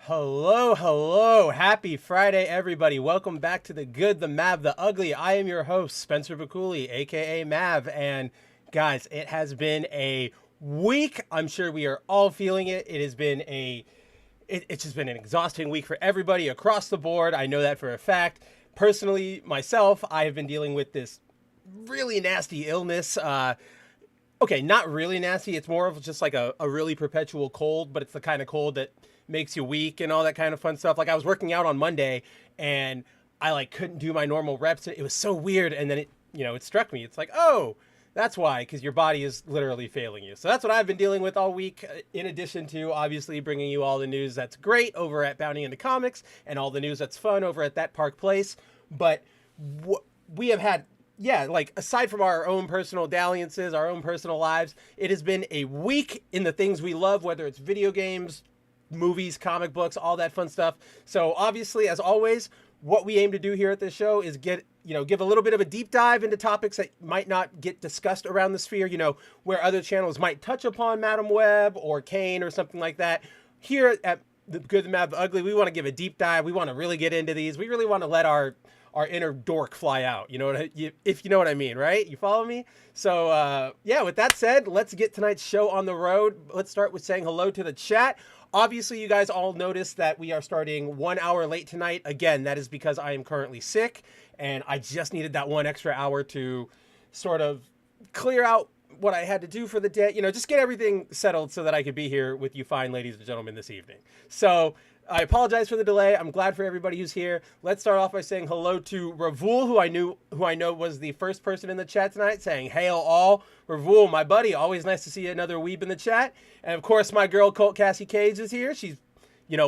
Hello, hello. Happy Friday, everybody. Welcome back to The Good, the Mav, the Ugly. I am your host, Spencer Bakuli, aka Mav. And guys, it has been a week. I'm sure we are all feeling it. It has been it's just been an exhausting week for everybody across the board. I know that for a fact. Personally, myself, I have been dealing with this really nasty illness. Okay, not really nasty. It's more of just like a really perpetual cold, but it's the kind of cold that makes you weak and all that kind of fun stuff. Like I was working out on Monday and I like couldn't do my normal reps. It was so weird. And then it struck me. It's like, oh, that's why, because your body is literally failing you. So that's what I've been dealing with all week, in addition to obviously bringing you all the news that's great over at Bounding into Comics and all the news that's fun over at That Park Place. But we have had, like aside from our own personal dalliances, our own personal lives, it has been a week in the things we love, whether it's video games, movies, comic books, all that fun stuff. So obviously, as always, what we aim to do here at this show is give a little bit of a deep dive into topics that might not get discussed around the sphere, where other channels might touch upon Madam Web or Kane or something like that. Here at The Good, the Mad, the Ugly, we want to give a deep dive. We want to really get into these. We really want to let our inner dork fly out. If you know what I mean, right? You follow me? So, with that said, let's get tonight's show on the road. Let's start with saying hello to the chat. Obviously, you guys all noticed that we are starting 1 hour late tonight. Again, that is because I am currently sick, and I just needed that one extra hour to sort of clear out what I had to do for the day. Just get everything settled so that I could be here with you fine ladies and gentlemen this evening. So I apologize for the delay. I'm glad for everybody who's here. Let's start off by saying hello to Ravul, who I know was the first person in the chat tonight, saying hail all. Ravul, my buddy, always nice to see another weeb in the chat. And of course, my girl Colt Cassie Cage is here. She's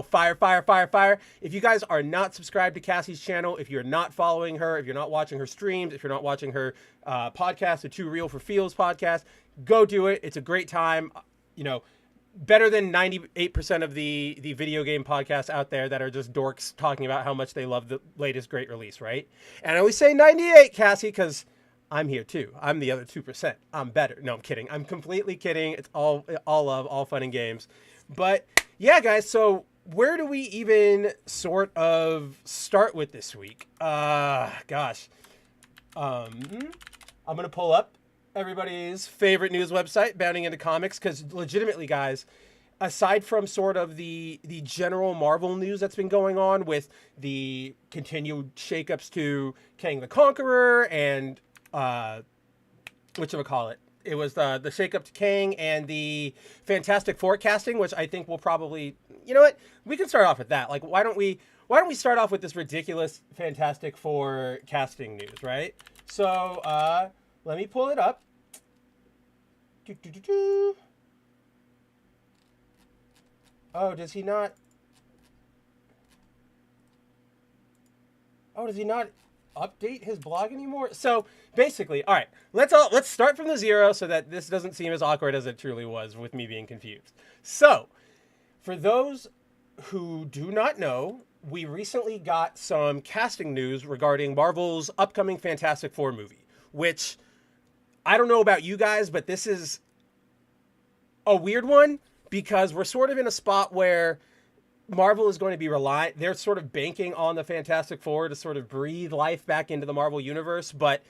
fire, fire, fire, fire. If you guys are not subscribed to Cassie's channel, if you're not following her, if you're not watching her streams, if you're not watching her podcast, the Too Real for Feels podcast, go do it. It's a great time. Better than 98% of the video game podcasts out there that are just dorks talking about how much they love the latest great release, right? And I always say 98, Cassie, because I'm here too. I'm the other 2%. I'm better. No, I'm kidding. I'm completely kidding. It's all love, all fun and games. But yeah, guys, so where do we even sort of start with this week? Gosh. I'm going to pull up everybody's favorite news website, Bounding into Comics, because legitimately, guys, aside from sort of the general Marvel news that's been going on with the continued shakeups to Kang the Conqueror and whatchamacallit, it was the shakeup to Kang and the Fantastic Four casting, which I think will probably, we can start off with that. Like, why don't we start off with this ridiculous Fantastic Four casting news, right? So, let me pull it up. Oh, does he not? Oh, does he not update his blog anymore? So basically, all right, let's start from the zero so that this doesn't seem as awkward as it truly was with me being confused. So, for those who do not know, we recently got some casting news regarding Marvel's upcoming Fantastic Four movie, which I don't know about you guys, but this is a weird one because we're sort of in a spot where Marvel is going to be they're sort of banking on the Fantastic Four to sort of breathe life back into the Marvel universe, but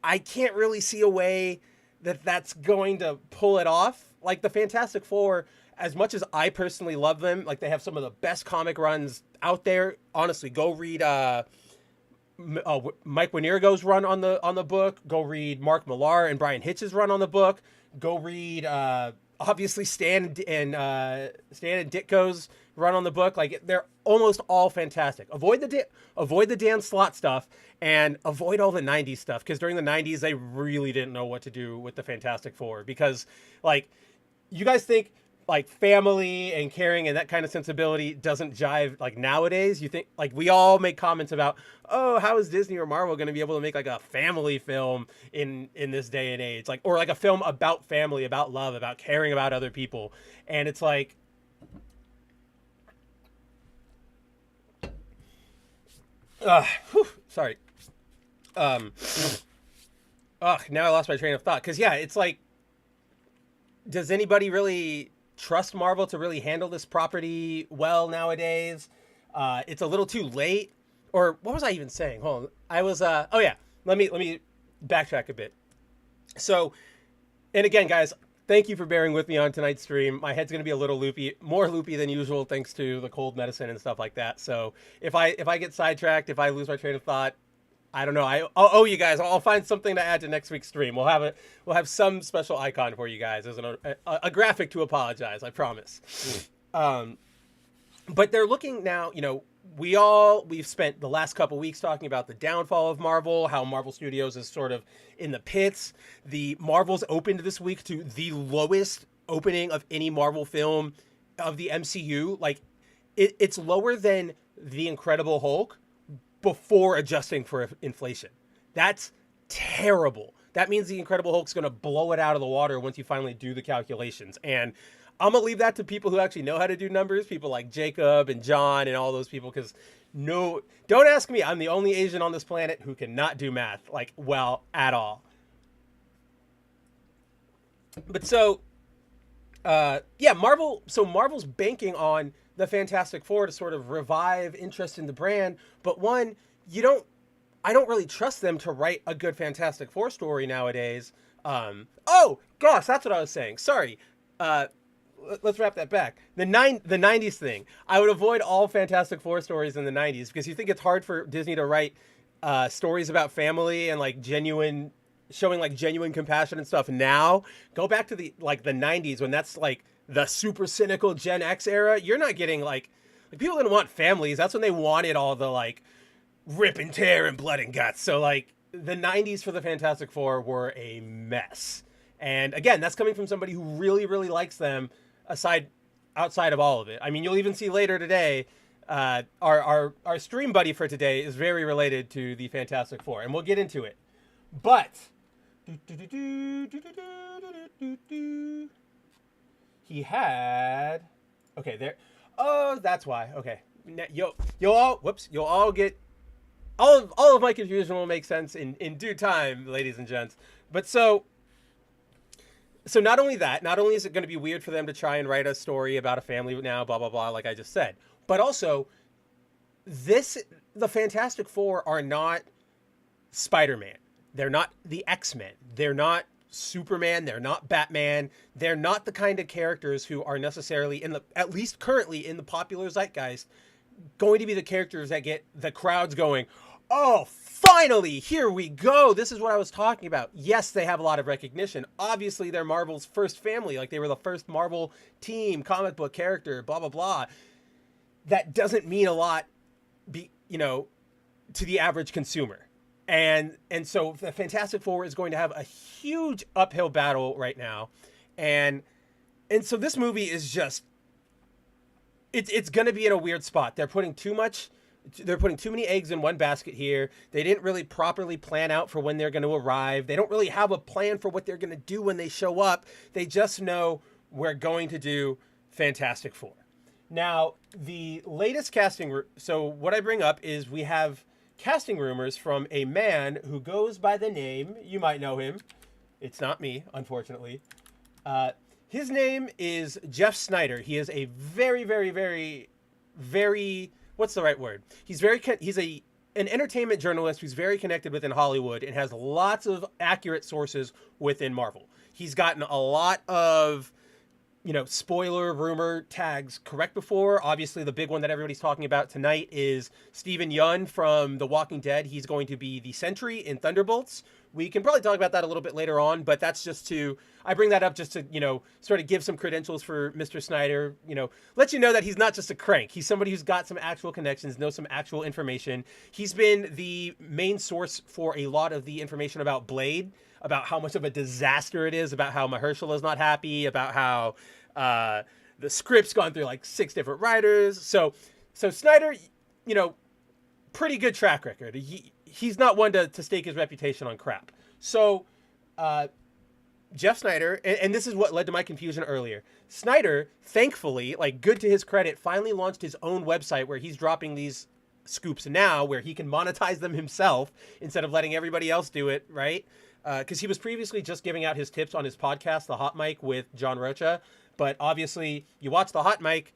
I can't really see a way that that's going to pull it off. Like the Fantastic Four, as much as I personally love them, like they have some of the best comic runs out there. Honestly, go read Mike Wanirago's run on the book. Go read Mark Millar and Brian Hitch's run on the book. Go read obviously Stan and Ditko's run on the book. Like they're almost all fantastic. Avoid the Dan Slott stuff and avoid all the 90s stuff, because during the 90s they really didn't know what to do with the Fantastic Four, because like you guys think like family and caring and that kind of sensibility doesn't jive like nowadays. You think like we all make comments about, oh, how is Disney or Marvel going to be able to make like a family film in this day and age, like, or like a film about family, about love, about caring about other people. And it's like, sorry. Now I lost my train of thought. Cause yeah, it's like, does anybody really trust Marvel to really handle this property well nowadays. It's a little too late. Or what was I even saying? Hold on. I was oh yeah. Let me backtrack a bit. So, and again, guys, thank you for bearing with me on tonight's stream. My head's going to be a little loopy, more loopy than usual, thanks to the cold medicine and stuff like that. So if I get sidetracked, if I lose my train of thought, I don't know. I'll owe you guys. I'll find something to add to next week's stream. We'll have some special icon for you guys as a graphic to apologize. I promise. But they're looking now. We've spent the last couple weeks talking about the downfall of Marvel, how Marvel Studios is sort of in the pits. The Marvel's opened this week to the lowest opening of any Marvel film of the MCU. Like, it's lower than The Incredible Hulk before adjusting for inflation. That's terrible. That means The Incredible Hulk's going to blow it out of the water once you finally do the calculations. And I'm going to leave that to people who actually know how to do numbers, people like Jacob and John and all those people, because no, don't ask me. I'm the only Asian on this planet who cannot do math, like, well, at all. But so, Marvel's banking on the Fantastic Four to sort of revive interest in the brand. But one, I don't really trust them to write a good Fantastic Four story nowadays. Oh gosh, that's what I was saying. Sorry. Let's wrap that back. The 90s thing. I would avoid all Fantastic Four stories in the 90s because you think it's hard for Disney to write stories about family and like showing like genuine compassion and stuff. Now, go back to the 90s when that's like the super cynical Gen X era. You're not getting like people didn't want families. That's when they wanted all the like rip and tear and blood and guts. So like the 90s for the Fantastic Four were a mess. And again, that's coming from somebody who really, really likes them outside of all of it. I mean, you'll even see later today, our stream buddy for today is very related to the Fantastic Four, and we'll get into it. But he had there. Oh, that's why. Okay, you'll all get all of my confusion will make sense in due time, ladies and gents. But so not only is it going to be weird for them to try and write a story about a family now, blah, blah, blah, like I just said, but also the Fantastic Four are not Spider-Man. They're not the X-Men. They're not Superman. They're not Batman. They're not the kind of characters who are necessarily at least currently in the popular zeitgeist, going to be the characters that get the crowds going, oh, finally, here we go. This is what I was talking about. Yes, they have a lot of recognition. Obviously, they're Marvel's first family. Like, they were the first Marvel team, comic book character, blah, blah, blah. That doesn't mean a lot, to the average consumer. And so the Fantastic Four is going to have a huge uphill battle right now. And so this movie is just, it's going to be in a weird spot. They're putting too many eggs in one basket here. They didn't really properly plan out for when they're going to arrive. They don't really have a plan for what they're going to do when they show up. They just know we're going to do Fantastic Four. Now, the latest casting... So what I bring up is we have casting rumors from a man who goes by the name... You might know him. It's not me, unfortunately. His name is Jeff Snyder. He is a very, very, very, very... What's the right word? He's an entertainment journalist who's very connected within Hollywood and has lots of accurate sources within Marvel. He's gotten a lot of, spoiler rumor tags correct before. Obviously, the big one that everybody's talking about tonight is Steven Yeun from The Walking Dead. He's going to be the Sentry in Thunderbolts. We can probably talk about that a little bit later on, but that's I bring that up just to, sort of give some credentials for Mr. Snyder, let you know that he's not just a crank. He's somebody who's got some actual connections, knows some actual information. He's been the main source for a lot of the information about Blade, about how much of a disaster it is, about how Mahershala is not happy, about how the script's gone through like 6 different writers. So Snyder, pretty good track record. He's not one to stake his reputation on crap. So Jeff Snyder, and this is what led to my confusion earlier. Snyder, thankfully, like good to his credit, finally launched his own website where he's dropping these scoops now, where he can monetize them himself instead of letting everybody else do it, right? Because he was previously just giving out his tips on his podcast, The Hot Mic with John Rocha. But obviously, you watch the hot mic,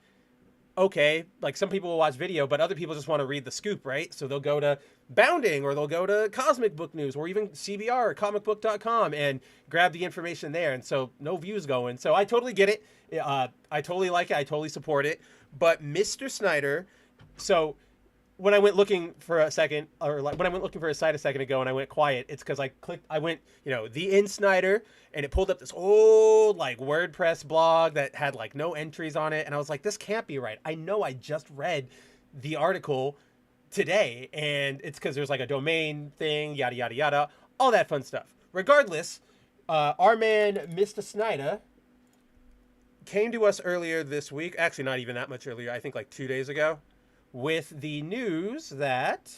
okay, like some people will watch video, but other people just want to read the scoop, right? So they'll go to Bounding, or they'll go to Cosmic Book News, or even CBR or comicbook.com and grab the information there. And so no views going. So I totally get it. I totally like it. I totally support it. But Mr. Snyder, so when I went looking for a second, or like when I went looking for a site a second ago and I went quiet, it's because I went, the In Snyder, and it pulled up this old like WordPress blog that had like no entries on it. And I was like, this can't be right. I know I just read the article today, and it's because there's like a domain thing, yada, yada, yada, all that fun stuff. Regardless, our man, Mr. Snyder, came to us earlier this week, actually not even that much earlier, I think like 2 days ago, with the news that,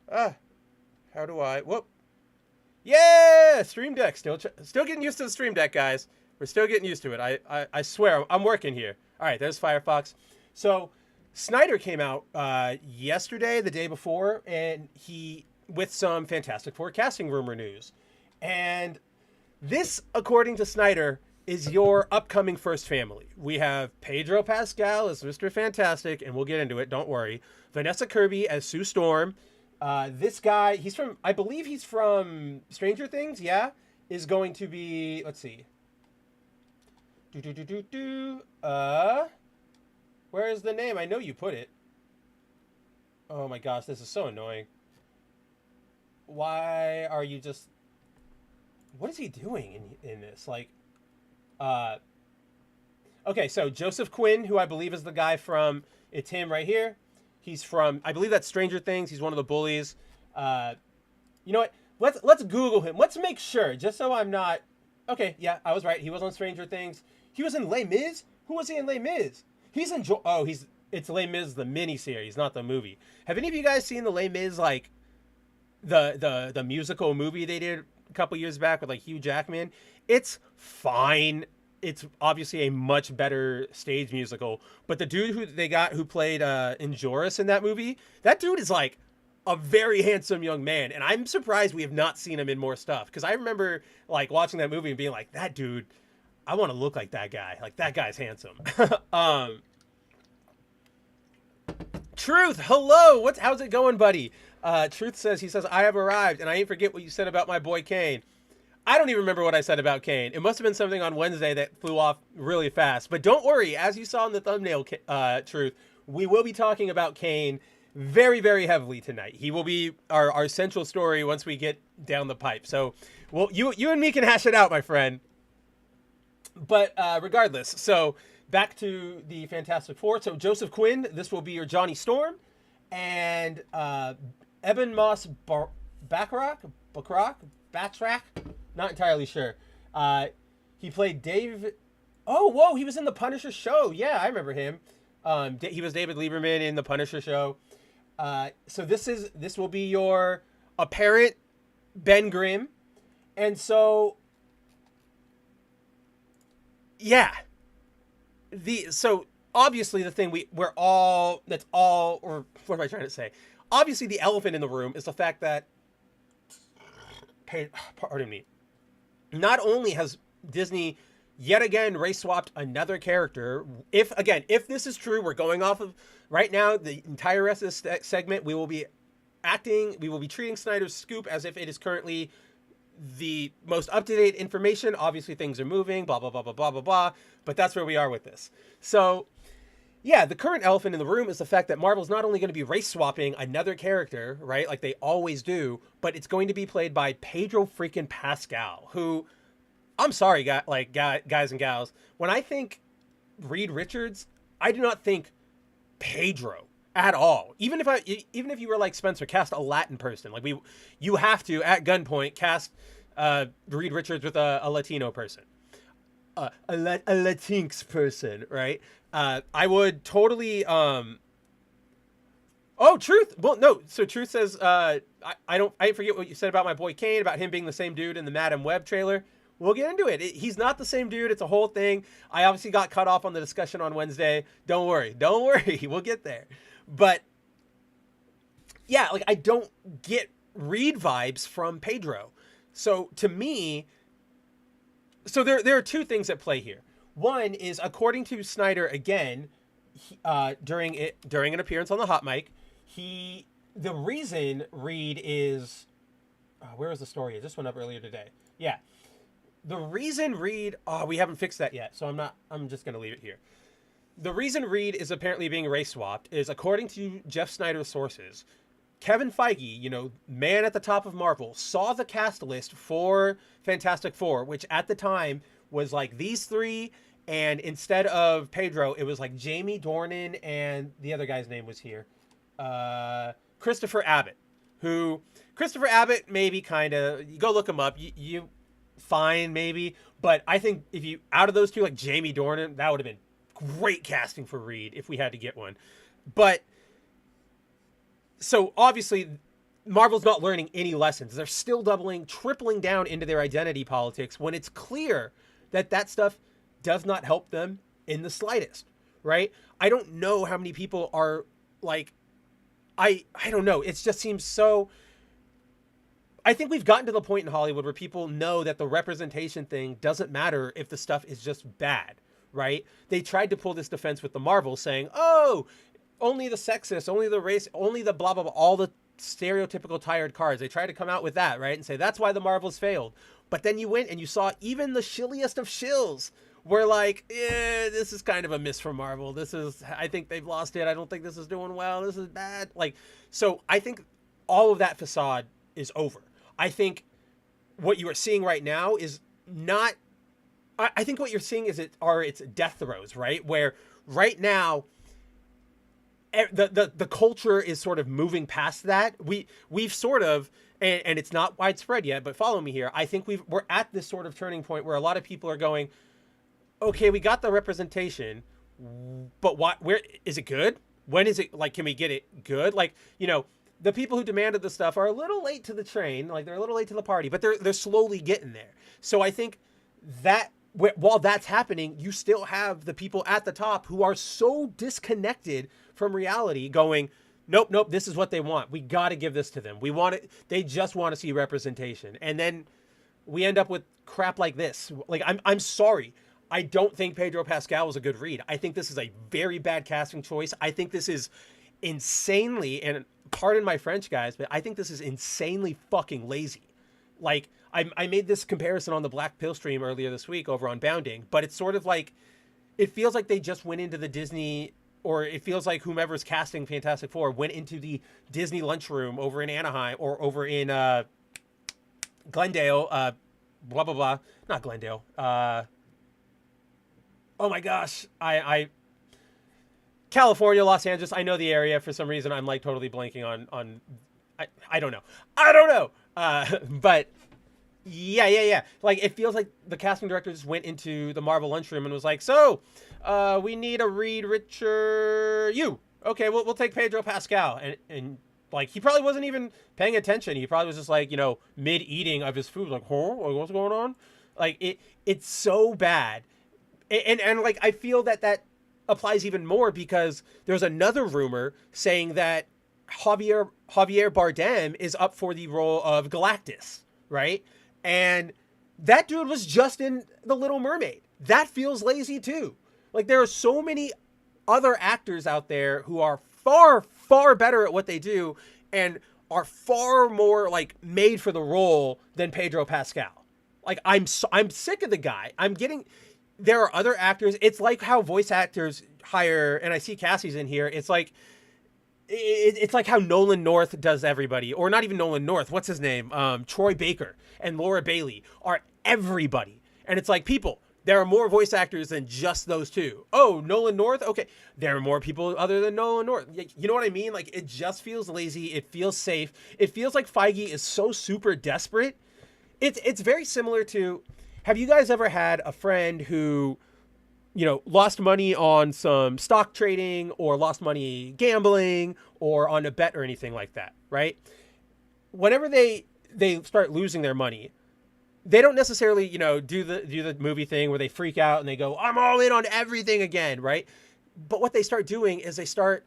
how do I, whoop, yeah, Stream Deck, still getting used to the Stream Deck, guys. We're still getting used to it. I swear, I'm working here. All right, there's Firefox. So Snyder came out yesterday, the day before, and he, with some Fantastic Four casting rumor news. And this, according to Snyder, is your upcoming first family. We have Pedro Pascal as Mr. Fantastic, and we'll get into it, don't worry. Vanessa Kirby as Sue Storm. This guy, I believe he's from Stranger Things, yeah? Is going to be, let's see. Where is the name? I know you put it. Oh my gosh, this is so annoying. Why are you just... What is he doing in this? Like, okay, so Joseph Quinn, who I believe is the guy from... It's him right here. He's from... I believe that's Stranger Things. He's one of the bullies. You know what? Let's Google him. Let's make sure, just so I'm not... Okay, yeah, I was right. He was on Stranger Things. He was in Les Mis? Who was he in Les Mis? He's in... It's Les Mis, the miniseries, not the movie. Have any of you guys seen the Les Mis, like, the musical movie they did a couple years back with, like, Hugh Jackman? It's fine. It's obviously a much better stage musical. But the dude who played Injurious in that movie, that dude is, like, a very handsome young man. And I'm surprised we have not seen him in more stuff. Because I remember, like, watching that movie and being like, that dude... I want to look like that guy. Like, that guy's handsome. Truth, hello. How's it going, buddy? Truth says, I have arrived, and I ain't forget what you said about my boy Kane. I don't even remember what I said about Kane. It must have been something on Wednesday that flew off really fast. But don't worry, as you saw in the thumbnail, Truth, we will be talking about Kane very, very heavily tonight. He will be our central story once we get down the pipe. So, well, you and me can hash it out, my friend. But regardless, so back to the Fantastic Four. So Joseph Quinn, this will be your Johnny Storm, and Eben Moss Backrack, not entirely sure. He played Dave. Oh, whoa, he was in the Punisher show. Yeah, I remember him. He was David Lieberman in the Punisher show. So this will be your apparent Ben Grimm, and so. Yeah. So obviously the thing or what am I trying to say? Obviously the elephant in the room is the fact that, pardon me, not only has Disney yet again race swapped another character. If this is true, we're going off of right now, the entire rest of this segment, we will be treating Snyder's scoop as if it is currently the most up-to-date information. Obviously things are moving, blah, blah, blah, blah, blah, blah, blah, but that's where we are with this. So yeah, the current elephant in the room is the fact that Marvel's not only going to be race swapping another character, right, like they always do, but it's going to be played by Pedro freaking Pascal, who, I'm sorry, guys and gals, when I think Reed Richards, I do not think Pedro at all. Even if you were like Spencer, cast a Latin person. Like you have to at gunpoint cast Reed Richards with a Latino person, a Latinx person, right? I would totally. Oh, Truth. Well, no. So Truth says I forget what you said about my boy Kane, about him being the same dude in the Madam Web trailer. We'll get into it. He's not the same dude. It's a whole thing. I obviously got cut off on the discussion on Wednesday. Don't worry. We'll get there. But yeah, like I don't get Reed vibes from Pedro. So to me, there are two things at play here. One is, according to Snyder again, during an appearance on the hot mic, the reason Reed is where was the story? This went up earlier today. Yeah, the reason Reed we haven't fixed that yet, so I'm just gonna leave it here. The reason Reed is apparently being race swapped is, according to Jeff Snyder's sources, Kevin Feige, man at the top of Marvel, saw the cast list for Fantastic Four, which at the time was like these three, and instead of Pedro, it was like Jamie Dornan, and the other guy's name was here, Christopher Abbott, Christopher Abbott maybe kind of, you go look him up, you fine maybe, but I think if you, out of those two, like Jamie Dornan, that would have been great casting for Reed if we had to get one. But so obviously Marvel's not learning any lessons. They're still doubling, tripling down into their identity politics when it's clear that stuff does not help them in the slightest, right? I don't know how many people are like, I don't know. It just seems so, I think we've gotten to the point in Hollywood where people know that the representation thing doesn't matter if the stuff is just bad, right? They tried to pull this defense with the Marvel, saying, oh, only the sexist, only the race, only the blah, blah, blah, all the stereotypical tired cards. They tried to come out with that, right? And say, that's why the Marvels failed. But then you went and you saw even the shilliest of shills were like, this is kind of a miss for Marvel. I think they've lost it. I don't think this is doing well. This is bad. Like, so I think all of that facade is over. I think what you are seeing right now is not, I think what you're seeing is it's death throes, right? Where right now, the culture is sort of moving past that. We've sort of, and it's not widespread yet, but follow me here. I think we're at this sort of turning point where a lot of people are going, okay, we got the representation, but where is it good? When is it, like, can we get it good? Like, the people who demanded the stuff are a little late to the train, like they're a little late to the party, but they're slowly getting there. So I think that while that's happening, you still have the people at the top who are so disconnected from reality going, nope, this is what they want. We got to give this to them. We want it. They just want to see representation. And then we end up with crap like this. Like, I'm sorry. I don't think Pedro Pascal was a good read. I think this is a very bad casting choice. I think this is insanely, and pardon my French, guys, but I think this is insanely fucking lazy. Like, I made this comparison on the Black Pill stream earlier this week over on Bounding, but it's sort of like, it feels like they just went into the Disney, or it feels like whomever's casting Fantastic Four went into the Disney lunchroom over in Anaheim or over in Glendale, blah, blah, blah. Not Glendale. Oh my gosh. California, Los Angeles. I know the area. For some reason, I'm like totally blanking on I don't know. But yeah. Like, it feels like the casting director just went into the Marvel lunchroom and was like, so, we need a Reed Richard. Okay, we'll take Pedro Pascal. And like, he probably wasn't even paying attention. He probably was just like, mid-eating of his food. Like, what's going on? Like, it's so bad. And like, I feel that applies even more because there's another rumor saying that Javier Bardem is up for the role of Galactus, right? And that dude was just in The Little Mermaid. That feels lazy too. Like, there are so many other actors out there who are far, far better at what they do and are far more like made for the role than Pedro Pascal. Like, I'm sick of the guy. There are other actors. It's like how voice actors hire, and I see Cassie's in here. It's like how Nolan North does everybody, or not even Nolan North. What's his name? Troy Baker and Laura Bailey are everybody. And it's like, people, there are more voice actors than just those two. Oh, Nolan North? Okay. There are more people other than Nolan North. You know what I mean? Like, it just feels lazy. It feels safe. It feels like Feige is so super desperate. It's very similar to, have you guys ever had a friend who, lost money on some stock trading or lost money gambling or on a bet or anything like that, right? Whenever they start losing their money, they don't necessarily, do the movie thing where they freak out and they go, I'm all in on everything again, right? But what they start doing is they start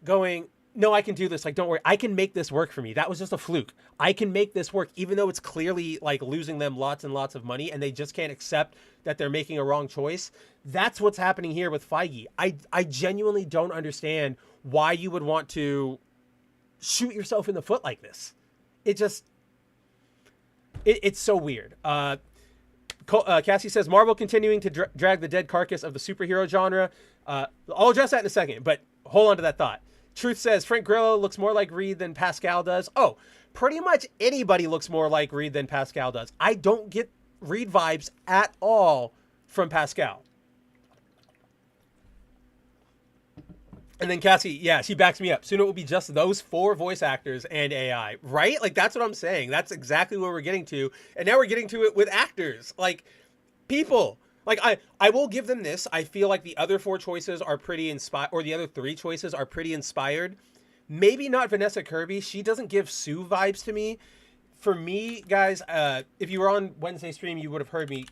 going, no, I can do this. Like, don't worry. I can make this work for me. That was just a fluke. I can make this work, even though it's clearly like losing them lots and lots of money and they just can't accept that they're making a wrong choice. That's what's happening here with Feige. I genuinely don't understand why you would want to shoot yourself in the foot like this. It's so weird. Cassie says, Marvel continuing to drag the dead carcass of the superhero genre. I'll address that in a second, but hold on to that thought. Truth says, Frank Grillo looks more like Reed than Pascal does. Oh, pretty much anybody looks more like Reed than Pascal does. I don't get Reed vibes at all from Pascal. And then Cassie, yeah, she backs me up. Soon it will be just those 4 voice actors and AI, right? Like, that's what I'm saying. That's exactly where we're getting to. And now we're getting to it with actors. Like, people. Like, I will give them this. I feel like the other 4 choices are pretty inspired, or the other 3 choices are pretty inspired. Maybe not Vanessa Kirby. She doesn't give Sue vibes to me. For me, guys, if you were on Wednesday stream, you would have heard me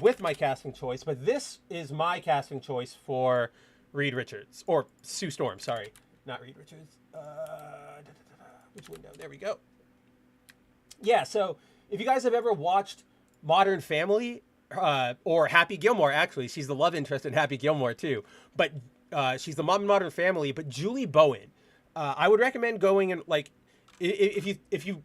with my casting choice. But this is my casting choice for Reed Richards, or Sue Storm, sorry. Not Reed Richards. Which window? There we go. Yeah, so if you guys have ever watched Modern Family, or Happy Gilmore, actually, she's the love interest in Happy Gilmore too. But she's the mom in Modern Family. But Julie Bowen, I would recommend going and like, if you,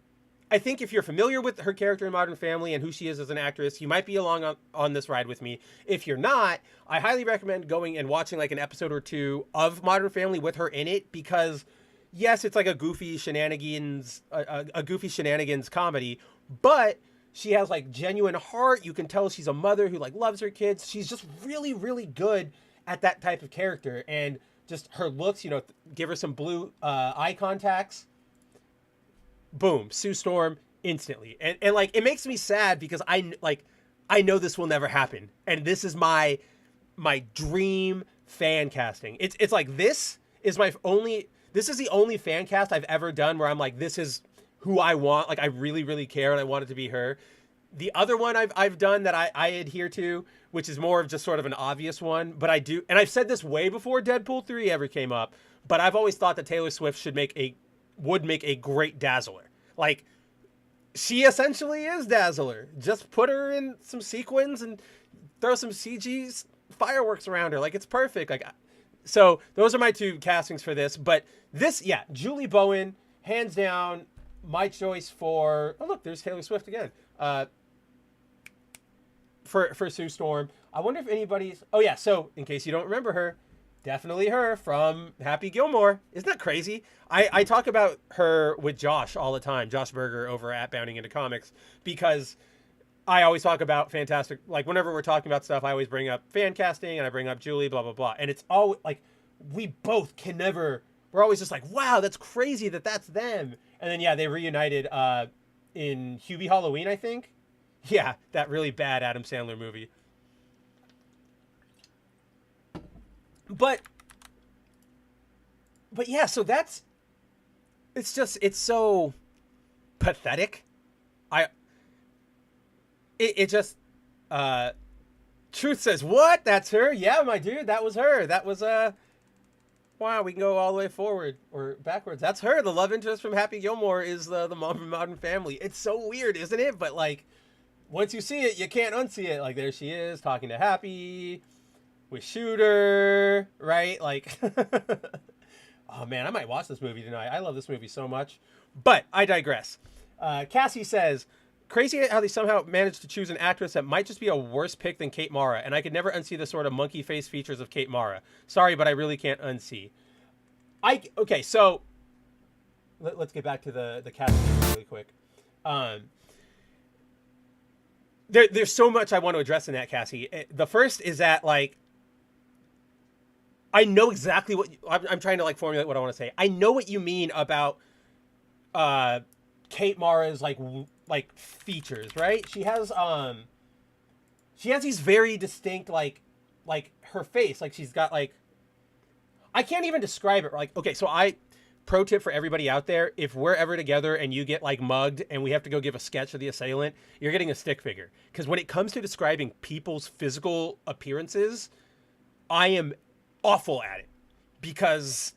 I think if you're familiar with her character in Modern Family and who she is as an actress, you might be along on this ride with me. If you're not, I highly recommend going and watching like an episode or 2 of Modern Family with her in it, because yes, it's like a goofy shenanigans comedy, but she has like genuine heart. You can tell she's a mother who like loves her kids. She's just really, really good at that type of character. And just her looks, you know, give her some blue eye contacts. Boom, Sue Storm instantly. And like, it makes me sad because I know this will never happen. And this is my dream fan casting. It's like, this is the only fan cast I've ever done where I'm like, this is who I want. Like, I really, really care and I want it to be her. The other one I've done that I adhere to, which is more of just sort of an obvious one, but I do, and I've said this way before Deadpool 3 ever came up, but I've always thought that Taylor Swift would make a great Dazzler. Like, she essentially is Dazzler. Just put her in some sequins and throw some CG fireworks around her. Like, it's perfect. Like, so those are my 2 castings for this. But this, yeah, Julie Bowen, hands down, my choice for. Oh look, there's Taylor Swift again. For Sue Storm. I wonder if anybody's. Oh yeah. So in case you don't remember her, definitely her from Happy Gilmore. Isn't that crazy? I talk about her with Josh all the time, Josh Berger over at Bounding Into Comics, because I always talk about fantastic, like whenever we're talking about stuff, I always bring up fan casting and I bring up Julie, blah, blah, blah. And it's all like, we both can never, we're always just like, wow, that's crazy that that's them. And then, yeah, they reunited in Hubie Halloween, I think. Yeah, that really bad Adam Sandler movie. But yeah, so it's so pathetic. Truth says, what? That's her? Yeah, my dude, that was her. That was, wow, we can go all the way forward or backwards. That's her. The love interest from Happy Gilmore is the mom from Modern Family. It's so weird, isn't it? But, like, once you see it, you can't unsee it. Like, there she is talking to Happy with Shooter, right? Like, oh, man, I might watch this movie tonight. I love this movie so much. But I digress. Cassie says, crazy how they somehow managed to choose an actress that might just be a worse pick than Kate Mara, and I could never unsee the sort of monkey face features of Kate Mara. Sorry, but I really can't unsee. Okay, so let's get back to the casting really quick. There's so much I want to address in that, Cassie. The first is that, like, I know exactly what I'm trying to like formulate what I want to say. I know what you mean about Kate Mara's like features, right? She has these very distinct like her face, like she's got like, I can't even describe it. Like, okay, so pro tip for everybody out there, if we're ever together and you get like mugged and we have to go give a sketch of the assailant, you're getting a stick figure. Because when it comes to describing people's physical appearances, I am awful at it, because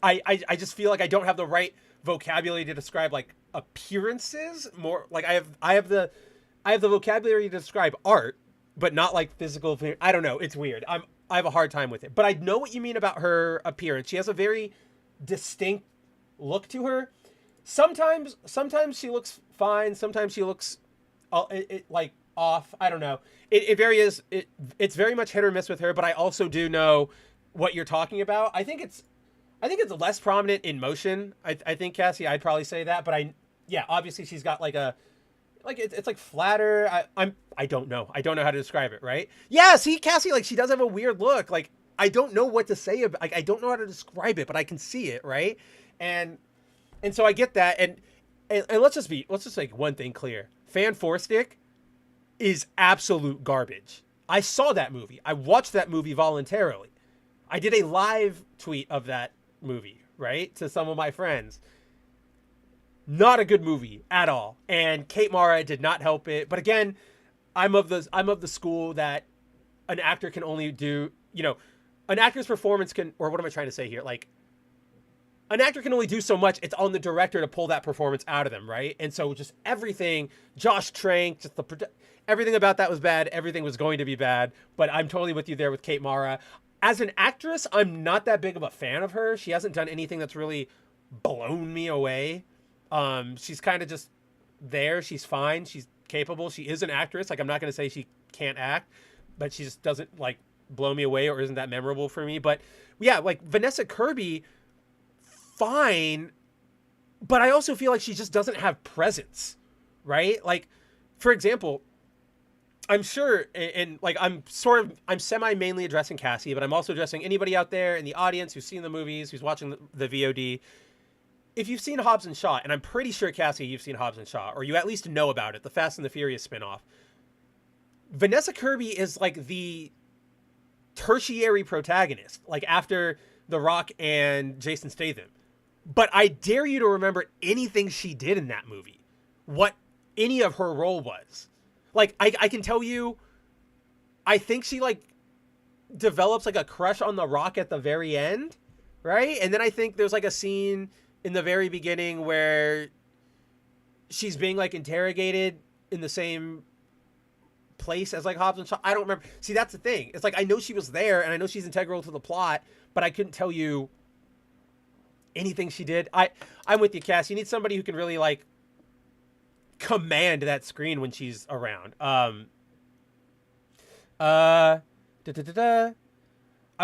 I just feel like I don't have the right vocabulary to describe like appearances. More like I have the vocabulary to describe art, but not like physical. I don't know. It's weird. I have a hard time with it. But I know what you mean about her appearance. She has a very distinct look to her. Sometimes she looks fine. Sometimes she looks like off. I don't know. It varies. It's very much hit or miss with her. But I also do know what you're talking about. I think it's less prominent in motion. I think, Cassie, I'd probably say that. But obviously she's got like it's like flatter. I don't know. I don't know how to describe it, right? Yeah, see, Cassie, like she does have a weird look. Like I don't know what to say about, like I don't know how to describe it, but I can see it, right? And so I get that, and let's just make one thing clear. Fan Four Stick is absolute garbage. I saw that movie. I watched that movie voluntarily. I did a live tweet of that movie, right, to some of my friends. Not a good movie at all. And Kate Mara did not help it. But again, I'm of the school that an actor can only do, an actor's performance can, or what am I trying to say here? Like, an actor can only do so much. It's on the director to pull that performance out of them, right? And so just everything, Josh Trank, just everything about that was bad. Everything was going to be bad. But I'm totally with you there with Kate Mara. As an actress, I'm not that big of a fan of her. She hasn't done anything that's really blown me away. She's kind of just there. She's fine. She's capable. She is an actress. Like, I'm not going to say she can't act, but she just doesn't like blow me away or isn't that memorable for me. But yeah, like Vanessa Kirby, fine. But I also feel like she just doesn't have presence, right? Like, for example, I'm sure, and like I'm semi-mainly addressing Cassie, but I'm also addressing anybody out there in the audience who's seen the movies, who's watching the VOD. If you've seen Hobbs and Shaw, and I'm pretty sure, Cassie, you've seen Hobbs and Shaw, or you at least know about it, the Fast and the Furious spinoff, Vanessa Kirby is like the tertiary protagonist, like after The Rock and Jason Statham. But I dare you to remember anything she did in that movie, what any of her role was. Like, I can tell you, I think she like develops like a crush on The Rock at the very end, right? And then I think there's like a scene in the very beginning where she's being like interrogated in the same place as like Hobbs and Shaw. I don't remember. See, that's the thing. It's like, I know she was there and I know she's integral to the plot, but I couldn't tell you anything she did. I'm with you, Cass. You need somebody who can really like command that screen when she's around. I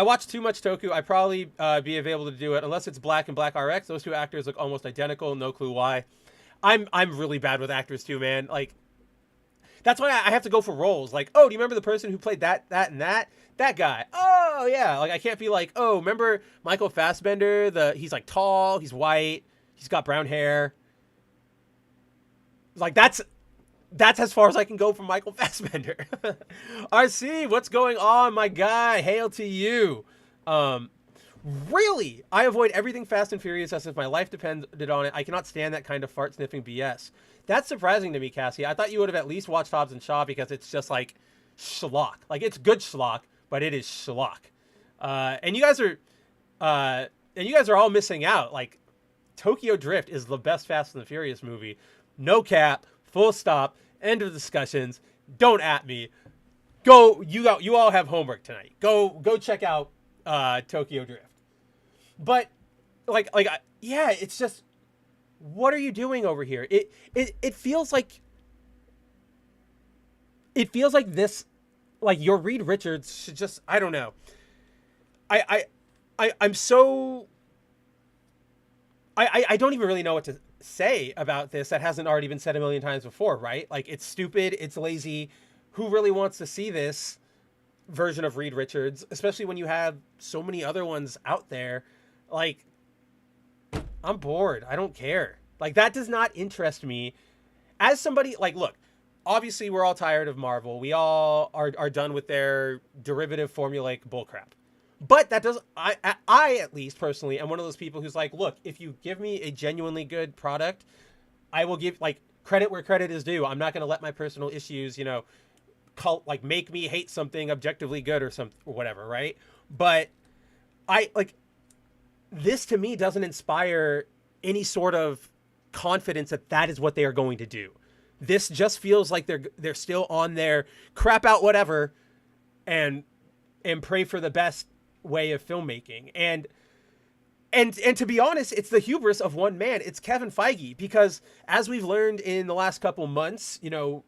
watch too much Toku. I'd probably be able to do it unless it's Black and Black RX. Those two actors look almost identical. No clue why. I'm really bad with actors too, man. Like, that's why I have to go for roles. Like, oh, do you remember the person who played that and that guy? Oh yeah. Like, I can't be like, oh, remember Michael Fassbender? He's like tall, he's white, he's got brown hair. Like, that's as far as I can go from Michael Fassbender. RC, what's going on, my guy? Hail to you. Really, I avoid everything Fast and Furious as if my life depended on it. I cannot stand that kind of fart sniffing BS. That's surprising to me, Cassie. I thought you would have at least watched Hobbs and Shaw because it's just like schlock. Like, it's good schlock, but it is schlock. And you guys are all missing out. Like, Tokyo Drift is the best Fast and the Furious movie. No cap. Full stop. End of discussions. Don't at me. Go. You all have homework tonight. Go check out Tokyo Drift. But yeah, it's just, what are you doing over here? It feels like this, like your Reed Richards should just, I don't know. I'm so, I don't even really know what to say about this that hasn't already been said a million times before, right? Like, it's stupid, it's lazy. Who really wants to see this version of Reed Richards, especially when you have so many other ones out there? Like, I'm bored. I don't care. Like, that does not interest me. As somebody, like, look, obviously we're all tired of Marvel. We all are done with their derivative formulaic bullcrap. But that does, I at least personally am one of those people who's like, look, if you give me a genuinely good product, I will give like credit where credit is due. I'm not going to let my personal issues, make me hate something objectively good or whatever, right? But this to me doesn't inspire any sort of confidence that that is what they are going to do. This just feels like they're still on their crap out whatever and pray for the best way of filmmaking. And to be honest, it's the hubris of one man. It's Kevin Feige, because as we've learned in the last couple months, you know,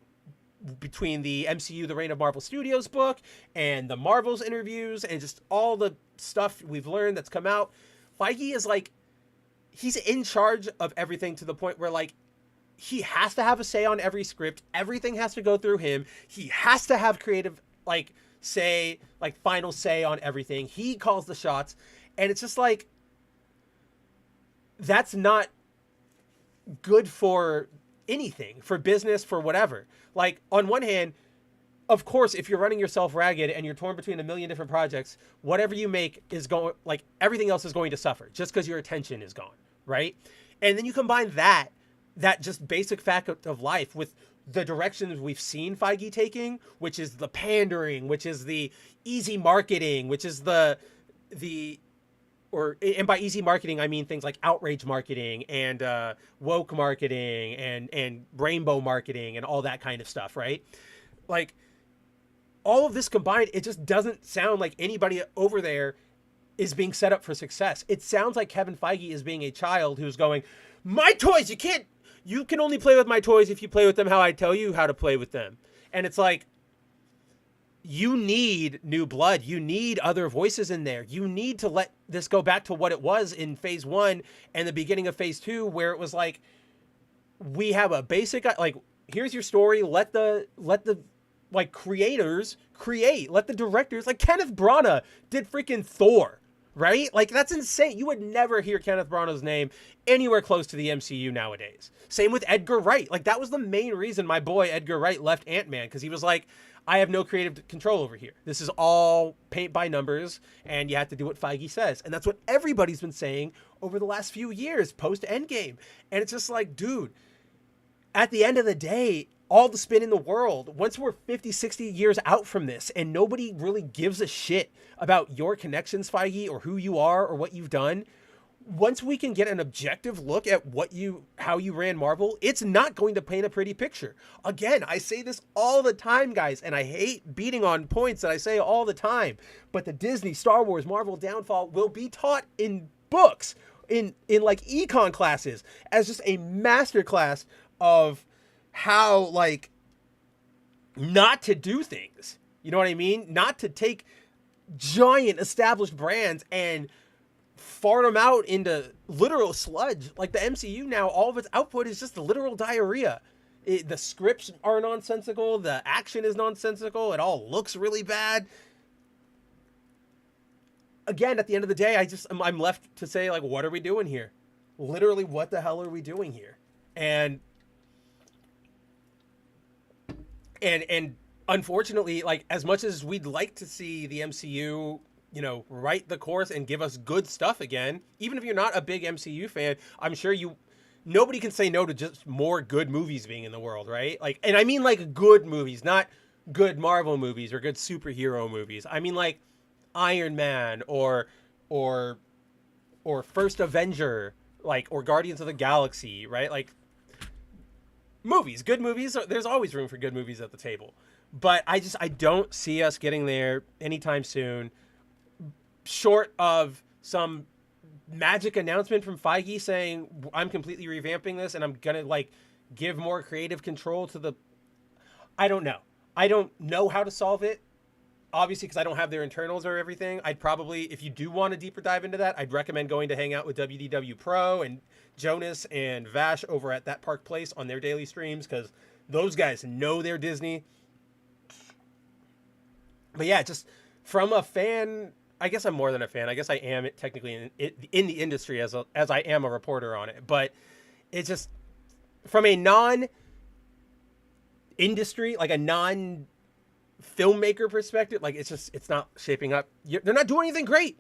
between the MCU, the Reign of Marvel Studios book, and the Marvel's interviews, and just all the stuff we've learned that's come out, Feige is like, he's in charge of everything, to the point where, like, he has to have a say on every script. Everything has to go through him. He has to have creative, like, say, like, final say on everything. He calls the shots. And it's just like, that's not good for anything, for business, for whatever. Like, on one hand, of course, if you're running yourself ragged and you're torn between a million different projects, whatever you make is going, like, everything else is going to suffer just because your attention is gone, right? And then you combine that just basic fact of life with the directions we've seen Feige taking, which is the pandering, which is the easy marketing, which is and by easy marketing, I mean things like outrage marketing and woke marketing and rainbow marketing and all that kind of stuff, right? Like, all of this combined, it just doesn't sound like anybody over there is being set up for success. It sounds like Kevin Feige is being a child who's going, my toys, you can only play with my toys if you play with them how I tell you how to play with them. And it's like, you need new blood. You need other voices in there. You need to let this go back to what it was in phase 1 and the beginning of phase 2, where it was like, we have a basic, like, here's your story. Let the like, creators create. Let the directors, like Kenneth Branagh did freaking Thor, right? Like, that's insane. You would never hear Kenneth Branagh's name anywhere close to the MCU nowadays. Same with Edgar Wright. Like, that was the main reason my boy Edgar Wright left Ant-Man, because he was like, I have no creative control over here. This is all paint by numbers, and you have to do what Feige says. And that's what everybody's been saying over the last few years, post-Endgame. And it's just like, dude, at the end of the day, all the spin in the world, once we're 50, 60 years out from this, and nobody really gives a shit about your connections, Feige, or who you are, or what you've done, once we can get an objective look at how you ran Marvel, it's not going to paint a pretty picture. Again, I say this all the time, guys, and I hate beating on points that I say all the time, but the Disney, Star Wars, Marvel downfall will be taught in books, in like econ classes, as just a masterclass of how, like, not to do things. You know what I mean? Not to take giant established brands and fart them out into literal sludge. Like, the MCU now, all of its output is just literal diarrhea. The scripts are nonsensical. The action is nonsensical. It all looks really bad. Again, at the end of the day, I'm left to say, like, what are we doing here? Literally, what the hell are we doing here? And unfortunately, like, as much as we'd like to see the MCU, you know, right the course and give us good stuff again, even if you're not a big MCU fan, I'm sure nobody can say no to just more good movies being in the world, right? Like, and I mean, like, good movies, not good Marvel movies or good superhero movies. I mean, like, Iron Man or First Avenger, like, or Guardians of the Galaxy, right? Like, good movies, there's always room for good movies at the table. But I don't see us getting there anytime soon, short of some magic announcement from Feige saying, I'm completely revamping this and I'm going to, like, give more creative control to I don't know. I don't know how to solve it, obviously, because I don't have their internals or everything. I'd probably, if you do want a deeper dive into that, I'd recommend going to hang out with WDW Pro and Jonas and Vash over at That Park Place on their daily streams, because those guys know their Disney. But yeah, just from a fan, I guess I'm more than a fan. I guess I am technically in the industry as I am a reporter on it. But it's just, from a non-industry, like a non-filmmaker perspective, like, it's not shaping up. They're not doing anything great.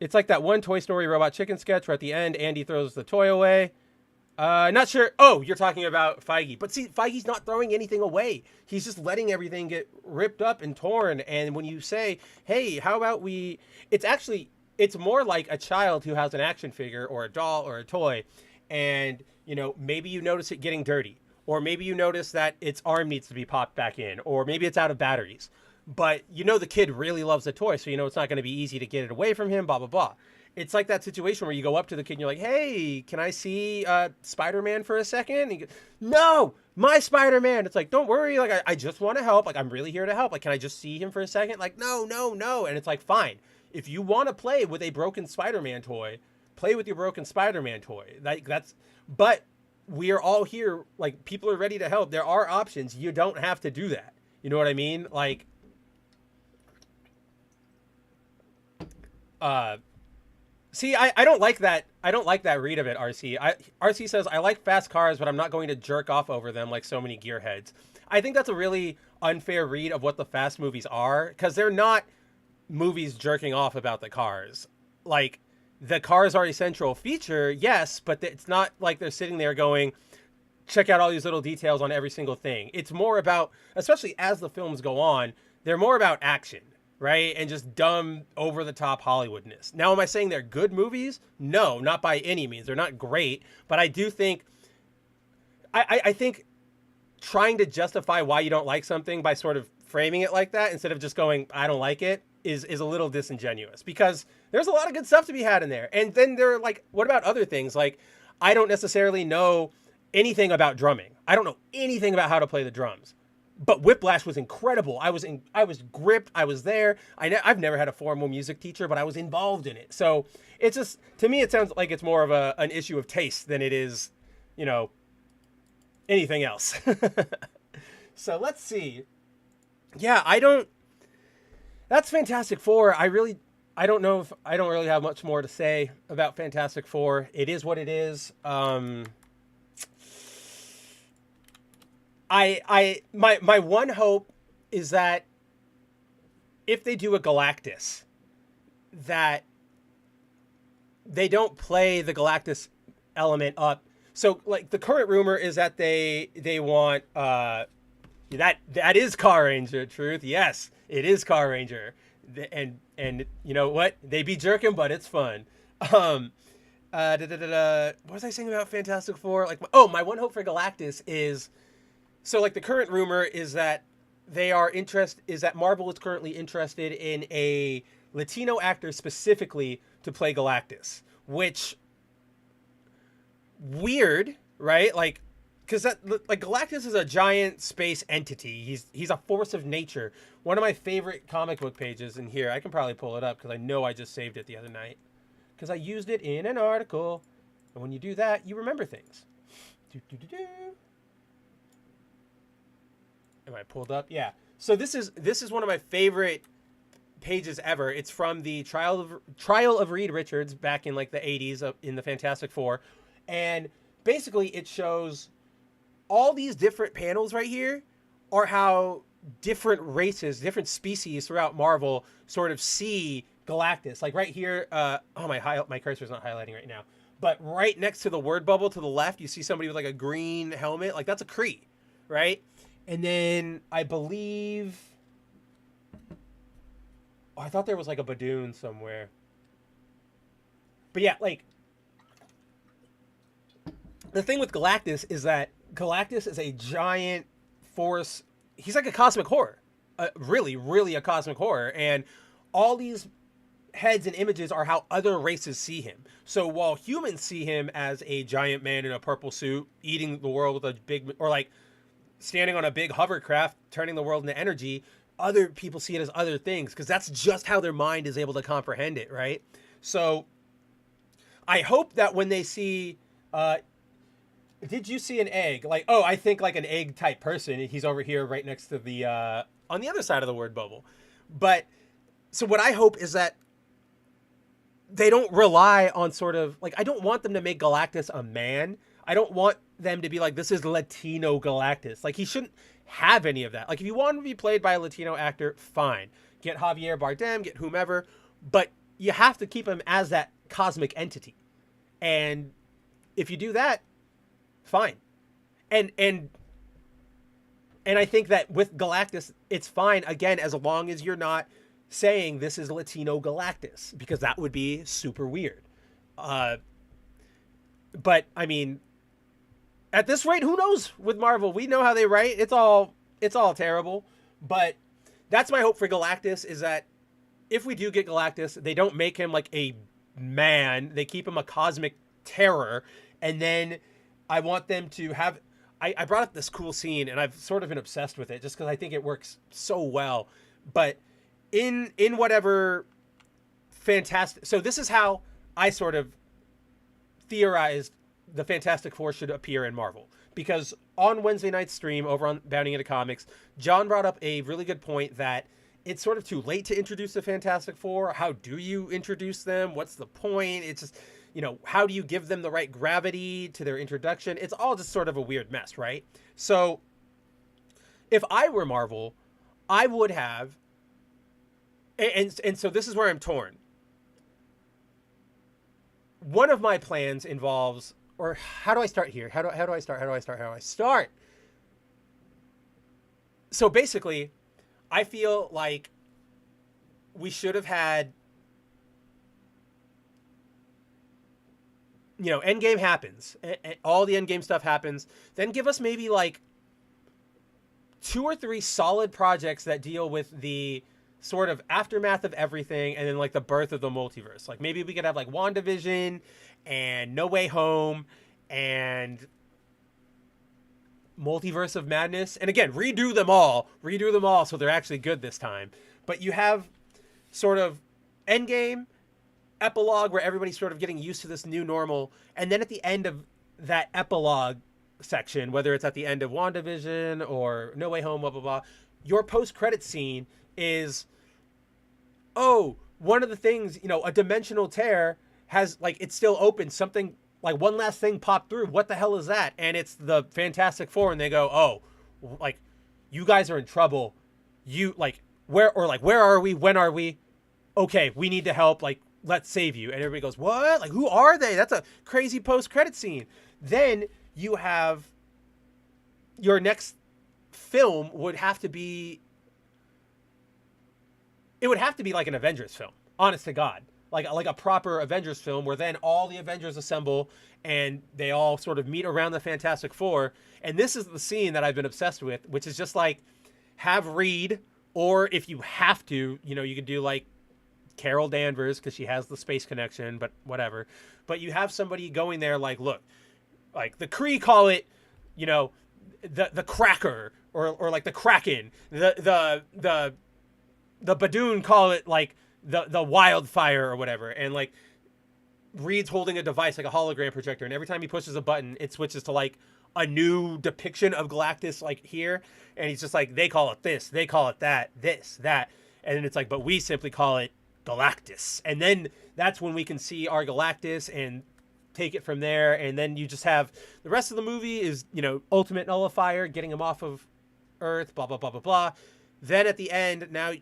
It's like that one Toy Story Robot Chicken sketch where at the end Andy throws the toy away. Not sure. Oh, you're talking about Feige. But see, Feige's not throwing anything away. He's just letting everything get ripped up and torn. And when you say, hey, how about we... it's more like a child who has an action figure or a doll or a toy. And, maybe you notice it getting dirty. Or maybe you notice that its arm needs to be popped back in. Or maybe it's out of batteries. But the kid really loves the toy. So it's not going to be easy to get it away from him, blah, blah, blah. It's like that situation where you go up to the kid and you're like, hey, can I see Spider-Man for a second? And he goes, no, my Spider-Man. It's like, don't worry. Like, I just want to help. Like, I'm really here to help. Like, can I just see him for a second? Like, no, no, no. And it's like, fine. If you want to play with a broken Spider-Man toy, play with your broken Spider-Man toy. But we are all here. Like, people are ready to help. There are options. You don't have to do that. You know what I mean? Like, see, I don't like that. I don't like that read of it, RC. RC says, I like fast cars, but I'm not going to jerk off over them like so many gearheads. I think that's a really unfair read of what the fast movies are, because they're not movies jerking off about the cars. Like, the cars are a central feature, yes, but it's not like they're sitting there going, check out all these little details on every single thing. It's more about, especially as the films go on, they're more about action. Right? And just dumb, over-the-top Hollywoodness. Now, am I saying they're good movies? No, not by any means. They're not great. But I do think... I think trying to justify why you don't like something by sort of framing it like that, instead of just going, I don't like it, is a little disingenuous. Because there's a lot of good stuff to be had in there. And then there are, like, what about other things? Like, I don't necessarily know anything about drumming. I don't know anything about how to play the drums. But Whiplash was incredible. I was gripped. I was there. I've never had a formal music teacher, but I was involved in it. So it's just, to me, it sounds like it's more of an issue of taste than it is, anything else. So let's see. Yeah, that's Fantastic Four. I don't know if I don't really have much more to say about Fantastic Four. It is what it is. My one hope is that if they do a Galactus, that they don't play the Galactus element up. So, like, the current rumor is that they want that is Car Ranger. Truth, yes, it is Car Ranger, and you know what? They be jerking, but it's fun. What was I saying about Fantastic Four? Like, my one hope for Galactus is. So, like, the current rumor is that Marvel is currently interested in a Latino actor specifically to play Galactus, which weird, right? Like, because Galactus is a giant space entity. He's a force of nature. One of my favorite comic book pages in here. I can probably pull it up because I know I just saved it the other night because I used it in an article. And when you do that, you remember things. Am I pulled up? Yeah. So this is one of my favorite pages ever. It's from the trial of Reed Richards back in like the 80s in the Fantastic Four. And basically it shows all these different panels right here are how different races, different species throughout Marvel sort of see Galactus. Like right here, my cursor's not highlighting right now. But right next to the word bubble to the left, you see somebody with like a green helmet. Like that's a Kree, right? And then I believe... I thought there was like a Badoon somewhere. But yeah, like... The thing with Galactus is that Galactus is a giant force. He's like a cosmic horror. Really, really a cosmic horror. And all these heads and images are how other races see him. So while humans see him as a giant man in a purple suit, eating the world with a big... Or like... standing on a big hovercraft, turning the world into energy, other people see it as other things because that's just how their mind is able to comprehend it, right? So I hope that when they see, did you see an egg? Like, I think like an egg type person. He's over here right next to the, on the other side of the word bubble. But so what I hope is that they don't rely on sort of like, I don't want them to make Galactus a man. I don't want them to be like, this is Latino Galactus. Like, he shouldn't have any of that. Like, if you want him to be played by a Latino actor, fine. Get Javier Bardem, get whomever. But you have to keep him as that cosmic entity. And if you do that, fine. And I think that with Galactus, it's fine, again, as long as you're not saying this is Latino Galactus, because that would be super weird. But, I mean, at this rate, who knows with Marvel? We know how they write. It's all terrible. But that's my hope for Galactus, is that if we do get Galactus, they don't make him like a man. They keep him a cosmic terror. And then I want them to have... I brought up this cool scene, and I've sort of been obsessed with it just because I think it works so well. But in whatever fantastic... So this is how I sort of theorized the Fantastic Four should appear in Marvel. Because on Wednesday night's stream over on Bounding Into Comics, John brought up a really good point that it's sort of too late to introduce the Fantastic Four. How do you introduce them? What's the point? It's just... how do you give them the right gravity to their introduction? It's all just sort of a weird mess, right? So if I were Marvel, I would have, and so this is where I'm torn. One of my plans involves, or how do I start here? How do I start? So basically, I feel like we should have had, Endgame happens. All the Endgame stuff happens. Then give us maybe like 2 or 3 solid projects that deal with the sort of aftermath of everything, and then like the birth of the multiverse. Like maybe we could have like WandaVision and No Way Home and Multiverse of Madness. And again, redo them all so they're actually good this time. But you have sort of Endgame, epilogue where everybody's sort of getting used to this new normal, and then at the end of that epilogue section, whether it's at the end of WandaVision or No Way Home, blah blah blah, your post-credit scene is, one of the things, a dimensional tear has, like, it's still open, something like one last thing popped through, what the hell is that? And it's the Fantastic Four, and they go, like, you guys are in trouble, where are we, when are we, okay, we need to help, like, let's save you. And everybody goes, what? Like, who are they? That's a crazy post-credit scene. Then you have your next film would have to be like an Avengers film, honest to God. Like a proper Avengers film where then all the Avengers assemble and they all sort of meet around the Fantastic Four. And this is the scene that I've been obsessed with, which is just like, have Reed, or if you have to, you could do like Carol Danvers because she has the space connection, but whatever. But you have somebody going there like, look, like the Kree call it, the Cracker or like the Kraken. The Badoon call it like the Wildfire or whatever. And like Reed's holding a device like a hologram projector, and every time he pushes a button, it switches to like a new depiction of Galactus, like here. And he's just like, they call it this, they call it that, this, that. And then it's like, but we simply call it Galactus. And then that's when we can see our Galactus and take it from there. And then you just have the rest of the movie is, Ultimate Nullifier, getting him off of Earth, blah, blah, blah, blah, blah. Then at the end, now,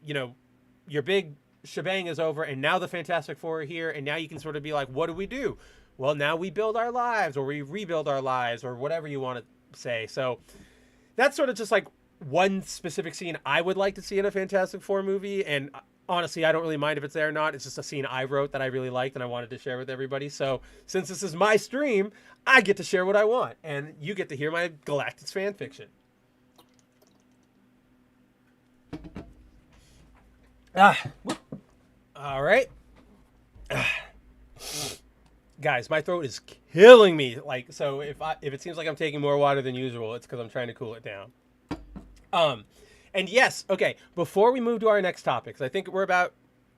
your big shebang is over, and now the Fantastic Four are here, and now you can sort of be like, what do we do? Well, now we build our lives, or we rebuild our lives, or whatever you want to say. So that's sort of just like one specific scene I would like to see in a Fantastic Four movie. And honestly, I don't really mind if it's there or not. It's just a scene I wrote that I really liked and I wanted to share with everybody. So since this is my stream, I get to share what I want, and you get to hear my Galactus fan fiction. All right. Guys, my throat is killing me. Like, so if it seems like I'm taking more water than usual, it's because I'm trying to cool it down. And yes, okay, before we move to our next topic, 'cause I think we're about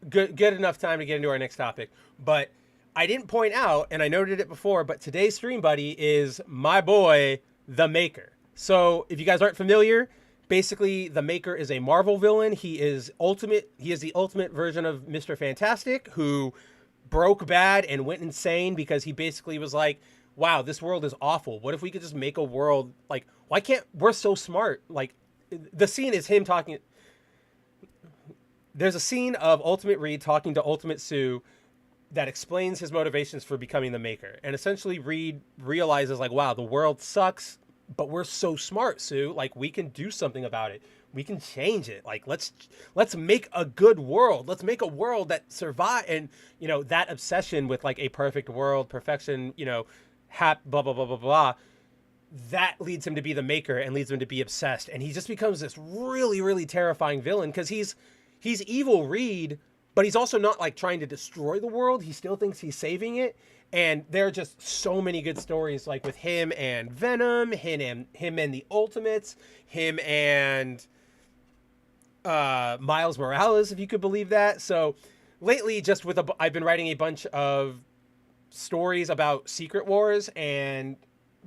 good enough time to get into our next topic, but I didn't point out, and I noted it before, but today's stream buddy is my boy, The Maker. So if you guys aren't familiar, basically The Maker is a Marvel villain. He is the ultimate version of Mr. Fantastic, who broke bad and went insane because he basically was like, wow, this world is awful. What if we could just make a world, like, why can't, we're so smart. Like, the scene is him talking. There's a scene of Ultimate Reed talking to Ultimate Sue, that explains his motivations for becoming the Maker. And essentially Reed realizes like, wow, the world sucks, but we're so smart, Sue. Like, we can do something about it. We can change it. Like, let's make a good world. Let's make a world that survive. And, you know, that obsession with like a perfect world, perfection, you know, blah, blah, blah, blah, blah, that leads him to be the Maker and leads him to be obsessed. And he just becomes this really, really terrifying villain because he's evil Reed, but he's also not like trying to destroy the world. He still thinks he's saving it. And there are just so many good stories, like with him and Venom, him and the Ultimates, him and Miles Morales, if you could believe that. So lately, just I've been writing a bunch of stories about Secret Wars, and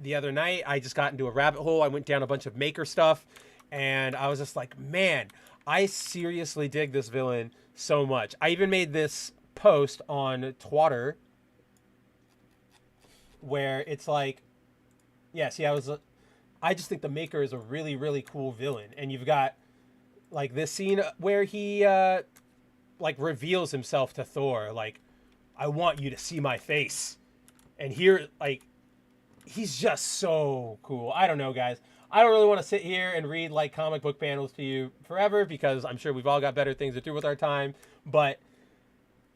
the other night I just got into a rabbit hole. I went down a bunch of Maker stuff, and I was just like, man, I seriously dig this villain so much. I even made this post on Twitter where it's like, yeah, see, I just think the Maker is a really, really cool villain. And you've got like this scene where he like reveals himself to Thor, like, I want you to see my face. And here, like, he's just so cool. I don't know, guys. I don't really want to sit here and read like comic book panels to you forever because I'm sure we've all got better things to do with our time. But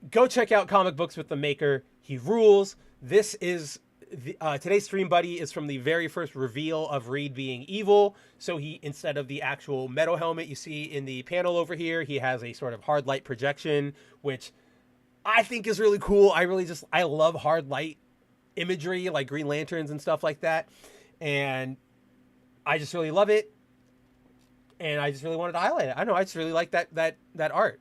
go check out Comic Books with the Maker. He rules. This is today's stream buddy is from the very first reveal of Reed being evil. So he, instead of the actual metal helmet you see in the panel over here, he has a sort of hard light projection, which I think is really cool. I love hard light imagery, like Green Lanterns and stuff like that. And I just really love it. And I just really wanted to highlight it. I know, I just really like that art.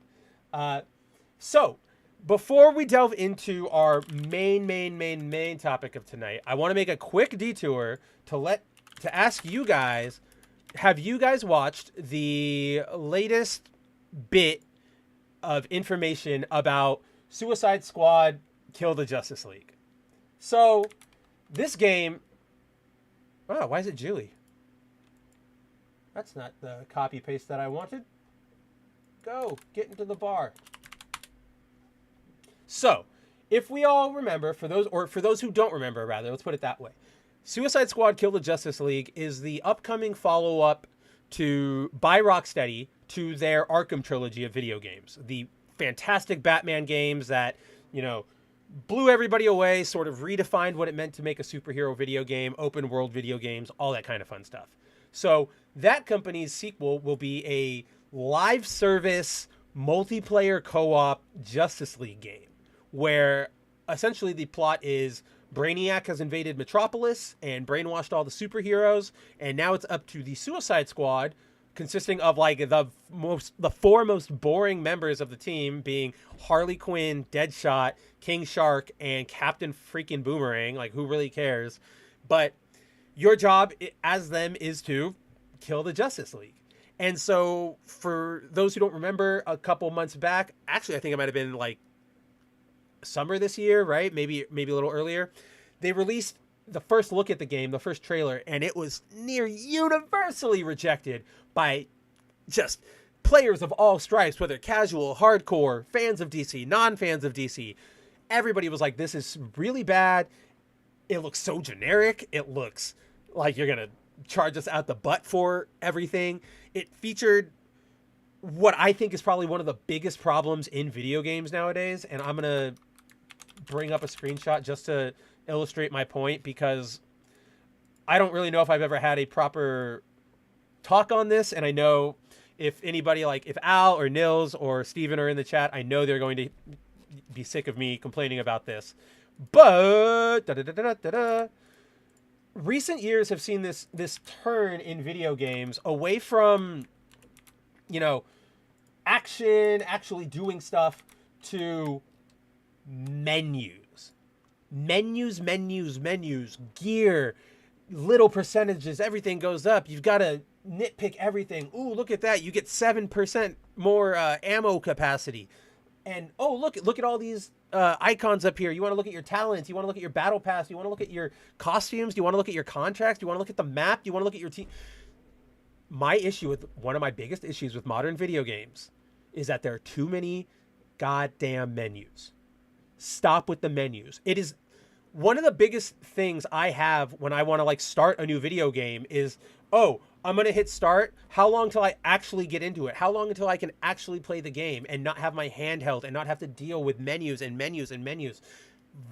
So before we delve into our main topic of tonight, I want to make a quick detour to ask you guys, have you guys watched the latest bit of information about Suicide Squad Kill the Justice League? So this game, oh, why is it Julie? That's not the copy paste that I wanted. Go, get into the bar. So, if we all remember, for those who don't remember, rather, let's put it that way. Suicide Squad Kill the Justice League is the upcoming follow-up by Rocksteady to their Arkham trilogy of video games. The fantastic Batman games that, you know, blew everybody away, sort of redefined what it meant to make a superhero video game, open world video games, all that kind of fun stuff. So that company's sequel will be a live service multiplayer co-op Justice League game, where essentially the plot is Brainiac has invaded Metropolis and brainwashed all the superheroes, and now it's up to the Suicide Squad, consisting of like the four most boring members of the team being Harley Quinn, Deadshot, King Shark, and Captain freaking Boomerang. Like, who really cares? But your job as them is to kill the Justice League. And so for those who don't remember, a couple months back, actually I think it might have been like summer this year, right? Maybe a little earlier. They released the first look at the game, the first trailer, and it was near universally rejected by just players of all stripes, whether casual, hardcore, fans of DC, non-fans of DC. Everybody was like, this is really bad. It looks so generic. It looks like you're going to charge us out the butt for everything. It featured what I think is probably one of the biggest problems in video games nowadays. And I'm going to bring up a screenshot just to illustrate my point, because I don't really know if I've ever had a proper talk on this. And I know if anybody, like if Al or Nils or Steven are in the chat, I know they're going to be sick of me complaining about this. But recent years have seen this turn in video games away from, you know, action, actually doing stuff, to menus, gear, little percentages, everything goes up. You've got to nitpick everything. Ooh, look at that. You get 7% more ammo capacity. And oh, look at all these icons up here. You want to look at your talents. You want to look at your battle pass. You want to look at your costumes. You want to look at your contracts. You want to look at the map. You want to look at your team. One of my biggest issues with modern video games is that there are too many goddamn menus. stop with the menus. It is one of the biggest things I have when I want to like start a new video game is, oh, I'm going to hit start. How long till I actually get into it? How long until I can actually play the game and not have my handheld and not have to deal with menus and menus and menus?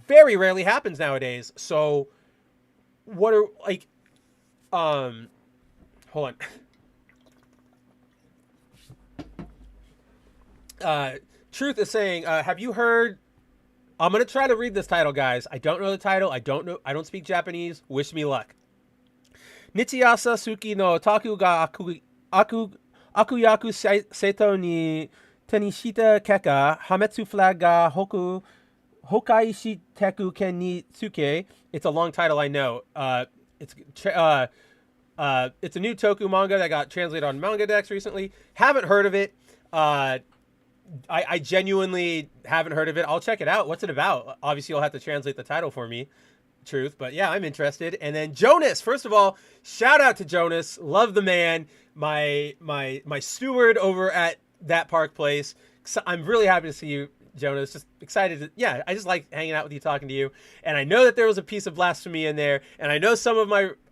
Very rarely happens nowadays. So what are like, hold on. Truth is saying, have you heard, I'm going to try to read this title, guys. I don't know the title. I don't speak Japanese. Wish me luck. Nichiasa Suki no Taku ga Akuyaku Seto ni Tenishita Keka Hametsu flag ga Hokai Shiteku Ken ni Tsuke. It's a long title, I know. It's a new Toku manga that got translated on Mangadex recently. Haven't heard of it. I genuinely haven't heard of it. I'll check it out. What's it about? Obviously, you'll have to translate the title for me. Truth, but yeah, I'm interested. And then Jonas, first of all, shout out to Jonas. Love the man. My steward over at that park place. So I'm really happy to see you, Jonas. Just excited. Yeah, I just like hanging out with you, talking to you. And I know that there was a piece of blasphemy in there. And I know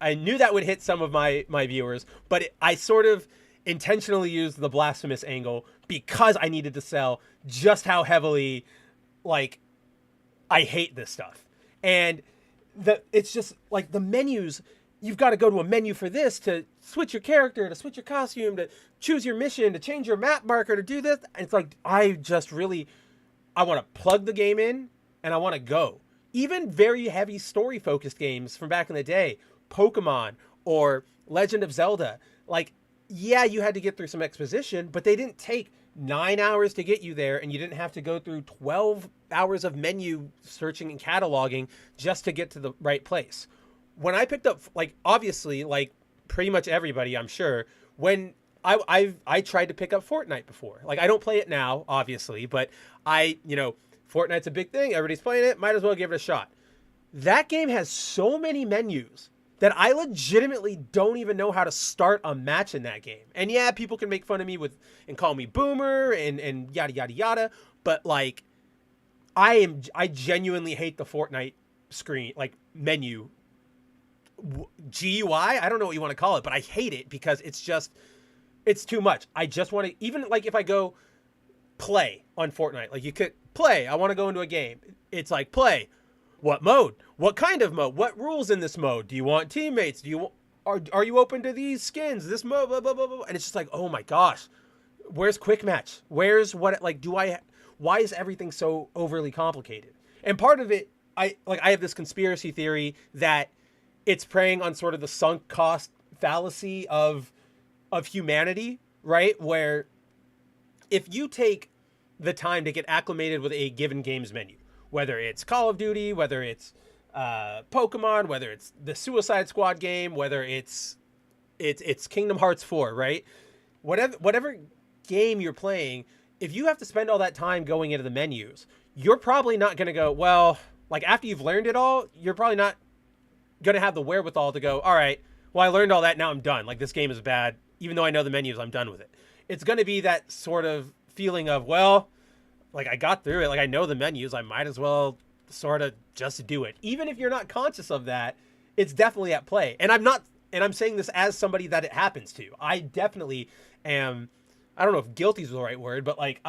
I knew that would hit some of my viewers, but I sort of intentionally used the blasphemous angle because I needed to sell just how heavily, like, I hate this stuff. And it's just like the menus, you've got to go to a menu for this to switch your character, to switch your costume, to choose your mission, to change your map marker, to do this. And it's like, I want to plug the game in and I want to go. Even very heavy story focused games from back in the day, Pokemon or Legend of Zelda, like, yeah, you had to get through some exposition, but they didn't take 9 hours to get you there, and you didn't have to go through 12 hours of menu searching and cataloging just to get to the right place. When I picked up, like, obviously, like pretty much everybody, I'm sure, when I tried to pick up Fortnite before. Like, I don't play it now, obviously, but Fortnite's a big thing. Everybody's playing it. Might as well give it a shot. That game has so many menus that I legitimately don't even know how to start a match in that game. And yeah, people can make fun of me and call me boomer and yada, yada, yada. But like, I genuinely hate the Fortnite screen, like menu, GUI. I don't know what you want to call it, but I hate it because it's too much. I just want to, even like if I go play on Fortnite, like you could play, I want to go into a game. It's like play. What mode? What kind of mode? What rules in this mode? Do you want teammates? Are you open to these skins? This mode, blah, blah, blah, blah. And it's just like, oh my gosh, where's quick match? Where's what, like, why is everything so overly complicated? And part of it, I have this conspiracy theory that it's preying on sort of the sunk cost fallacy of humanity, right? Where if you take the time to get acclimated with a given game's menu, whether it's Call of Duty, whether it's Pokemon, whether it's the Suicide Squad game, whether it's Kingdom Hearts 4, right? Whatever game you're playing, if you have to spend all that time going into the menus, you're probably not going to go, well, like after you've learned it all, you're probably not going to have the wherewithal to go, all right, well, I learned all that, now I'm done. Like, this game is bad. Even though I know the menus, I'm done with it. It's going to be that sort of feeling of, well, like, I got through it. Like, I know the menus. I might as well sort of just do it. Even if you're not conscious of that, it's definitely at play. And I'm saying this as somebody that it happens to. I definitely am, I don't know if guilty is the right word, but like,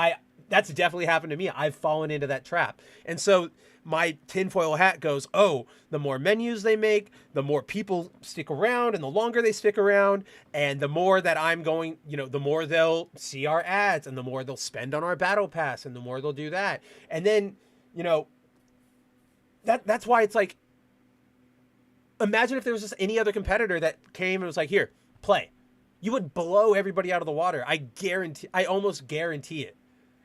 that's definitely happened to me. I've fallen into that trap. And so my tinfoil hat goes, oh, the more menus they make, the more people stick around and the longer they stick around. And the more that I'm going, the more they'll see our ads and the more they'll spend on our battle pass and the more they'll do that. And then, that's why it's like, imagine if there was just any other competitor that came and was like, here, play. You would blow everybody out of the water. I almost guarantee it.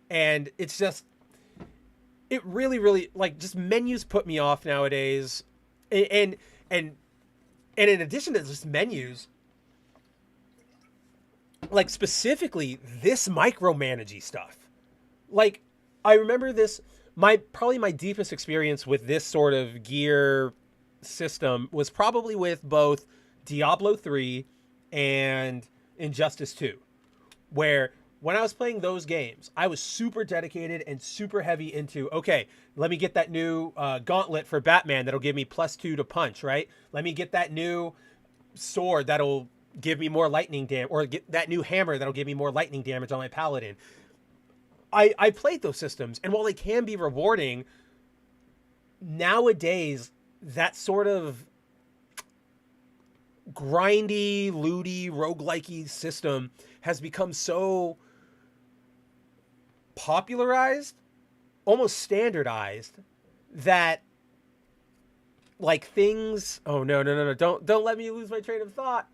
And it's just, it really, really, like, just menus put me off nowadays. And in addition to just menus, like, specifically this micromanagey stuff. Like, I remember this, probably my deepest experience with this sort of gear system was probably with both Diablo 3 and Injustice 2, where when I was playing those games, I was super dedicated and super heavy into, okay, let me get that new gauntlet for Batman that'll give me +2 to punch, right? Let me get that new sword that'll give me more lightning damage, or get that new hammer that'll give me more lightning damage on my paladin. I played those systems, and while they can be rewarding, nowadays that sort of grindy, looty, roguelike-y system has become so popularized, almost standardized, that like things. Oh no, no, no, no! Don't let me lose my train of thought.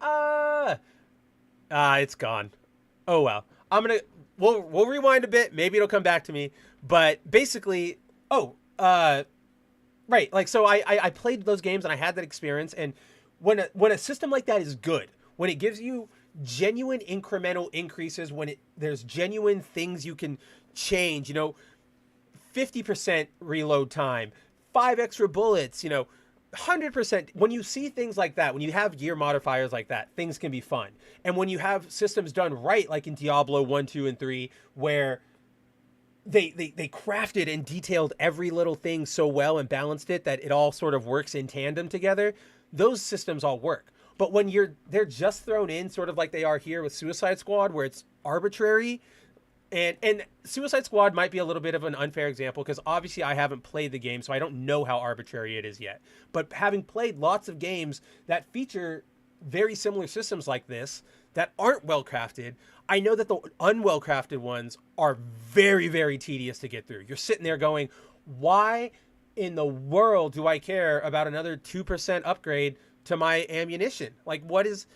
It's gone. Oh well. We'll rewind a bit. Maybe it'll come back to me. But basically, right. Like, so I played those games and I had that experience. And when a system like that is good, when it gives you genuine incremental increases, when there's genuine things you can change, 50% reload time, 5 extra bullets, 100%. When you see things like that, when you have gear modifiers like that, things can be fun. And when you have systems done right, like in Diablo 1, 2, and 3, where they crafted and detailed every little thing so well and balanced it that it all sort of works in tandem together, those systems all work. But when they're just thrown in sort of like they are here with Suicide Squad, where it's arbitrary. And Suicide Squad might be a little bit of an unfair example because obviously I haven't played the game, so I don't know how arbitrary it is yet. But having played lots of games that feature very similar systems like this that aren't well crafted, I know that the unwell crafted ones are very, very tedious to get through. You're sitting there going, why in the world do I care about another 2% upgrade to my ammunition? Like, what is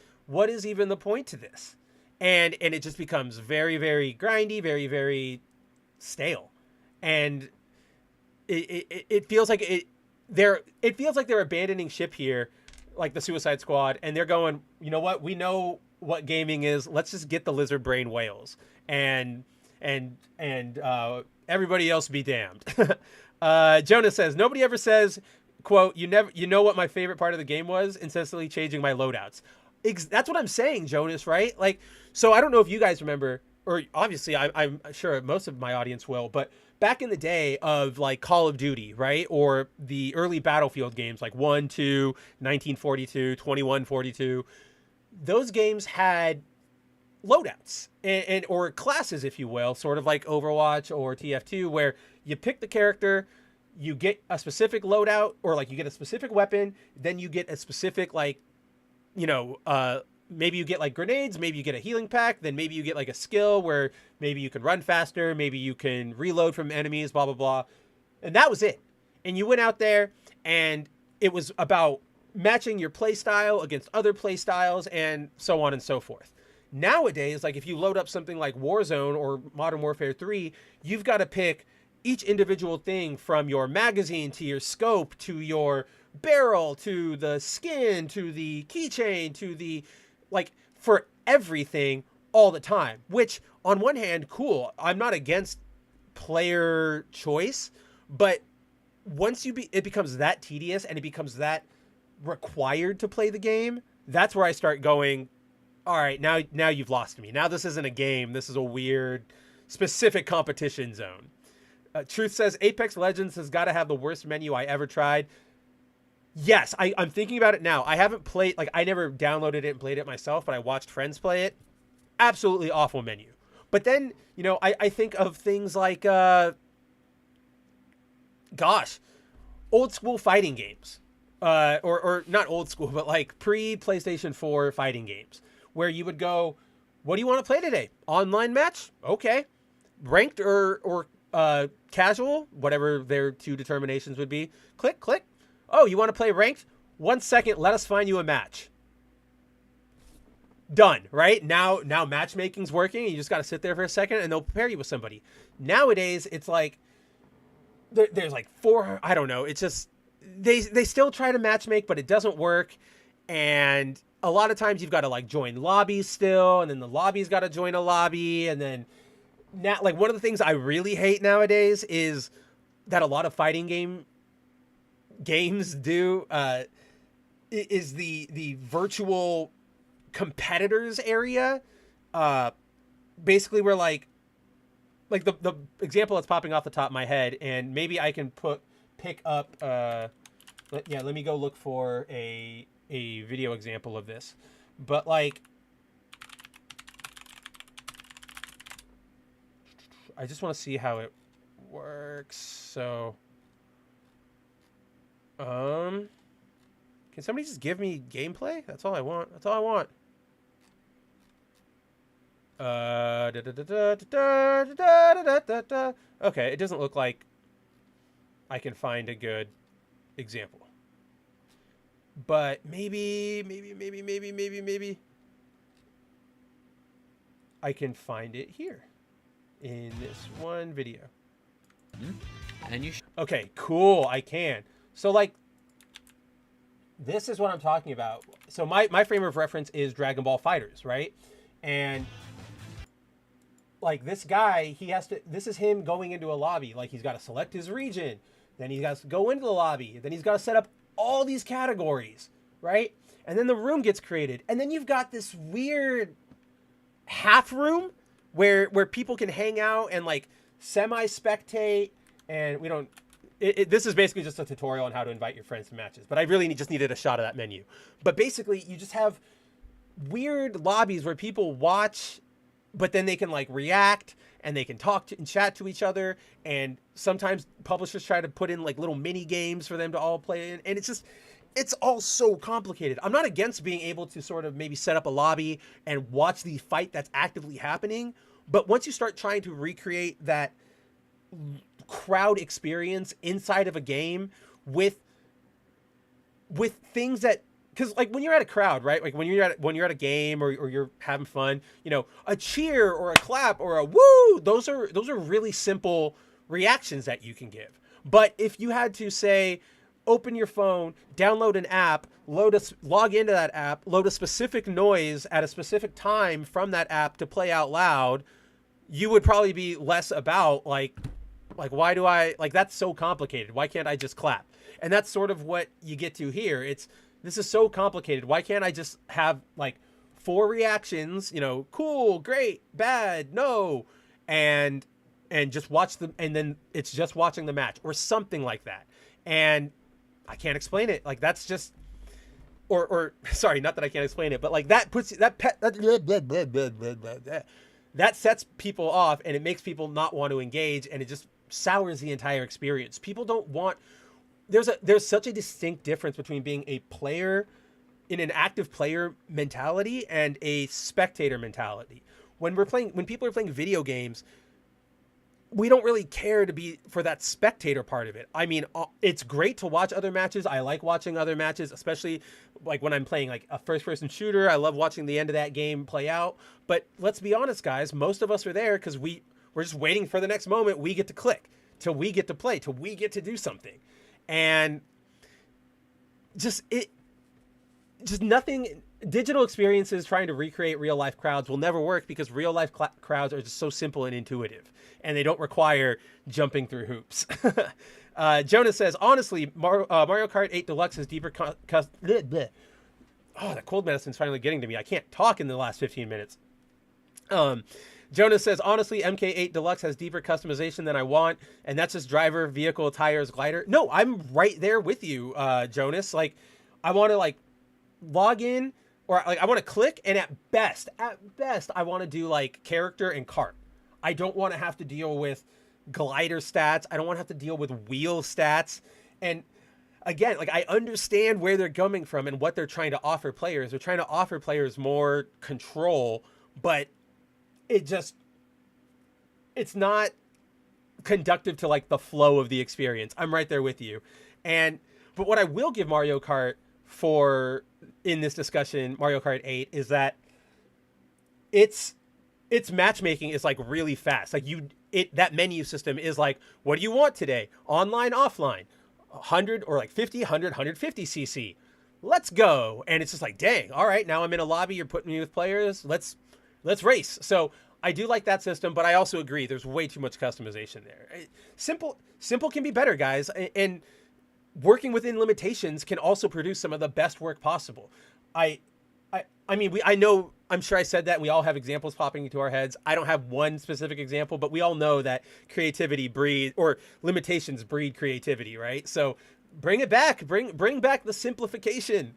even the point to this? And it just becomes very, very grindy, very, very stale. And it feels like they're abandoning ship here, like the Suicide Squad, and they're going, you know what? We know what gaming is. Let's just get the lizard brain whales and everybody else be damned. Jonas says, nobody ever says, quote, you know what my favorite part of the game was? Incessantly changing my loadouts. That's what I'm saying, Jonas, right? Like, so I don't know if you guys remember, or obviously I'm sure most of my audience will, but back in the day of like Call of Duty, right? Or the early Battlefield games like 1, 2, 1942, 2142, those games had loadouts and or classes, if you will, sort of like Overwatch or TF2, where you pick the character, you get a specific loadout, or like you get a specific weapon, then you get a specific like, maybe you get like grenades, maybe you get a healing pack, then maybe you get like a skill where maybe you can run faster, maybe you can reload from enemies, blah, blah, blah. And that was it. And you went out there and it was about matching your play style against other play styles and so on and so forth. Nowadays, like if you load up something like Warzone or Modern Warfare 3, you've got to pick each individual thing from your magazine to your scope to your barrel to the skin to the keychain to the, like, for everything all the time, which on one hand, cool. I'm not against player choice, but once it becomes that tedious and it becomes that required to play the game, that's where I start going, all right, now you've lost me. Now this isn't a game. This is a weird specific competition zone. Truth says Apex Legends has got to have the worst menu I ever tried. Yes, I'm thinking about it now. I haven't played, like, I never downloaded it and played it myself, but I watched friends play it. Absolutely awful menu. But then, I think of things like, old school fighting games. Or not old school, but like pre-PlayStation 4 fighting games, where you would go, what do you want to play today? Online match? Okay. Ranked or casual? Whatever their two determinations would be. Click, click. Oh, you want to play ranked? 1 second, let us find you a match. Done, right? Now matchmaking's working, and you just got to sit there for a second, and they'll pair you with somebody. Nowadays, it's like, there's like 4, I don't know, it's just, they still try to matchmake, but it doesn't work, and a lot of times you've got to like join lobbies still, and then the lobby's got to join a lobby, and then, now, like, one of the things I really hate nowadays is that a lot of fighting games do is the virtual competitors area. basically we're like the example that's popping off the top of my head, and maybe I can pick up. Let me go look for a video example of this, but like. I just want to see how it works. So, can somebody just give me gameplay? That's all I want. That's all I want. Okay, it doesn't look like I can find a good example. But maybe I can find it here. In this one video. And you okay, cool, I can. So like, this is what I'm talking about. So my frame of reference is Dragon Ball FighterZ, right? And like this guy, this is him going into a lobby. Like he's got to select his region. Then he's got to go into the lobby. Then he's got to set up all these categories, right? And then the room gets created. And then you've got this weird half room where people can hang out and like semi-spectate, and we don't. This is basically just a tutorial on how to invite your friends to matches, but I really just needed a shot of that menu. But basically, you just have weird lobbies where people watch, but then they can like react and they can talk and chat to each other. And sometimes publishers try to put in like little mini games for them to all play in, and it's all so complicated. I'm not against being able to sort of maybe set up a lobby and watch the fight that's actively happening. But once you start trying to recreate that crowd experience inside of a game with things that, because like when you're at a crowd, right? Like when you're at a game or you're having fun, you know, a cheer or a clap or a woo, those are really simple reactions that you can give. But if you had to say, open your phone, download an app, log into that app, load a specific noise at a specific time from that app to play out loud, you would probably be less about like why do I, like, that's so complicated. Why can't I just clap? And that's sort of what you get to here. This is so complicated. Why can't I just have like 4 reactions, you know, cool, great, bad, no, and just watch them, and then it's just watching the match or something like that. And I can't explain it. Like that's just, or sorry, not that I can't explain it, but like that puts that sets people off, and it makes people not want to engage, and it just sours the entire experience. People don't want. There's such a distinct difference between being a player in an active player mentality and a spectator mentality. When people are playing video games, we don't really care to be for that spectator part of it. I mean, it's great to watch other matches. I like watching other matches, especially like when I'm playing like a first-person shooter. I love watching the end of that game play out. But let's be honest, guys. Most of us are there because we're just waiting for the next moment we get to click, till we get to play, till we get to do something. And just nothing. Digital experiences trying to recreate real life crowds will never work because real life crowds are just so simple and intuitive, and they don't require jumping through hoops. Jonas says, honestly, Mario Kart 8 Deluxe has deeper that cold medicine's finally getting to me. I can't talk in the last 15 minutes. Jonas says, honestly, MK8 Deluxe has deeper customization than I want, and that's just driver, vehicle, tires, glider. No, I'm right there with you, Jonas. Like, I want to like log in, or like I want to click, and at best, I want to do like character and cart. I don't want to have to deal with glider stats. I don't want to have to deal with wheel stats. And again, like I understand where they're coming from and what they're trying to offer players. They're trying to offer players more control, but it's not conductive to like the flow of the experience. I'm right there with you. But what I will give Mario Kart for in this discussion, Mario Kart 8, is that its matchmaking is like really fast. Like that menu system is like, what do you want today? Online, offline, 100 or like 50, 100, 150 cc. Let's go. And it's just like, dang, all right, now I'm in a lobby. You're putting me with players. Let's race. So I do like that system, but I also agree there's way too much customization there. Simple can be better, guys. And working within limitations can also produce some of the best work possible. I know I'm sure I said that, and we all have examples popping into our heads. I don't have one specific example, but we all know that creativity breeds, or limitations breed creativity, right? So bring it back. Bring back the simplification.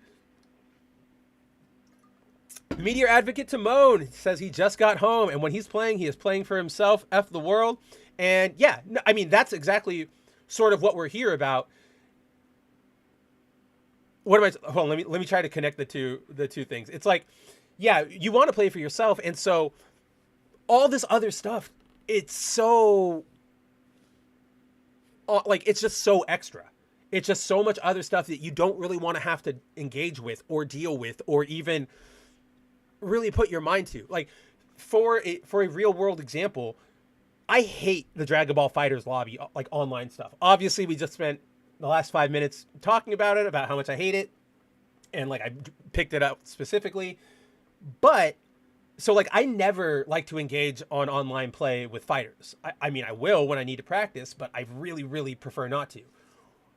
Meteor Advocate Timon says he just got home, and when he's playing, he is playing for himself, F the world. And yeah, no, I mean, that's exactly sort of what we're here about. What am I? Hold on, let me try to connect the two things. It's like, yeah, you want to play for yourself, and so all this other stuff, it's so like, it's just so extra. It's just so much other stuff that you don't really want to have to engage with or deal with or even really put your mind to. Like, for a real world example, I hate the Dragon Ball Fighters lobby, like online stuff. Obviously, we just spent the last 5 minutes talking about it, about how much I hate it, and like I picked it up specifically. But so like, I never like to engage on online play with fighters. I mean, I will when I need to practice, but I really prefer not to.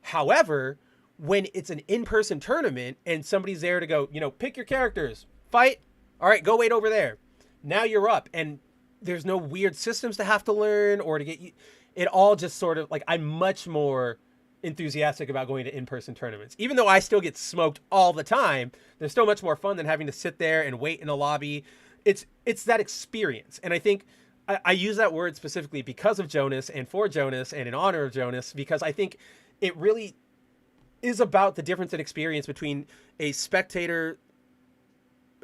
However, when it's an in-person tournament and somebody's there to go, pick your characters, fight. All right, go wait over there. Now you're up, and there's no weird systems to have to learn or to get you. It all just sort of like, I'm much more enthusiastic about going to in-person tournaments. Even though I still get smoked all the time, they're still much more fun than having to sit there and wait in a lobby. It's that experience. And I think I use that word specifically because of Jonas and for Jonas and in honor of Jonas, because I think it really is about the difference in experience between a spectator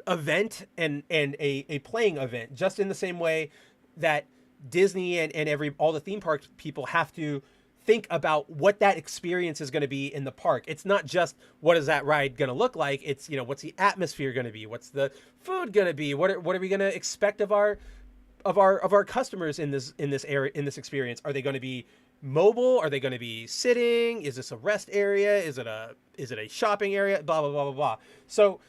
event and a playing event, just in the same way that Disney and all the theme park people have to think about what that experience is going to be in the park. It's not just what is that ride going to look like. It's, what's the atmosphere going to be? What's the food going to be? What are we going to expect of our customers in this area, in this experience? Are they going to be mobile? Are they going to be sitting? Is this a rest area? Is it a shopping area? Blah blah blah blah blah. So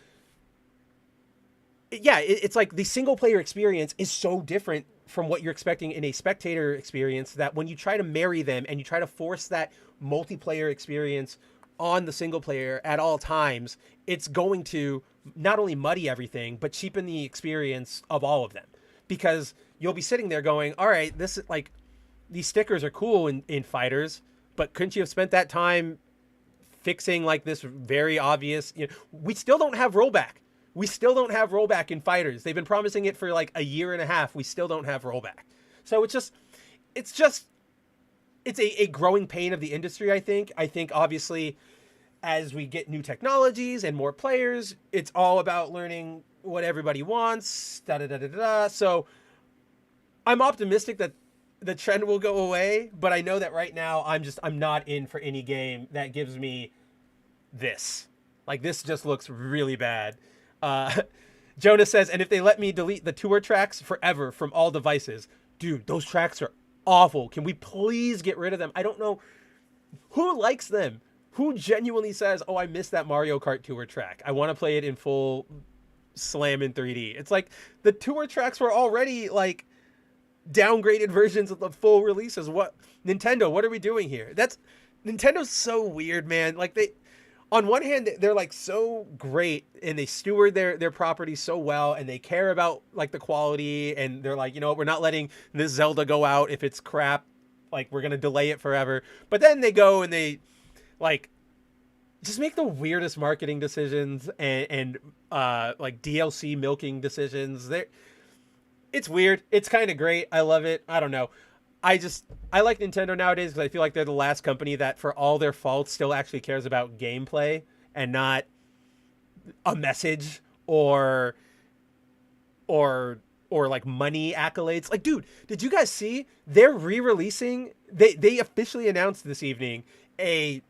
yeah, it's like the single player experience is so different from what you're expecting in a spectator experience, that when you try to marry them and you try to force that multiplayer experience on the single player at all times, it's going to not only muddy everything, but cheapen the experience of all of them. Because you'll be sitting there going, all right, this is like, these stickers are cool in fighters, but couldn't you have spent that time fixing like this very obvious, we still don't have rollback. We still don't have rollback in fighters. They've been promising it for like a year and a half. We still don't have rollback. So it's a growing pain of the industry, I think. I think obviously as we get new technologies and more players, it's all about learning what everybody wants, So I'm optimistic that the trend will go away, but I know that right now I'm not in for any game that gives me this. Like, this just looks really bad. Jonas says, and if they let me delete the tour tracks forever from all devices, dude, those tracks are awful. Can we please get rid of them? I don't know who likes them. Who genuinely says, oh, I missed that Mario Kart tour track. I want to play it in full slam in 3D. It's like the tour tracks were already like downgraded versions of the full releases. What, Nintendo, what are we doing here? Nintendo's so weird, man. Like, on one hand, they're like so great and they steward their property so well, and they care about like the quality, and they're like, we're not letting this Zelda go out if it's crap. Like, we're going to delay it forever. But then they go and they like just make the weirdest marketing decisions and like DLC milking decisions. It's weird. It's kind of great. I love it. I don't know. I like Nintendo nowadays because I feel like they're the last company that, for all their faults, still actually cares about gameplay and not a message or like money accolades. Like, dude, did you guys see they're re-releasing? They officially announced this evening a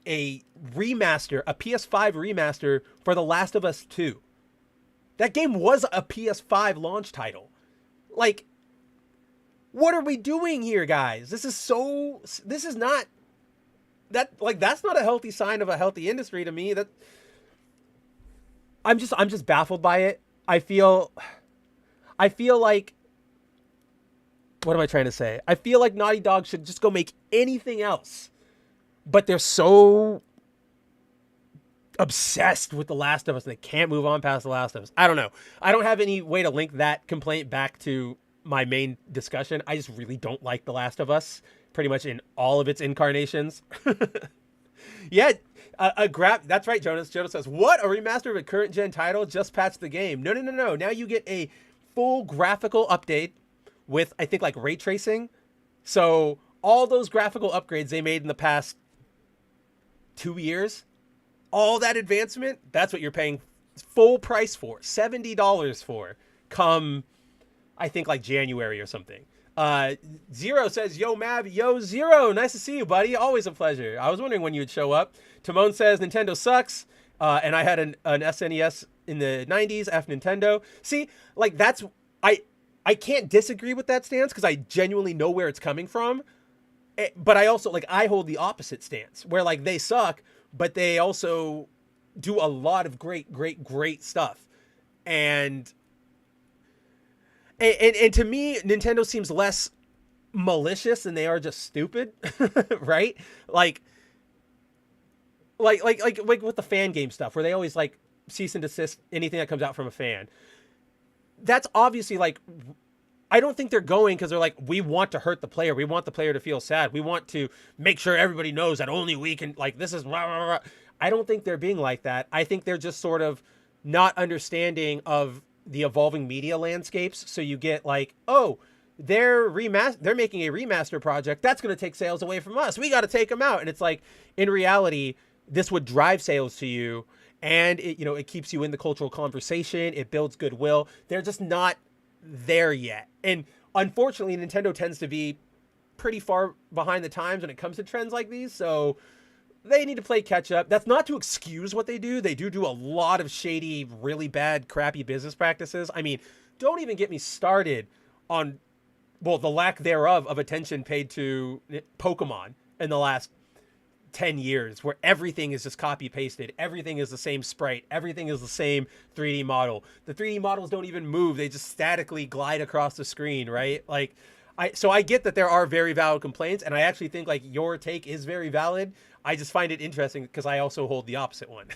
remaster, a PS5 remaster for The Last of Us 2. That game was a PS5 launch title. Like, what are we doing here, guys? This is not that, like, that's not a healthy sign of a healthy industry to me. That I'm just baffled by it. I feel like, what am I trying to say? I feel like Naughty Dog should just go make anything else. But they're so obsessed with The Last of Us and they can't move on past The Last of Us. I don't know. I don't have any way to link that complaint back to my main discussion. I just really don't like The Last of Us pretty much in all of its incarnations. Yeah, that's right, Jonas. Jonas says, what? A remaster of a current gen title? Just patch the game. No. Now you get a full graphical update with, I think, like ray tracing. So all those graphical upgrades they made in the past 2 years, all that advancement, that's what you're paying full price for, $70 for, come, I think, like January or something. Zero says, yo, Mav, yo, Zero. Nice to see you, buddy. Always a pleasure. I was wondering when you would show up. Timon says, Nintendo sucks. And I had an SNES in the 90s, F Nintendo. See, like I can't disagree with that stance because I genuinely know where it's coming from. But I also, like, I hold the opposite stance where, like, they suck, but they also do a lot of great stuff. And to me, Nintendo seems less malicious than they are just stupid, right? Like with the fan game stuff where they always like cease and desist anything that comes out from a fan. That's obviously like, I don't think they're going because they're like, we want to hurt the player. We want the player to feel sad. We want to make sure everybody knows that only we can, like, this is rah, rah, rah. I don't think they're being like that. I think they're just sort of not understanding of the evolving media landscapes. So you get like, oh, they're making a remaster project. That's going to take sales away from us. We got to take them out. And it's like, in reality, this would drive sales to you. And it, you know, it keeps you in the cultural conversation. It builds goodwill. They're just not there yet. And unfortunately, Nintendo tends to be pretty far behind the times when it comes to trends like these. So they need to play catch up. That's not to excuse what they do. They do a lot of shady, really bad, crappy business practices. I mean, don't even get me started on, well, the lack thereof of attention paid to Pokemon in the last 10 years, where everything is just copy pasted. Everything is the same sprite. Everything is the same 3D model. The 3D models don't even move. They just statically glide across the screen, right? Like, so I get that there are very valid complaints, and I actually think like your take is very valid. I just find it interesting because I also hold the opposite one.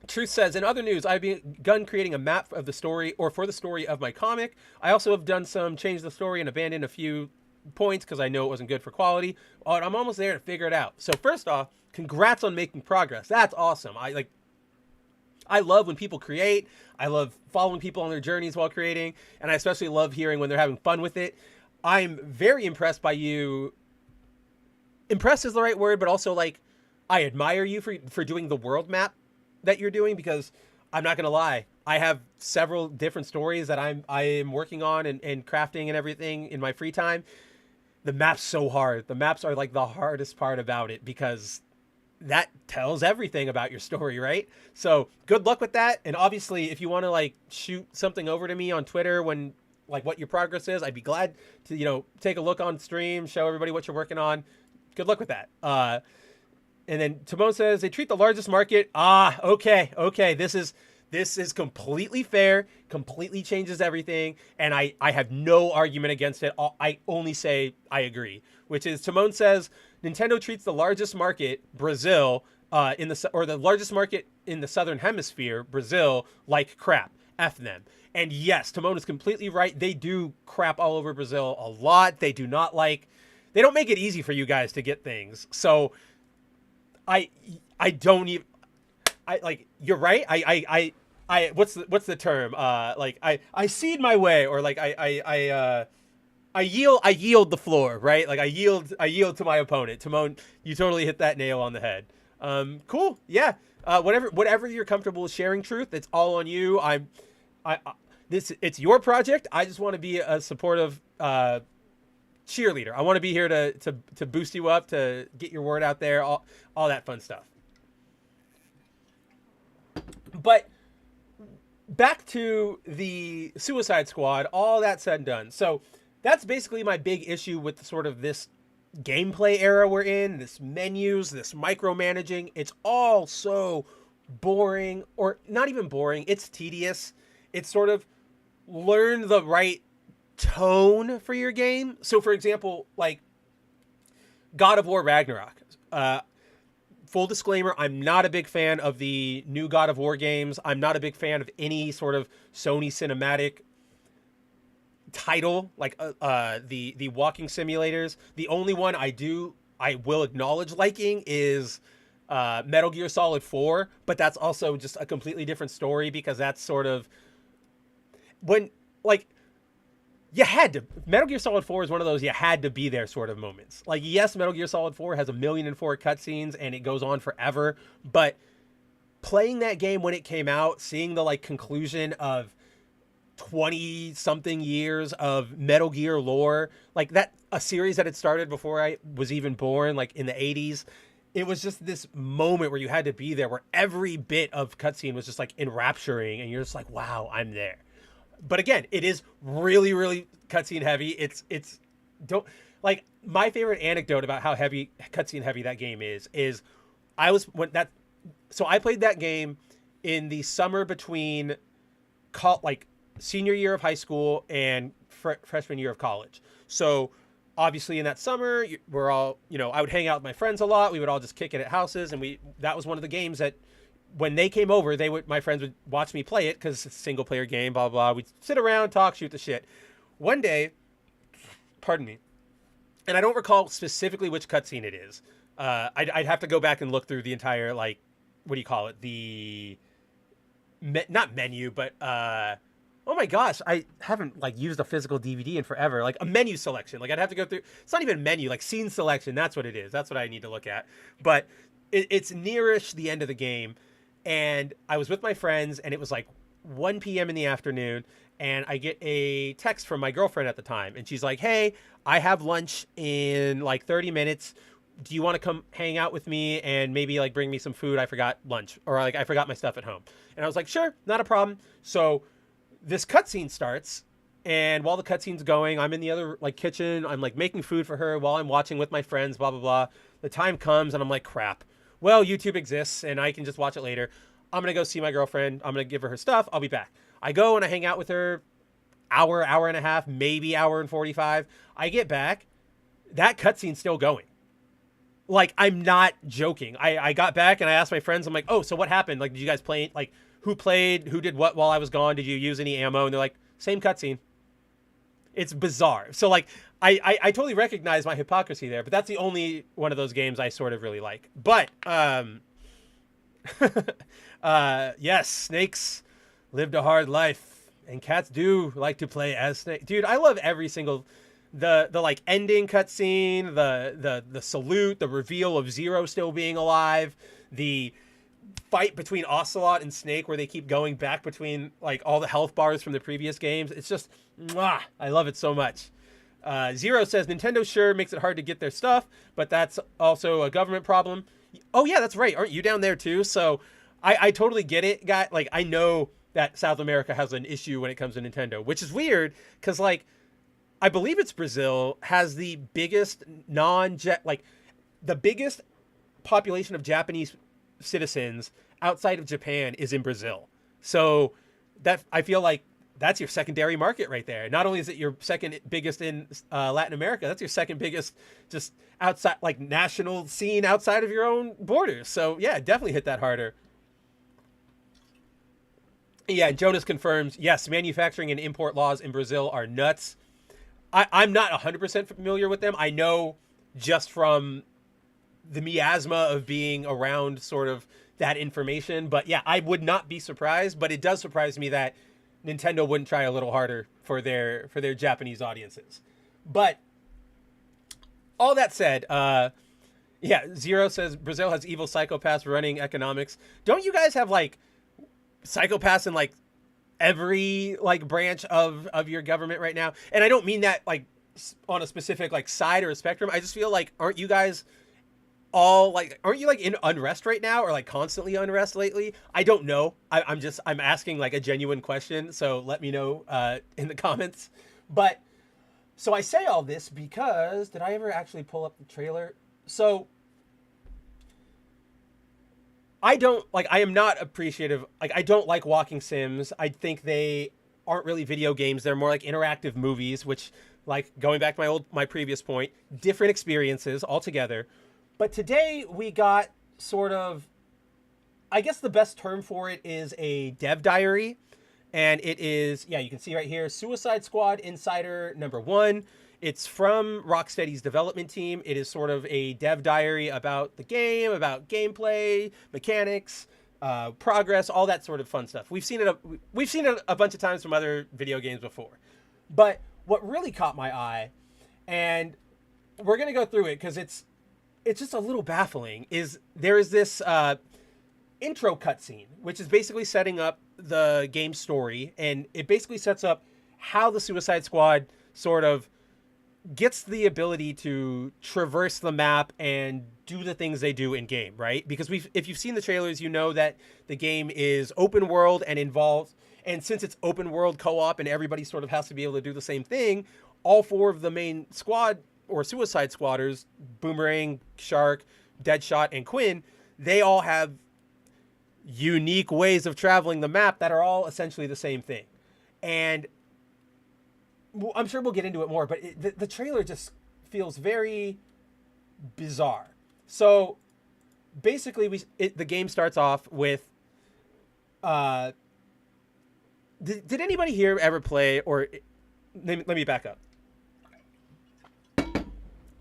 Truth says, in other news, I've begun creating a map of the story or for the story of my comic. I also have done some change the story and abandoned a few points because I know it wasn't good for quality. I'm almost there to figure it out. So first off, congrats on making progress. That's awesome. I love when people create. I love following people on their journeys while creating, and I especially love hearing when they're having fun with it. I'm very impressed by you. Impressed is the right word, but also like I admire you for doing the world map that you're doing, because I'm not gonna lie, I have several different stories that I am working on and crafting and everything in my free time. The map's so hard. The maps are like the hardest part about it because that tells everything about your story, right? So good luck with that. And obviously, if you want to like shoot something over to me on Twitter when like what your progress is, I'd be glad to, you know, take a look on stream, show everybody what you're working on. Good luck with that. And then Timon says they treat the largest market. Okay. This is completely fair, completely changes everything, and I have no argument against it. I only say I agree, which is Timon says Nintendo treats the largest market, Brazil, the largest market in the Southern Hemisphere, Brazil, like crap. F them. And yes, Timon is completely right. They do crap all over Brazil a lot. They don't make it easy for you guys to get things. So I don't even. You're right. I what's the term? I cede my way, or like I yield the floor, right? Like I yield to my opponent. Timon, you totally hit that nail on the head. Cool. Yeah. Whatever you're comfortable with sharing, Truth, it's all on you. It's your project. I just want to be a supportive cheerleader. I want to be here to boost you up, to get your word out there, all that fun stuff. But back to the Suicide Squad, all that said and done. So that's basically my big issue with sort of this gameplay era we're in, this menus, this micromanaging. It's all so boring, or not even boring. It's tedious. It's sort of learn the right tone for your game. So for example, like God of War Ragnarok. full disclaimer, I'm not a big fan of the new God of War games. I'm not a big fan of any sort of Sony cinematic title, like the walking simulators. The only one I will acknowledge liking is Metal Gear Solid 4, but that's also just a completely different story because that's sort of when, like, you had to. Metal Gear Solid 4 is one of those you had to be there sort of moments. Like, yes, Metal Gear Solid 4 has 1,000,004 cutscenes and it goes on forever, but playing that game when it came out, seeing the like conclusion of 20 something years of Metal Gear lore, like that, a series that had started before I was even born, like in the 80s. It was just this moment where you had to be there, where every bit of cutscene was just like enrapturing, and you're just like, wow, I'm there. But again, it is really, really cutscene heavy. It's don't like my favorite anecdote about how heavy cutscene heavy that game is so I played that game in the summer between like senior year of high school and freshman year of college. So obviously in that summer, we're all, I would hang out with my friends a lot. We would all just kick it at houses, and that was one of the games that when they came over, my friends would watch me play it because it's a single player game, blah, blah, blah. We'd sit around, talk, shoot the shit. One day, pardon me, and I don't recall specifically which cutscene it is. I'd have to go back and look through the entire, like, what do you call it? Not menu, but, oh my gosh, I haven't, like, used a physical DVD in forever. Like, a menu selection. Like, I'd have to go through, it's not even menu, like, scene selection. That's what it is. That's what I need to look at. But it's nearish the end of the game. And I was with my friends, and it was like 1 p.m. in the afternoon, and I get a text from my girlfriend at the time, and she's like, hey, I have lunch in like 30 minutes. Do you want to come hang out with me and maybe like bring me some food? I forgot lunch, or like I forgot my stuff at home. And I was like, sure, not a problem. So this cutscene starts, and while the cutscene's going, I'm in the other like kitchen. I'm like making food for her while I'm watching with my friends, blah, blah, blah. The time comes, and I'm like, crap. Well, YouTube exists, and I can just watch it later. I'm going to go see my girlfriend. I'm going to give her stuff. I'll be back. I go and I hang out with her hour and a half, maybe hour and 45. I get back. That cutscene's still going. Like, I'm not joking. I got back, and I asked my friends, I'm like, oh, so what happened? Like, did you guys play? Like, who played? Who did what while I was gone? Did you use any ammo? And they're like, same cutscene. It's bizarre. So, like, I totally recognize my hypocrisy there, but that's the only one of those games I sort of really like. But, yes, snakes lived a hard life, and cats do like to play as snakes. Dude, I love every single, the like ending cutscene, the salute, the reveal of Zero still being alive, the fight between Ocelot and Snake where they keep going back between like all the health bars from the previous games. It's just, mwah, I love it so much. Zero says, Nintendo sure makes it hard to get their stuff, but that's also a government problem. Oh yeah, that's right. Aren't you down there too? So I totally get it, guy. Like, I know that South America has an issue when it comes to Nintendo, which is weird because, like, I believe it's Brazil has the biggest the biggest population of Japanese citizens outside of Japan is in Brazil. So that, I feel like that's your secondary market right there. Not only is it your second biggest in Latin America, that's your second biggest just outside, like, national scene outside of your own borders. So yeah, definitely hit that harder. Yeah, Jonas confirms, yes, manufacturing and import laws in Brazil are nuts. I'm not 100% familiar with them. I know just from the miasma of being around sort of that information. But yeah, I would not be surprised. But it does surprise me that Nintendo wouldn't try a little harder for their Japanese audiences. But all that said, yeah, Zero says Brazil has evil psychopaths running economics. Don't you guys have like psychopaths in like every like branch of your government right now? And I don't mean that like on a specific like side or a spectrum. I just feel like, aren't you guys all like, aren't you like in unrest right now, or like constantly unrest lately? I don't know. I'm asking like a genuine question. So let me know in the comments. But so I say all this because, did I ever actually pull up the trailer? So I am not appreciative. Like, I don't like walking sims. I think they aren't really video games. They're more like interactive movies, which, like, going back to my previous point, different experiences altogether. But today we got sort of, I guess the best term for it is a dev diary. And it is, yeah, you can see right here, Suicide Squad Insider #1. It's from Rocksteady's development team. It is sort of a dev diary about the game, about gameplay, mechanics, progress, all that sort of fun stuff. We've seen it a bunch of times from other video games before. But what really caught my eye, and we're gonna go through it because it's just a little baffling, is there is this intro cutscene, which is basically setting up the game story, and it basically sets up how the Suicide Squad sort of gets the ability to traverse the map and do the things they do in game, right? Because if you've seen the trailers, you know that the game is open world and involves, and since it's open world co-op and everybody sort of has to be able to do the same thing, all 4 of the main squad or Suicide Squatters, Boomerang, Shark, Deadshot, and Quinn, they all have unique ways of traveling the map that are all essentially the same thing. And I'm sure we'll get into it more, but the trailer just feels very bizarre. So basically, the game starts off with, did anybody here ever play, or let me back up.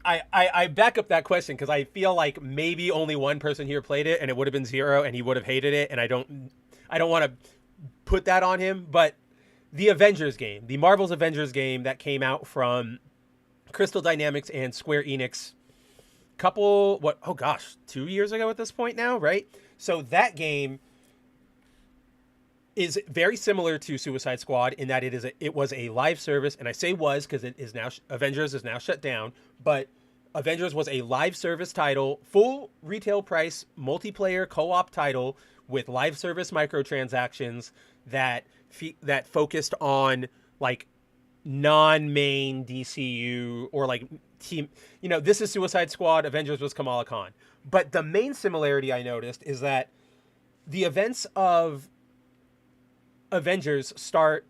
I back up that question because I feel like maybe only one person here played it, and it would have been Zero, and he would have hated it, and I don't want to put that on him. But the Avengers game, the Marvel's Avengers game that came out from Crystal Dynamics and Square Enix, 2 years ago at this point now, right? So that game is very similar to Suicide Squad in that it was a live service, and I say was because it is now Avengers is now shut down, but Avengers was a live service title, full retail price multiplayer co-op title with live service microtransactions that focused on like non-main DCU or like team. You know, this is Suicide Squad. Avengers was Kamala Khan, but the main similarity I noticed is that the events of Avengers start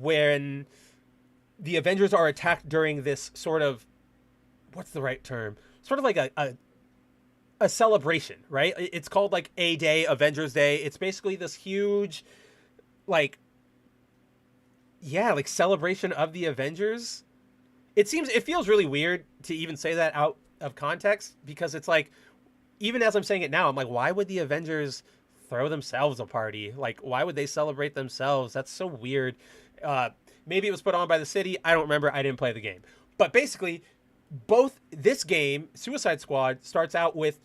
when the Avengers are attacked during this sort of, what's the right term? Sort of like a celebration, right? It's called like A Day, Avengers Day. It's basically this huge, like celebration of the Avengers. It feels really weird to even say that out of context because it's like, even as I'm saying it now, I'm like, why would the Avengers throw themselves a party? Like, why would they celebrate themselves? That's so weird. Maybe it was put on by the city. I don't remember. I didn't play the game. But basically, both this game, Suicide Squad, starts out with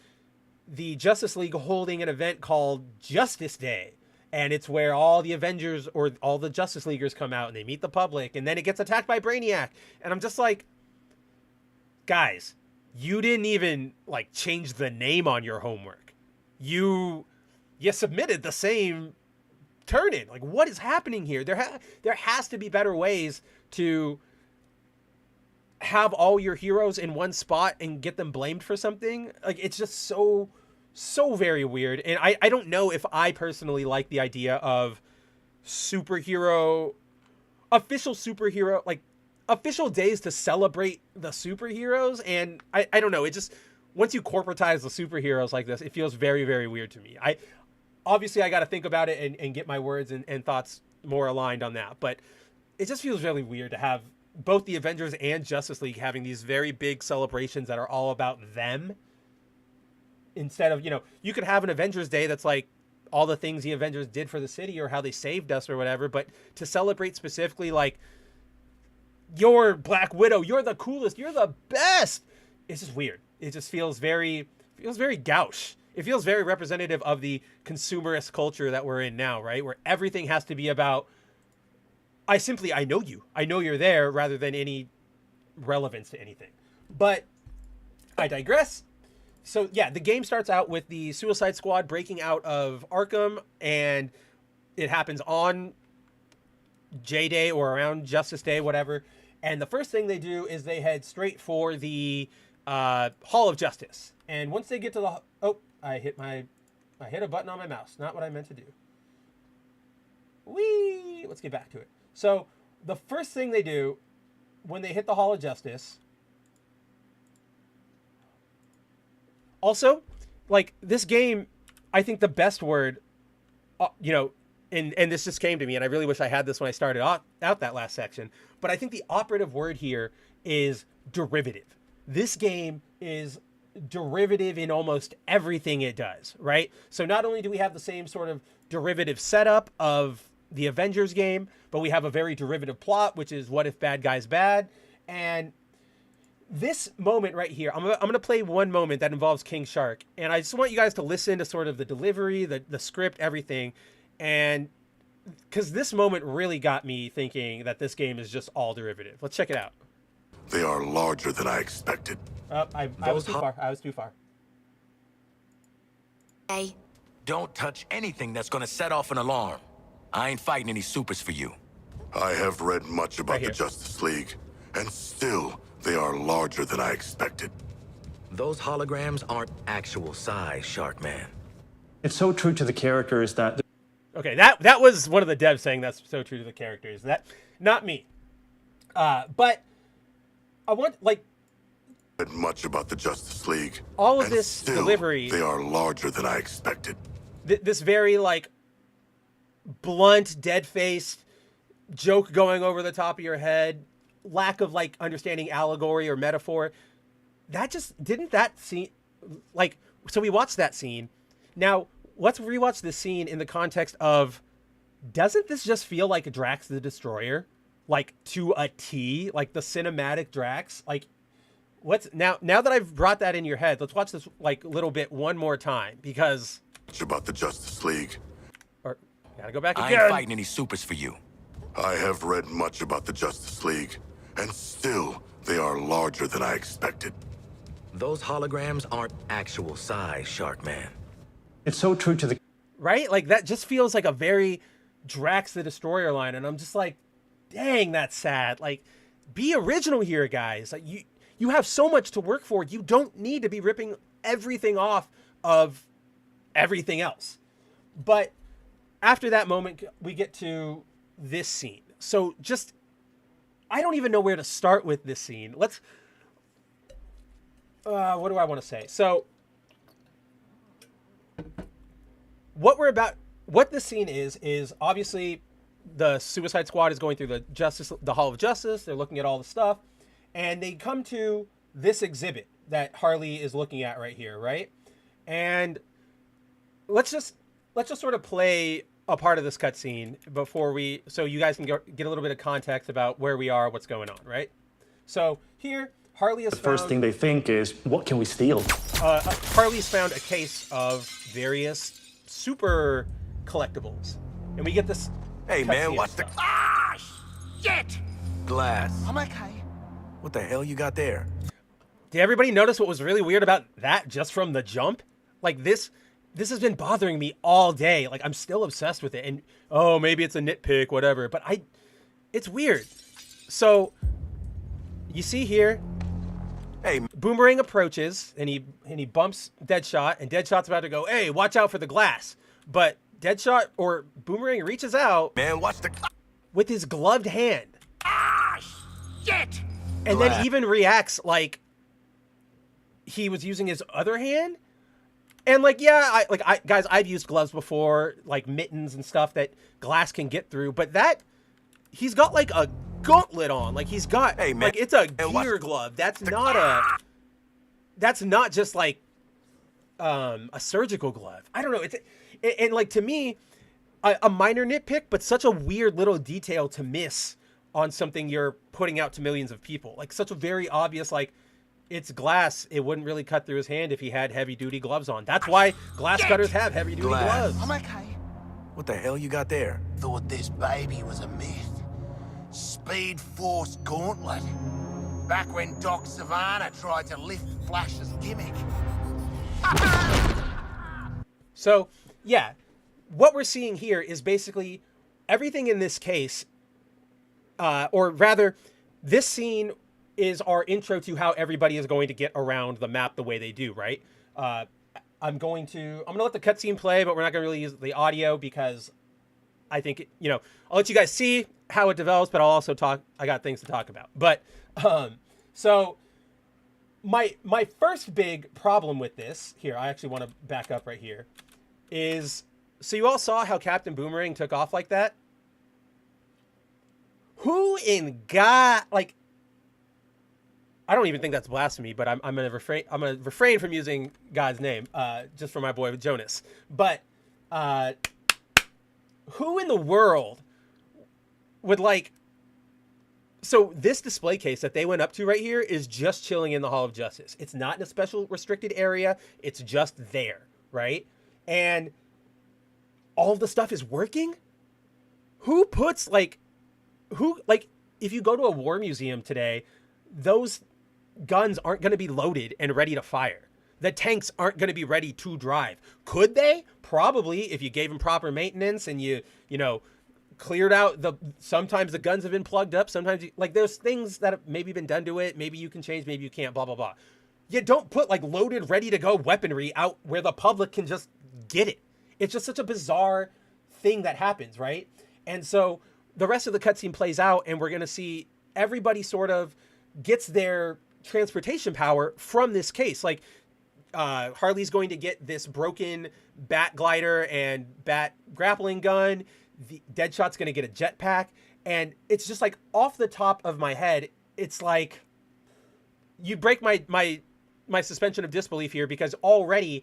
the Justice League holding an event called Justice Day. And it's where all the Avengers or all the Justice Leaguers come out and they meet the public. And then it gets attacked by Brainiac. And I'm just like, guys, you didn't even like change the name on your homework. You submitted the same turn-in. Like, what is happening here? There has to be better ways to have all your heroes in one spot and get them blamed for something. Like, it's just so very weird. And I don't know if I personally like the idea of official superhero, like official days to celebrate the superheroes. And I don't know. It just, once you corporatize the superheroes like this, it feels very, very weird to me. Obviously, I got to think about it and get my words and thoughts more aligned on that. But it just feels really weird to have both the Avengers and Justice League having these very big celebrations that are all about them. Instead of, you could have an Avengers Day that's like all the things the Avengers did for the city or how they saved us or whatever. But to celebrate specifically like, you're Black Widow, you're the coolest, you're the best. It's just weird. It just feels very gauche. It feels very representative of the consumerist culture that we're in now, right? Where everything has to be about, I know you. I know you're there rather than any relevance to anything. But I digress. So yeah, the game starts out with the Suicide Squad breaking out of Arkham, and it happens on J-Day or around Justice Day, whatever. And the first thing they do is they head straight for the Hall of Justice. And once they get to the... Oh, I hit a button on my mouse. Not what I meant to do. Whee! Let's get back to it. So the first thing they do when they hit the Hall of Justice... Also, like this game, I think the best word, you know, and this just came to me, and I really wish I had this when I started out that last section, but I think the operative word here is derivative. This game is derivative in almost everything it does, right? So not only do we have the same sort of derivative setup of the Avengers game, but we have a very derivative plot, which is what if bad guy's bad? And this moment right here, I'm going to play one moment that involves King Shark, and I just want you guys to listen to sort of the delivery, the script, everything, and because this moment really got me thinking that this game is just all derivative. Let's check it out. They are larger than I expected. I was too far. I was too far. Hey. Don't touch anything that's gonna set off an alarm. I ain't fighting any supers for you. I have read much about Right the here. Justice League, and still, they are larger than I expected. Those holograms aren't actual size, Shark Man. It's so true to the characters that Okay, that was one of the devs saying that's so true to the characters. That, not me. But I want, like, Read much about the Justice League. all of and this still, delivery, They are larger than I expected. this very, like, blunt, dead-faced joke going over the top of your head, lack of, like, understanding allegory or metaphor. That just, didn't that scene, like, so we watched that scene. Now, let's rewatch this scene in the context of, doesn't this just feel like Drax the Destroyer? Like, to a T? Like, the cinematic Drax? Like, now that I've brought that in your head, let's watch this, like, little bit one more time, because... Much about the Justice League. Or, gotta go back I again. ain't fighting any supers for you. I have read much about the Justice League, and still, they are larger than I expected. Those holograms aren't actual size, Shark Man. it's so true to the Right? Like, that just feels like a very Drax the Destroyer line, and I'm just like, dang, that's sad. Like, be original here, guys. Like, you have so much to work for. You don't need to be ripping everything off of everything else. But after that moment, we get to this scene. So just, I don't even know where to start with this scene. Let's, what do I want to say? So what this scene is obviously the Suicide Squad is going through the Hall of Justice. They're looking at all the stuff, and they come to this exhibit that Harley is looking at right here, right? And let's just sort of play a part of this cutscene so you guys can get a little bit of context about where we are, what's going on, right? So here, Harley has first thing they think is, what can we steal? Harley's found a case of various super collectibles, and we get this. Hey, man, watch the... Ah, shit! glass. I'm okay. What the hell you got there? Did everybody notice what was really weird about that just from the jump? Like, this has been bothering me all day. Like, I'm still obsessed with it. And, oh, maybe it's a nitpick, whatever. But it's weird. So, you see here, Hey, Boomerang approaches, and he bumps Deadshot, and Deadshot's about to go, hey, watch out for the glass. But Deadshot, or Boomerang, reaches out man, watch the... with his gloved hand. Ah, shit! And then even reacts like he was using his other hand. And like, yeah, guys, I've used gloves before, like mittens and stuff that glass can get through, but he's got like a gauntlet on. Like he's got, hey, man, like it's a and gear glove. That's not just like a surgical glove. I don't know. And like, to me, a minor nitpick, but such a weird little detail to miss on something you're putting out to millions of people. Like such a very obvious, like, it's glass. It wouldn't really cut through his hand if he had heavy duty gloves on. That's why glass cutters have heavy duty gloves. I'm okay. What the hell you got there? Thought this baby was a myth. Speed Force Gauntlet. Back when Doc Savannah tried to lift Flash's gimmick. So, yeah, what we're seeing here is basically everything in this case, or rather, this scene is our intro to how everybody is going to get around the map the way they do, right? I'm gonna let the cutscene play, but we're not gonna really use the audio because I think, I'll let you guys see how it develops, but I'll also I got things to talk about. But, so my first big problem with this here, I actually want to back up right here, is so you all saw how Captain Boomerang took off like that. Who in God, like, I don't even think that's blasphemy, but I'm gonna refrain from using God's name, just for my boy Jonas. But who in the world would like? So this display case that they went up to right here is just chilling in the Hall of Justice. It's not in a special restricted area. It's just there, right? And all of the stuff is working. Who puts like? Who, like, if you go to a war museum today, those guns aren't going to be loaded and ready to fire. The tanks aren't going to be ready to drive. Could they? Probably, if you gave them proper maintenance and you know, cleared out sometimes the guns have been plugged up. Sometimes, like, there's things that have maybe been done to it. Maybe you can change, maybe you can't, blah, blah, blah. You don't put, like, loaded, ready to go weaponry out where the public can just get it. It's just such a bizarre thing that happens, right? And so the rest of the cutscene plays out, and we're going to see everybody sort of gets their transportation power from this case. Like, Harley's going to get this broken bat glider and bat grappling gun. The Deadshot's going to get a jetpack. And it's just like off the top of my head, it's like you break my suspension of disbelief here, because already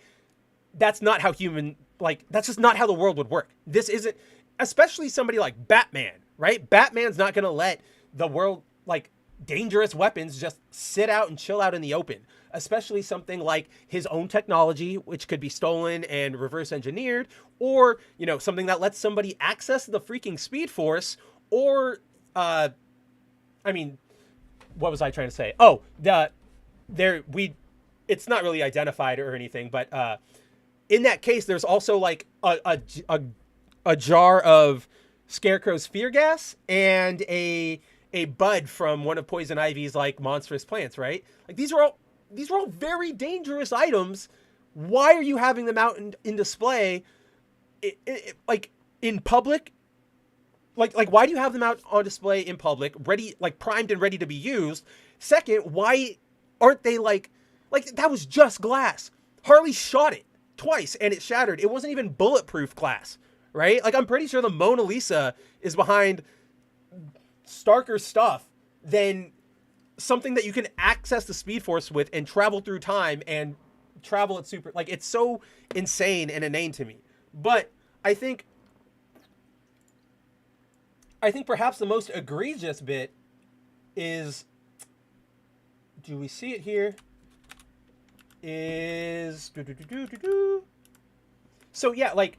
that's not how that's just not how the world would work. This isn't, especially somebody like Batman, right? Batman's not going to let the world, like, dangerous weapons just sit out and chill out in the open, especially something like his own technology, which could be stolen and reverse engineered, or, you know, something that lets somebody access the freaking Speed Force, or, I mean, what was I trying to say? Oh, it's not really identified or anything, but, in that case, there's also like a jar of Scarecrow's fear gas and a bud from one of Poison Ivy's like monstrous plants, right? Like these are all very dangerous items. Why are you having them out in display, like in public? Like why do you have them out on display in public, ready, like primed and ready to be used? Second, why aren't they like that was just glass? Harley shot it twice and it shattered. It wasn't even bulletproof glass. Right? Like, I'm pretty sure the Mona Lisa is behind starker stuff than something that you can access the Speed Force with and travel through time and travel at super... Like, it's so insane and inane to me. But I think perhaps the most egregious bit is... Do we see it here? Is... So, yeah, like...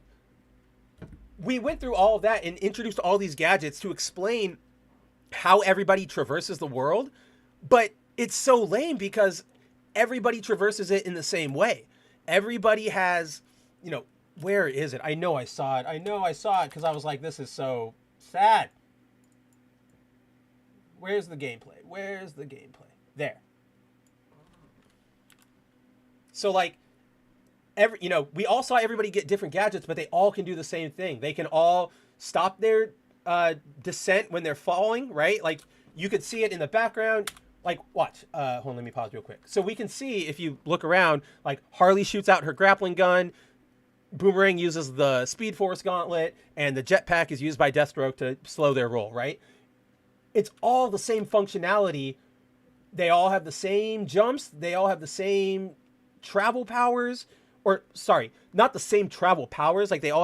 We went through all of that and introduced all these gadgets to explain how everybody traverses the world, but it's so lame because everybody traverses it in the same way. Everybody has, you know, where is it? I know I saw it because I was like, this is so sad. Where's the gameplay? There. So, like, we all saw everybody get different gadgets, but they all can do the same thing. They can all stop their descent when they're falling, right? Like, you could see it in the background. Like, watch. Hold on, let me pause real quick. So we can see, if you look around, like, Harley shoots out her grappling gun, Boomerang uses the Speed Force gauntlet, and the jetpack is used by Deathstroke to slow their roll, right? It's all the same functionality. They all have the same jumps. They all have the same travel powers. Or, sorry, not the same travel powers. Like, they're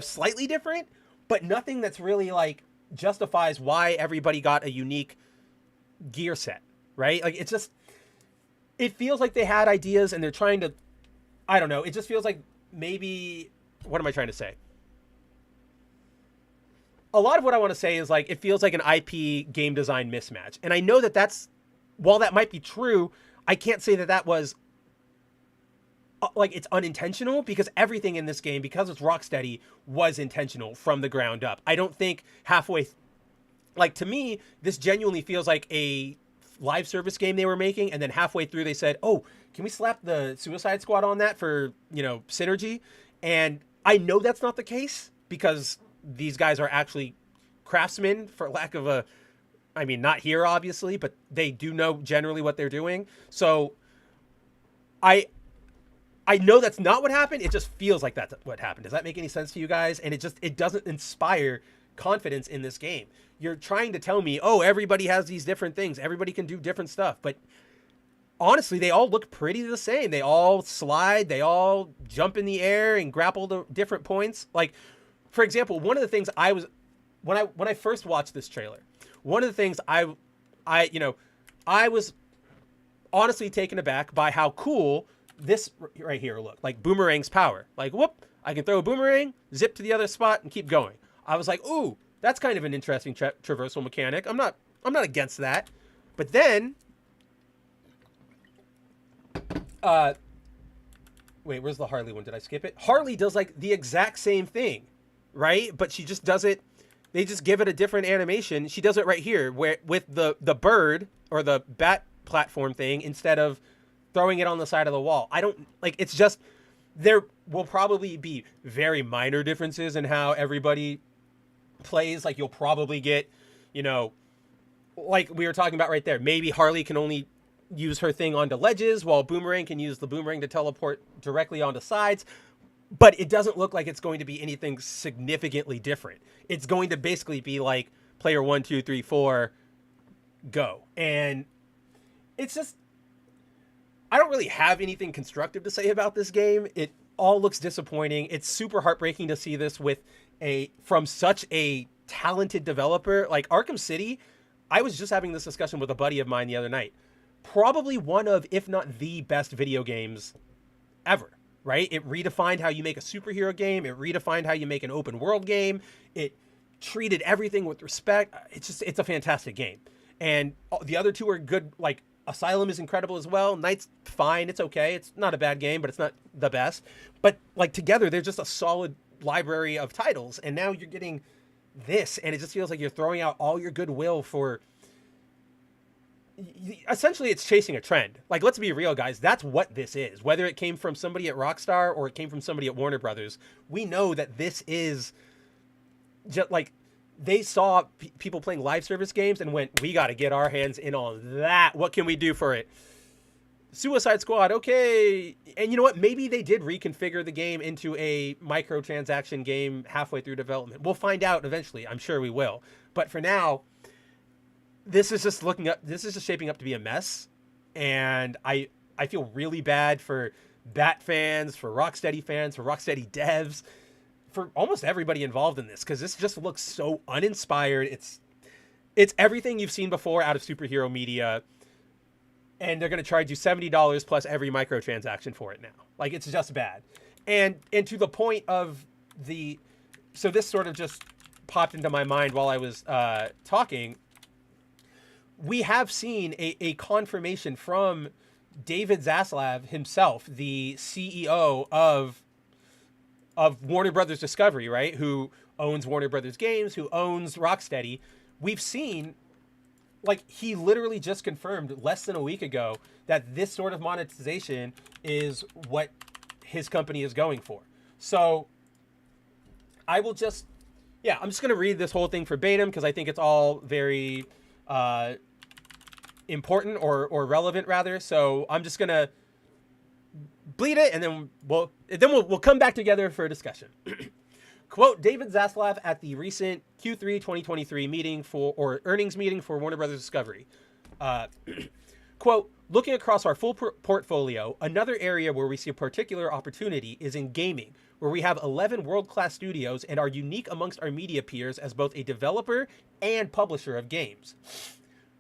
slightly different, but nothing that's really, like, justifies why everybody got a unique gear set, right? Like, it's just, it feels like they had ideas and they're trying to, I don't know. It just feels like maybe, what am I trying to say? A lot of what I want to say is, like, it feels like an IP game design mismatch. And I know that while that might be true, I can't say that was like it's unintentional, because everything in this game, because it's Rocksteady, was intentional from the ground up. I don't think halfway, like, to me, this genuinely feels like a live service game they were making, and then halfway through they said, oh, can we slap the Suicide Squad on that for, synergy? And I know that's not the case, because these guys are actually craftsmen, for lack of I mean, not here, obviously, but they do know generally what they're doing. So I know that's not what happened. It just feels like that's what happened. Does that make any sense to you guys? And it doesn't inspire confidence in this game. You're trying to tell me, oh, everybody has these different things. Everybody can do different stuff. But honestly, they all look pretty the same. They all slide. They all jump in the air and grapple to different points. Like, for example, one of the things when I first watched this trailer, one of the things I was honestly taken aback by how cool this right here looked. Like Boomerang's power. Like, whoop, I can throw a boomerang, zip to the other spot, and keep going. I was like, ooh, that's kind of an interesting traversal mechanic. I'm not against that. But then, wait, where's the Harley one? Did I skip it? Harley does like the exact same thing, right? But she just does it. They just give it a different animation. She does it right here, where with the bird or the bat platform thing instead of throwing it on the side of the wall. I don't like. It's just there will probably be very minor differences in how everybody plays. Like you'll probably get, like we were talking about right there. Maybe Harley can only use her thing onto ledges, while Boomerang can use the boomerang to teleport directly onto sides. But it doesn't look like it's going to be anything significantly different. It's going to basically be like player 1, 2, 3, 4, go. And it's just, I don't really have anything constructive to say about this game. It all looks disappointing. It's super heartbreaking to see this from such a talented developer. Like Arkham City, I was just having this discussion with a buddy of mine the other night. Probably one of, if not the best video games ever, right? It redefined how you make a superhero game. It redefined how you make an open world game. It treated everything with respect. It's a fantastic game. And the other two are good. Like Asylum is incredible as well. Knight's fine. It's okay. It's not a bad game, but it's not the best. But like together, they're just a solid library of titles. And now you're getting this, and it just feels like you're throwing out all your goodwill for. Essentially, it's chasing a trend. Like, let's be real, guys. That's what this is. Whether it came from somebody at Rockstar or it came from somebody at Warner Brothers, we know that this is just like they saw people playing live service games and went, we got to get our hands in on that. What can we do for it? Suicide Squad, okay. And you know what? Maybe they did reconfigure the game into a microtransaction game halfway through development. We'll find out eventually. I'm sure we will. But for now, this is just shaping up to be a mess. And I feel really bad for Bat fans, for Rocksteady fans, for Rocksteady devs, for almost everybody involved in this, because this just looks so uninspired. It's everything you've seen before out of superhero media, and they're going to charge you $70 plus every microtransaction for it now. Like, it's just bad. And to the point of so this sort of just popped into my mind while I was talking. We have seen a confirmation from David Zaslav himself, the CEO of Warner Brothers Discovery, right? Who owns Warner Brothers Games, who owns Rocksteady. We've seen, like, he literally just confirmed less than a week ago that this sort of monetization is what his company is going for. So I will just, I'm just going to read this whole thing verbatim because I think it's all very important or relevant rather. So I'm just going to bleed it, and then we'll come back together for a discussion. Quote, David Zaslav at the recent Q3 2023 meeting earnings meeting for Warner Brothers Discovery. Quote, looking across our full portfolio, another area where we see a particular opportunity is in gaming, where we have 11 world-class studios and are unique amongst our media peers as both a developer and publisher of games.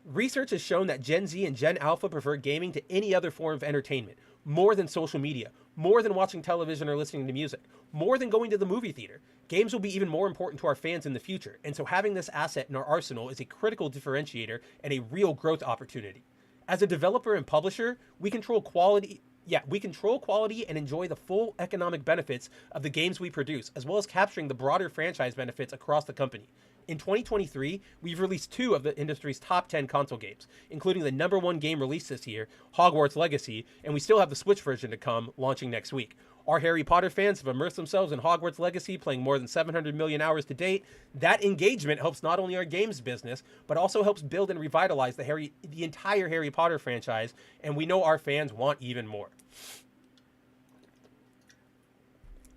Research has shown that Gen Z and Gen Alpha prefer gaming to any other form of entertainment, more than social media, more than watching television or listening to music, more than going to the movie theater. Games will be even more important to our fans in the future, and so having this asset in our arsenal is a critical differentiator and a real growth opportunity. As a developer and publisher, we control quality and enjoy the full economic benefits of the games we produce, as well as capturing the broader franchise benefits across the company. In 2023, we've released 2 of the industry's top 10 console games, including the #1 game released this year, Hogwarts Legacy, and we still have the Switch version to come, launching next week. Our Harry Potter fans have immersed themselves in Hogwarts Legacy, playing more than 700 million hours to date. That engagement helps not only our games business, but also helps build and revitalize the entire Harry Potter franchise, and we know our fans want even more.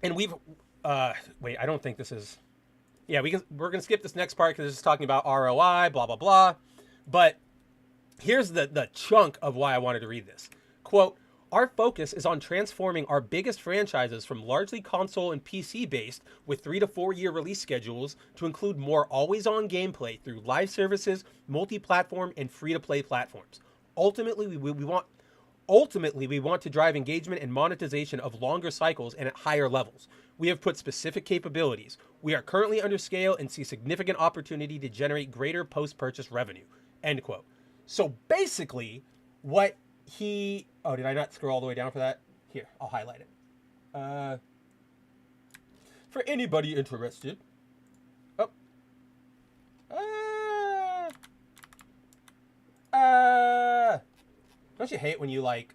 And we've, wait, I don't think this is, yeah, we're going to skip this next part because this is talking about ROI, blah, blah, blah. But here's the chunk of why I wanted to read this. Quote, our focus is on transforming our biggest franchises from largely console and PC based with 3 to 4 year release schedules to include more always on gameplay through live services, multi-platform, and free-to-play platforms. Ultimately, we want to drive engagement and monetization of longer cycles and at higher levels. We have put specific capabilities. We are currently under scale and see significant opportunity to generate greater post-purchase revenue. End quote. So basically, what he... Oh, did I not scroll all the way down for that? Here, I'll highlight it. For anybody interested... Oh. Don't you hate when you, like...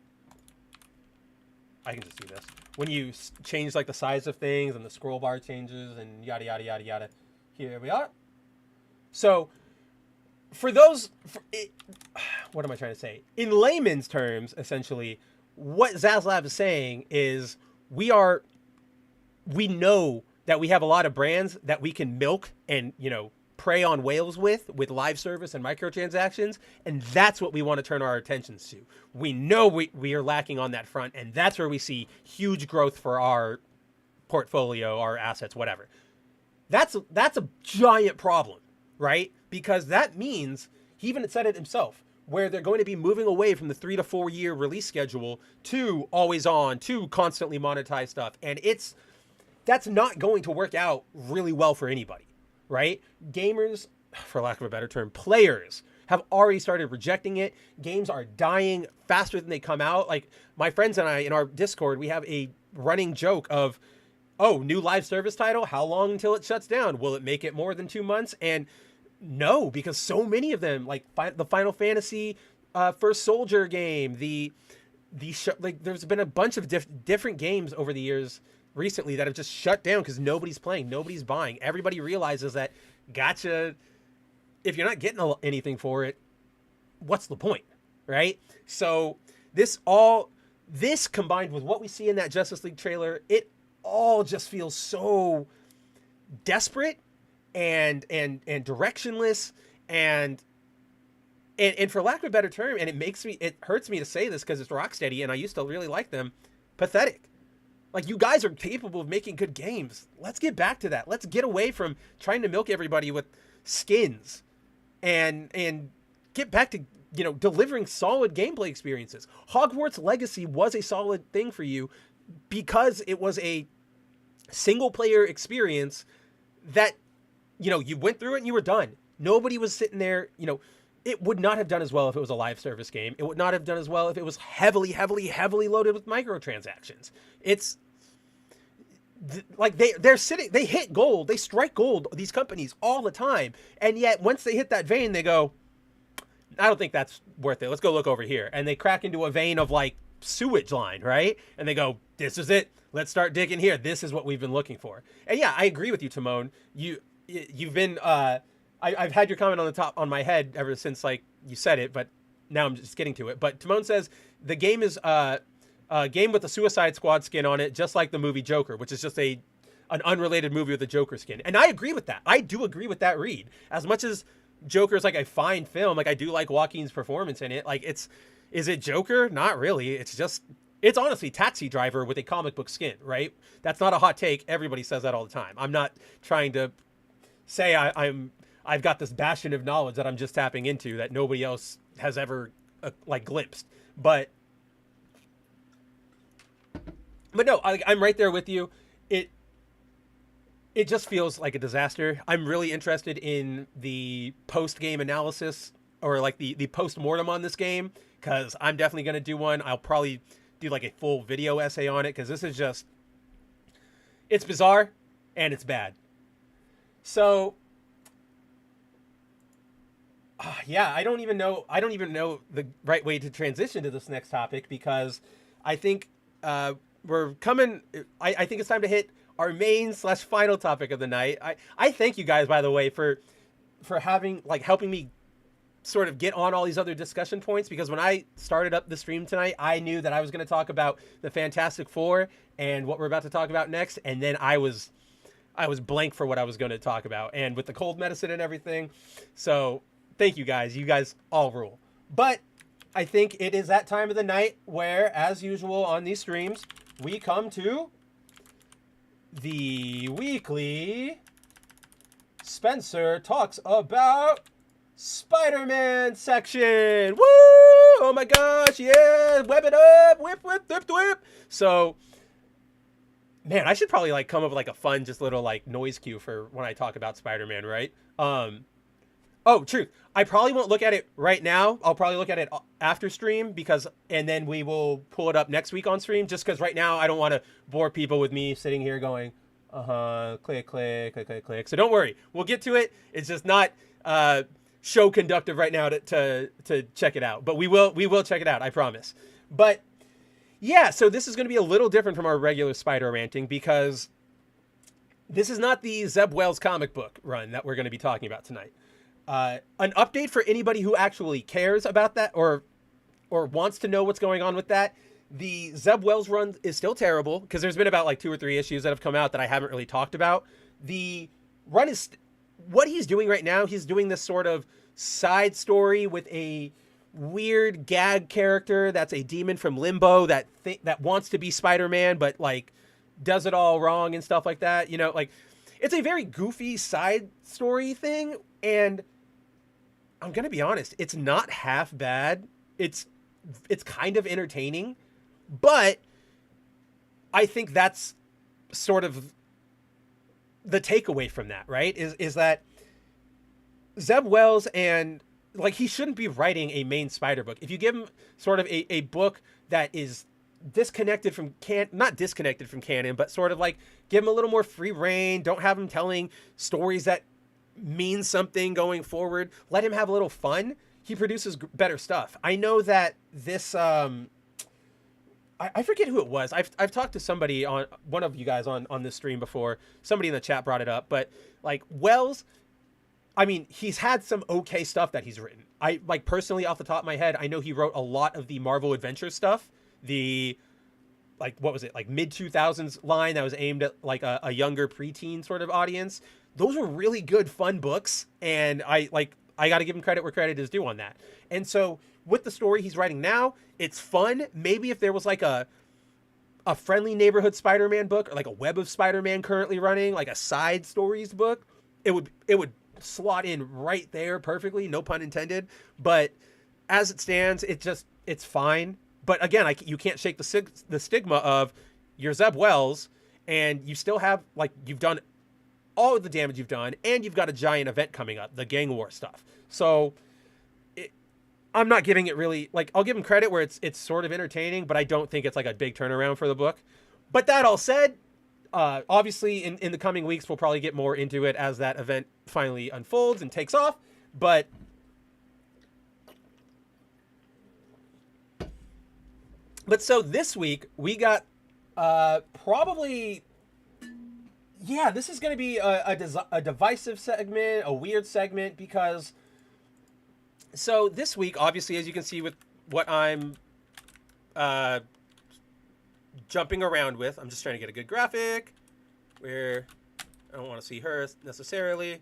I can just do this. When you change, like, the size of things and the scroll bar changes and yada, yada, yada, yada. Here we are. So... For those, what am I trying to say? In layman's terms, essentially, what Zaslav is saying is we know that we have a lot of brands that we can milk and, prey on whales with live service and microtransactions, and that's what we want to turn our attentions to. We know we are lacking on that front, and that's where we see huge growth for our portfolio, our assets, whatever. That's a giant problem, right? Because that means, he even said it himself, where they're going to be moving away from the 3 to 4 year release schedule to always on, to constantly monetize stuff. And that's not going to work out really well for anybody, right? Gamers, for lack of a better term, players have already started rejecting it. Games are dying faster than they come out. Like, my friends and I, in our Discord, we have a running joke of, oh, new live service title? How long until it shuts down? Will it make it more than 2 months? And no, because so many of them, like the Final Fantasy First Soldier game, there's been a bunch of different games over the years recently that have just shut down because nobody's playing, nobody's buying. Everybody realizes that, gotcha, if you're not getting anything for it, what's the point, right? So this combined with what we see in that Justice League trailer, it all just feels so desperate and directionless and for lack of a better term, and it hurts me to say this because it's Rocksteady and I used to really like them, pathetic. Like, you guys are capable of making good games. Let's get back to that. Let's get away from trying to milk everybody with skins and get back to, delivering solid gameplay experiences. Hogwarts Legacy was a solid thing for you because it was a single player experience that, you went through it and you were done. Nobody was sitting there, it would not have done as well if it was a live service game. It would not have done as well if it was heavily, heavily, heavily loaded with microtransactions. It's like they hit gold, they strike gold, these companies, all the time. And yet once they hit that vein, they go, I don't think that's worth it. Let's go look over here. And they crack into a vein of like sewage line, right? And they go, this is it. Let's start digging here. This is what we've been looking for. And yeah, I agree with you, Timon. You've been, I've had your comment on my head ever since like you said it, but now I'm just getting to it. But Timon says the game is a game with a Suicide Squad skin on it, just like the movie Joker, which is just an unrelated movie with a Joker skin. And I agree with that. I do agree with that read. As much as Joker is like a fine film, like I do like Joaquin's performance in it. Like is it Joker? Not really. It's honestly Taxi Driver with a comic book skin, right? That's not a hot take. Everybody says that all the time. I'm not trying to say I've got this bastion of knowledge that I'm just tapping into that nobody else has ever glimpsed. But no, I'm right there with you. It just feels like a disaster. I'm really interested in the post-game analysis or like the post-mortem on this game, because I'm definitely going to do one. I'll probably do like a full video essay on it, because this is just, it's bizarre and it's bad. So yeah, I don't even know the right way to transition to this next topic, because I think we're coming. I think it's time to hit our main / final topic of the night. I thank you guys, by the way, for having helping me sort of get on all these other discussion points, because when I started up the stream tonight, I knew that I was going to talk about the Fantastic Four and what we're about to talk about next, and then I was blank for what I was going to talk about, and with the cold medicine and everything. So thank you guys. You guys all rule. But I think it is that time of the night where, as usual on these streams, we come to the weekly Spencer Talks About Spider-Man section. Woo! Oh my gosh, yeah! Whip it up! Whip, whip, whip, whip! So, man, I should probably come up with a fun, just little noise cue for when I talk about Spider-Man, right? Oh, truth. I probably won't look at it right now. I'll probably look at it after stream, and then we will pull it up next week on stream, just because right now I don't want to bore people with me sitting here going, click, click, click, click, click. So don't worry. We'll get to it. It's just not show conductive right now to check it out. But we will check it out, I promise. But yeah, so this is going to be a little different from our regular Spider ranting, because this is not the Zeb Wells comic book run that we're going to be talking about tonight. An update for anybody who actually cares about that or wants to know what's going on with that. The Zeb Wells run is still terrible, because there's been about 2 or 3 issues that have come out that I haven't really talked about. The run is what he's doing right now. He's doing this sort of side story with a weird gag character that's a demon from Limbo that wants to be Spider-Man, but does it all wrong and stuff like that. It's a very goofy side story thing, and I'm gonna be honest, it's not half bad. It's kind of entertaining, but I think that's sort of the takeaway from that, right? Is that Zeb Wells, and he shouldn't be writing a main Spider book. If you give him sort of a book that is disconnected from not disconnected from canon, but sort of give him a little more free reign. Don't have him telling stories that mean something going forward. Let him have a little fun. He produces better stuff. I know that this I forget who it was. I've talked to somebody, on one of you guys on this stream before. Somebody in the chat brought it up, but Wells, I mean, he's had some okay stuff that he's written. I personally, off the top of my head, I know he wrote a lot of the Marvel Adventure stuff. The what was it, mid 2000s line that was aimed at a younger preteen sort of audience. Those were really good, fun books, and I got to give him credit where credit is due on that. And so with the story he's writing now, it's fun. Maybe if there was a friendly neighborhood Spider-Man book, or a Web of Spider-Man currently running, a side stories book, it would slot in right there perfectly, no pun intended. But as it stands, it's fine. But again, you can't shake the stigma of you're Zeb Wells, and you still have you've done all of the damage you've done, and you've got a giant event coming up, the gang war stuff. So I'm not giving it really I'll give him credit where it's sort of entertaining, but I don't think it's a big turnaround for the book. But that all said, obviously in the coming weeks we'll probably get more into it as that event finally unfolds and takes off. But so this week we got probably, yeah, this is going to be a divisive segment, a weird segment, because so this week, obviously, as you can see with what I'm jumping around with, I'm just trying to get a good graphic where I don't want to see her necessarily.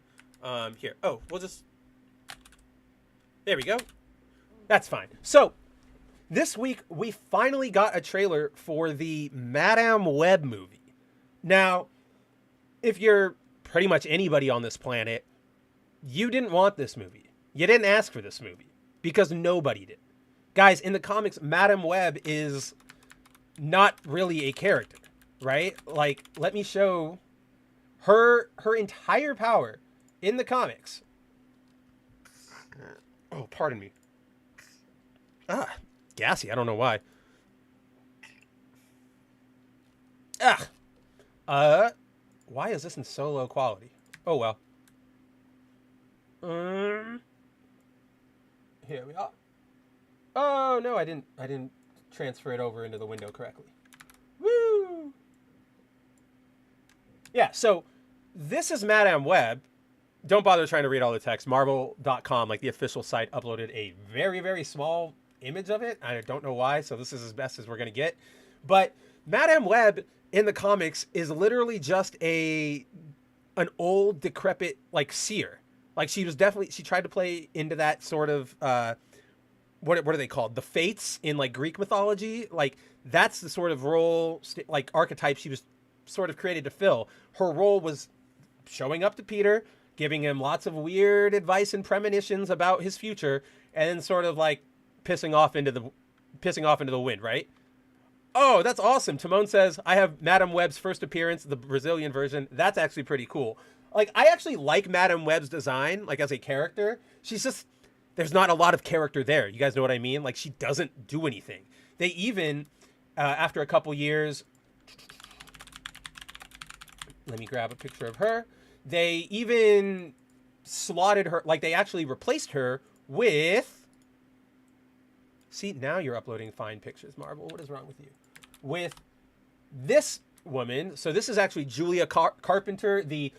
Here. Oh, there we go. That's fine. So this week, we finally got a trailer for the Madame Web movie. Now, if you're pretty much anybody on this planet, you didn't want this movie. You didn't ask for this movie, because nobody did. Guys, in the comics, Madame Web is not really a character, right? Let me show her entire power in the comics. Oh, pardon me. Gassy, I don't know why. Why is this in so low quality? Oh well. Here we are. Oh no, I didn't transfer it over into the window correctly. Woo! Yeah, so this is Madame Web. Don't bother trying to read all the text. Marvel.com, like the official site, uploaded a very, very small image of it. I don't know why, so this is as best as we're going to get. But Madame Web in the comics is literally just an old, decrepit, like, seer. Like, she tried to play into that sort of, what are they called? The Fates in, like, Greek mythology. Like, that's the sort of role, like, archetype she was sort of created to fill. Her role was showing up to Peter, giving him lots of weird advice and premonitions about his future, and then sort of like pissing off into the wind, right? Oh, that's awesome. Timon says, I have Madame Web's first appearance, the Brazilian version. That's actually pretty cool. Like, I actually like Madame Web's design, like, as a character. She's just, there's not a lot of character there. You guys know what I mean? Like, she doesn't do anything. They even, after a couple years, let me grab a picture of her. They even slotted her, like, they actually replaced her with, see, now you're uploading fine pictures, Marvel. What is wrong with you? With this woman. So this is actually Julia Carpenter, the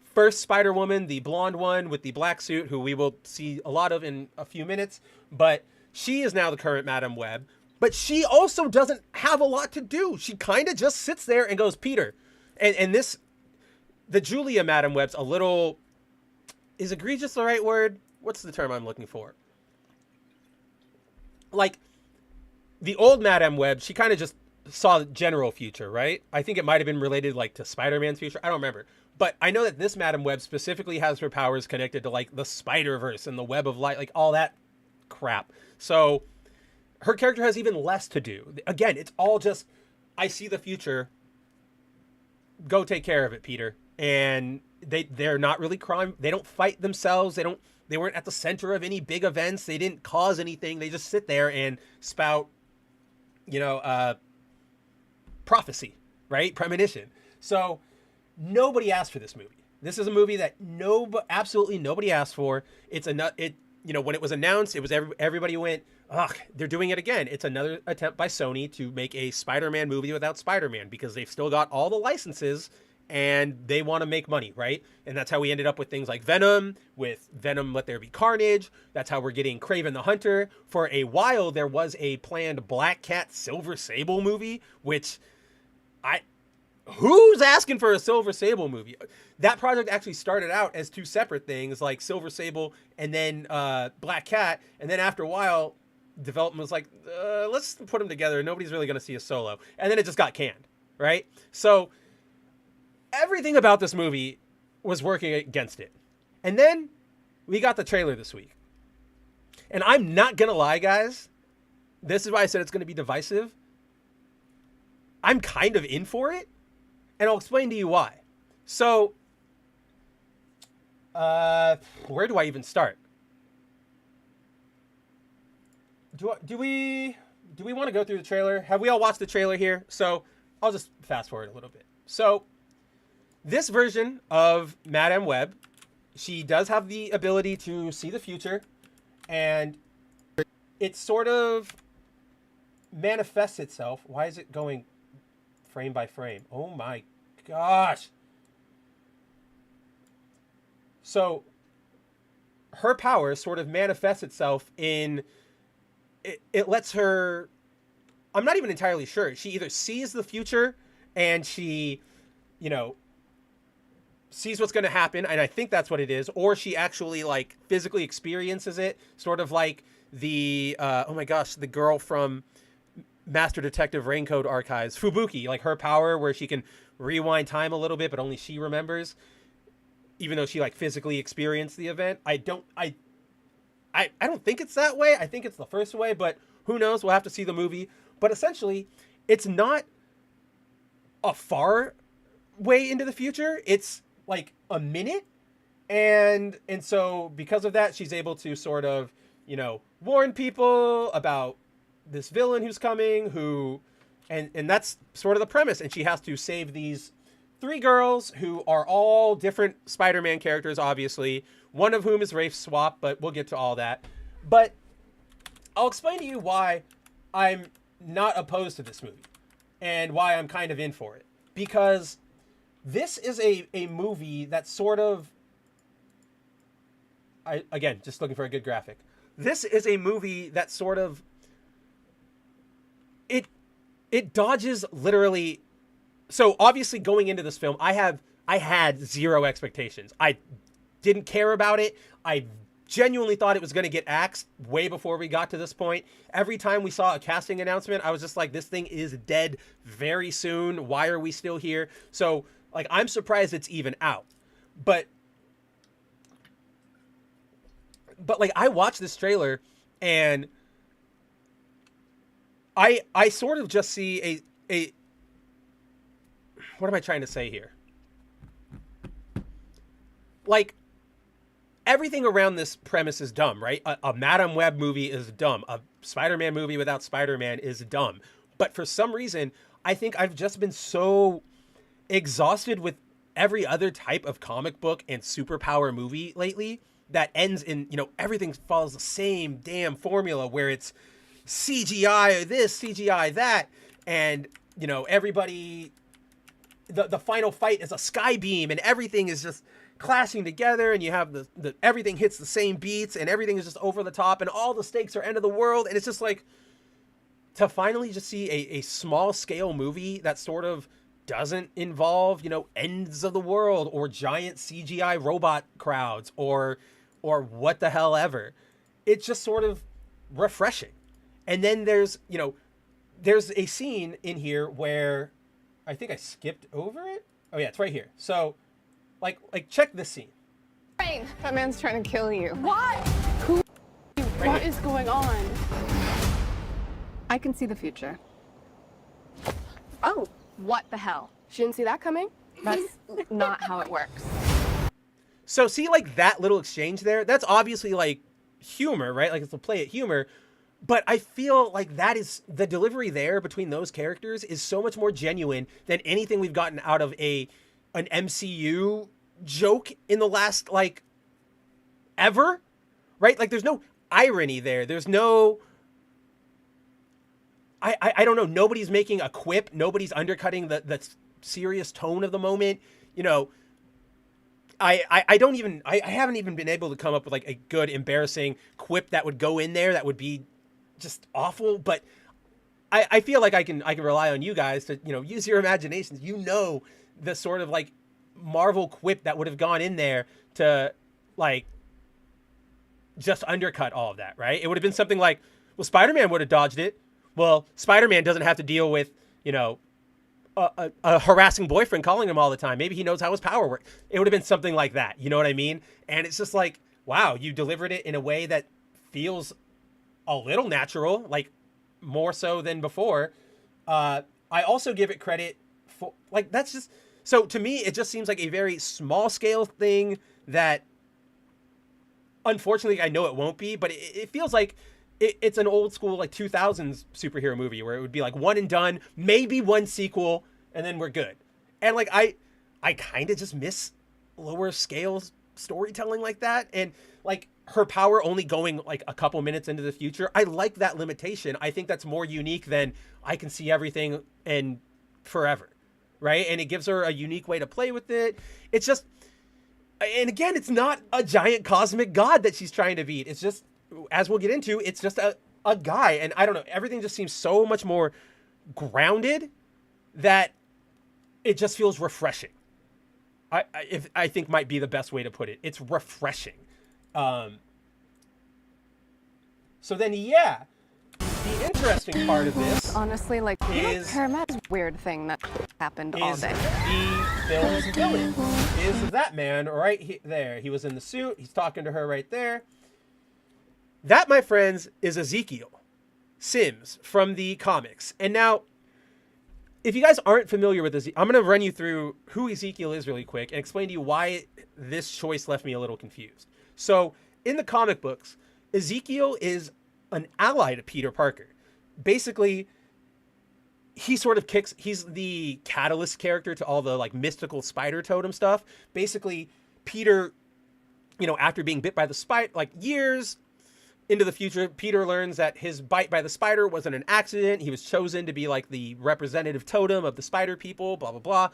first Spider-Woman, the blonde one with the black suit, who we will see a lot of in a few minutes. But she is now the current Madame Web. But she also doesn't have a lot to do. She kind of just sits there and goes, Peter. And this, the Julia Madame Web's a little, is egregious the right word? What's the term I'm looking for? Like, the old Madame Web, she kind of just saw the general future, right? I think it might have been related, like, to Spider-Man's future. I don't remember. But I know that this Madame Web specifically has her powers connected to, like, the Spider-Verse and the Web of Light, like, all that crap. So her character has even less to do. Again, it's all just, I see the future. Go take care of it, Peter. And they're not really crime. They don't fight themselves. They weren't at the center of any big events. They didn't cause anything. They just sit there and spout, prophecy, right? Premonition. So nobody asked for this movie. This is a movie that absolutely nobody asked for. When it was announced, it was everybody went, ugh, they're doing it again. It's another attempt by Sony to make a Spider-Man movie without Spider-Man because they've still got all the licenses and they want to make money, right? And that's how we ended up with things like Venom, with Venom Let There Be Carnage. That's how we're getting Kraven the Hunter. For a while, there was a planned Black Cat Silver Sable movie, which who's asking for a Silver Sable movie? That project actually started out as two separate things, like Silver Sable and then Black Cat. And then after a while, development was like, let's put them together. Nobody's really going to see a solo. And then it just got canned, right? So everything about this movie was working against it. And then we got the trailer this week. And I'm not going to lie, guys. This is why I said it's going to be divisive. I'm kind of in for it. And I'll explain to you why. So, where do I even start? Do we want to go through the trailer? Have we all watched the trailer here? So I'll just fast forward a little bit. So this version of Madame Web, she does have the ability to see the future, and it sort of manifests itself. Why is it going frame by frame? Oh my gosh. So her power sort of manifests itself in, it lets her, I'm not even entirely sure. She either sees the future and she, sees what's going to happen, and I think that's what it is, or she actually, like, physically experiences it, sort of like the, oh my gosh, the girl from Master Detective Raincoat Archives, Fubuki, like her power where she can rewind time a little bit, but only she remembers, even though she, like, physically experienced the event. I don't think it's that way. I think it's the first way, but who knows? We'll have to see the movie. But essentially, it's not a far way into the future. It's like a minute. And so because of that, she's able to sort of, warn people about this villain who's coming, and that's sort of the premise. And she has to save these 3 girls who are all different Spider-Man characters, obviously, one of whom is Rafe Swap, but we'll get to all that. But I'll explain to you why I'm not opposed to this movie and why I'm kind of in for it. Because this is a movie that sort of, again, just looking for a good graphic. This is a movie that sort of, it dodges literally. So obviously going into this film, I had zero expectations. I didn't care about it. I genuinely thought it was going to get axed way before we got to this point. Every time we saw a casting announcement, I was just like, this thing is dead very soon. Why are we still here? So like, I'm surprised it's even out. But like, I watched this trailer and I sort of just see a what am I trying to say here? Like, everything around this premise is dumb, right? A Madame Web movie is dumb. A Spider-Man movie without Spider-Man is dumb. But for some reason, I think I've just been so exhausted with every other type of comic book and superpower movie lately that ends in, you know, everything follows the same damn formula where it's CGI this, CGI that, and, you know, everybody, the final fight is a sky beam and everything is just clashing together, and you have the everything hits the same beats and everything is just over the top and all the stakes are end of the world. And it's just like, to finally just see a small scale movie that sort of doesn't involve, you know, ends of the world or giant CGI robot crowds or what the hell ever. It's just sort of refreshing. And then there's a scene in here where I think I skipped over it. Oh yeah, it's right here. So like check this scene. Rain, that man's trying to kill you. What? What is going on? I can see the future. Oh, what the hell? She didn't see that coming? That's not how it works. So see, like, that little exchange there, that's obviously like humor, right? Like, it's a play at humor. But I feel like that is, the delivery there between those characters is so much more genuine than anything we've gotten out of an MCU joke in the last, like, ever, right? Like, there's no irony there. There's no, I don't know. Nobody's making a quip. Nobody's undercutting the serious tone of the moment. You know, I haven't even been able to come up with like a good embarrassing quip that would go in there that would be just awful. But I feel like I can rely on you guys to, you know, use your imaginations. You know, the sort of like Marvel quip that would have gone in there to like just undercut all of that, right? It would have been something like, well, Spider-Man would have dodged it. Well, Spider-Man doesn't have to deal with, you know, a harassing boyfriend calling him all the time. Maybe he knows how his power works. It would have been something like that. You know what I mean? And it's just like, wow, you delivered it in a way that feels a little natural, like more so than before. I also give it credit for, like, that's just, so to me, it just seems like a very small scale thing that, unfortunately, I know it won't be, but it feels like it's an old school, like 2000s superhero movie where it would be like one and done, maybe one sequel, and then we're good. And like, I kind of just miss lower scale storytelling like that. And like her power only going like a couple minutes into the future. I like that limitation. I think that's more unique than I can see everything and forever. Right. And it gives her a unique way to play with it. It's just, and again, it's not a giant cosmic god that she's trying to beat. It's just, as we'll get into, it's just a guy. And I don't know, everything just seems so much more grounded that it just feels refreshing. I think might be the best way to put it. It's refreshing. So then, yeah, the interesting part of this, Honestly, like, is Paramount's weird thing that happened all day. the film's villain is that man right there. He was in the suit. He's talking to her right there. That, my friends, is Ezekiel Sims from the comics. And now, if you guys aren't familiar with Ezekiel, I'm going to run you through who Ezekiel is really quick and explain to you why this choice left me a little confused. So, in the comic books, Ezekiel is an ally to Peter Parker. Basically, he sort of he's the catalyst character to all the like mystical spider totem stuff. Basically, Peter, you know, after being bit by the spider, like years into the future, Peter learns that his bite by the spider wasn't an accident. He was chosen to be like the representative totem of the spider people, blah, blah, blah.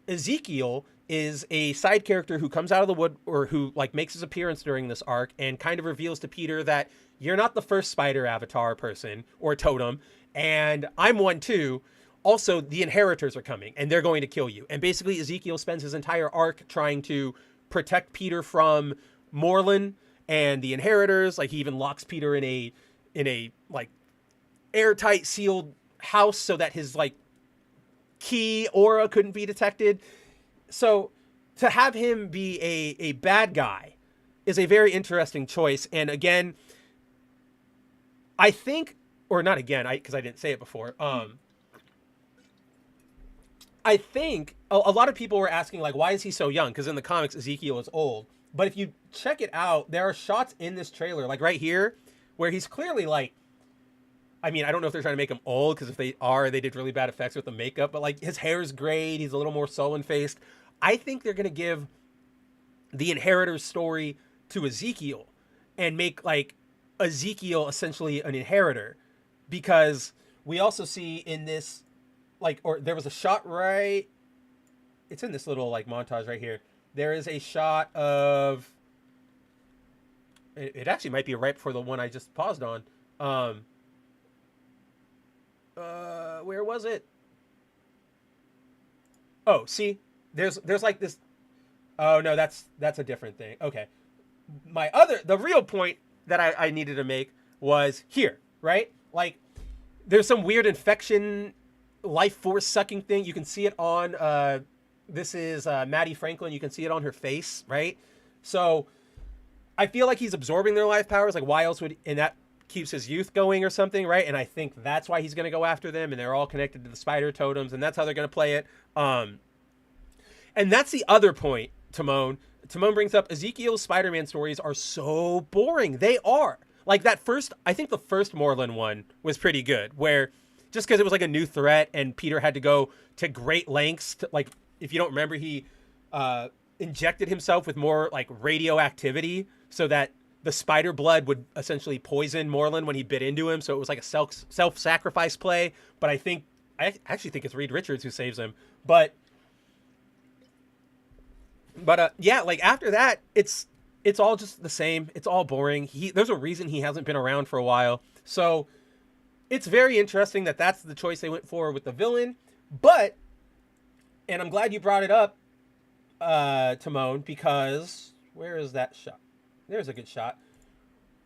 Ezekiel is a side character who comes out of the wood, or who like makes his appearance during this arc and kind of reveals to Peter that you're not the first spider avatar person or totem, and I'm one too. Also, the inheritors are coming and they're going to kill you. And basically Ezekiel spends his entire arc trying to protect Peter from Morlun and the inheritors. Like, he even locks Peter in a like airtight sealed house so that his like key aura couldn't be detected. So to have him be a bad guy is a very interesting choice. And again, I think, or not again, because I didn't say it before. I think a lot of people were asking, like, why is he so young? Because in the comics, Ezekiel is old. But if you check it out, there are shots in this trailer, like right here, where he's clearly like, I mean, I don't know if they're trying to make him old, because if they are, they did really bad effects with the makeup. But like, his hair's grayed, he's a little more sullen-faced. I think they're going to give the inheritor's story to Ezekiel and make like Ezekiel essentially an inheritor, because we also see in this, like, or there was a shot right, it's in this little like montage right here. There is a shot of, it actually might be right before the one I just paused on. Where was it? Oh, see, there's like this. Oh no, that's a different thing. Okay. The real point that I needed to make was here, right? Like, there's some weird infection, life force sucking thing. You can see it on, this is Maddie Franklin. You can see it on her face, right? So I feel like he's absorbing their life powers. Like, why else would, and that keeps his youth going or something, right? And I think that's why he's going to go after them, and they're all connected to the spider totems, and that's how they're going to play it. And that's the other point, Timon. Timon brings up Ezekiel's Spider-Man stories are so boring. They are. Like, that first, I think the first Morlun one was pretty good, where just because it was like a new threat and Peter had to go to great lengths to, like, if you don't remember, he injected himself with more like radioactivity so that the spider blood would essentially poison Morlun when he bit into him. So it was like a self-sacrifice play. But I actually think it's Reed Richards who saves him. But yeah, like after that, it's all just the same. It's all boring. There's a reason he hasn't been around for a while. So it's very interesting that that's the choice they went for with the villain. But, and I'm glad you brought it up, Timon, because where is that shot? There's a good shot.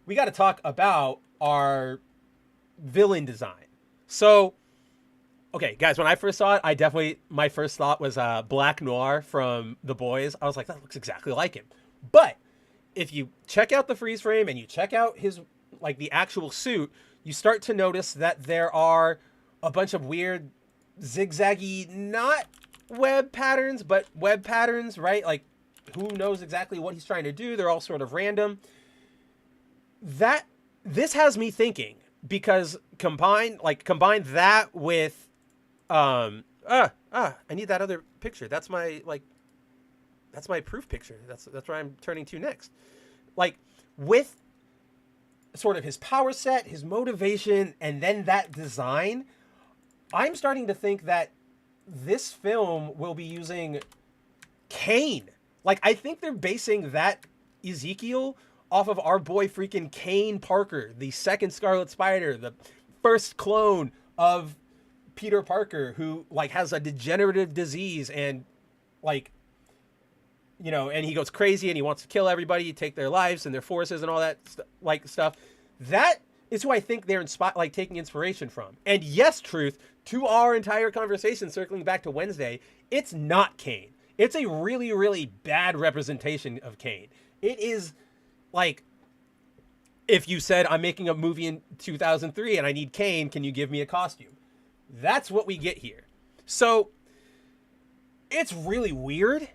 We got to talk about our villain design. So, okay, guys, when I first saw it, my first thought was Black Noir from The Boys. I was like, that looks exactly like him. But if you check out the freeze frame and you check out his, like, the actual suit, you start to notice that there are a bunch of weird zigzaggy, not web patterns, but web patterns, right? Like, who knows exactly what he's trying to do? They're all sort of random. This has me thinking, because combine that with, I need that other picture. That's my proof picture. That's where I'm turning to next. Like, with sort of his power set, his motivation, and then that design, I'm starting to think that this film will be using Kane. Like, I think they're basing that Ezekiel off of our boy freaking Kane Parker, the second Scarlet Spider, the first clone of Peter Parker, who, like, has a degenerative disease and, like, you know, and he goes crazy and he wants to kill everybody, take their lives and their forces and all that stuff. That is who I think they're taking inspiration from. And yes, Truth, to our entire conversation circling back to Wednesday, it's not Kane. It's a really, really bad representation of Kane. It is like, if you said, I'm making a movie in 2003 and I need Kane, can you give me a costume? That's what we get here. So it's really weird.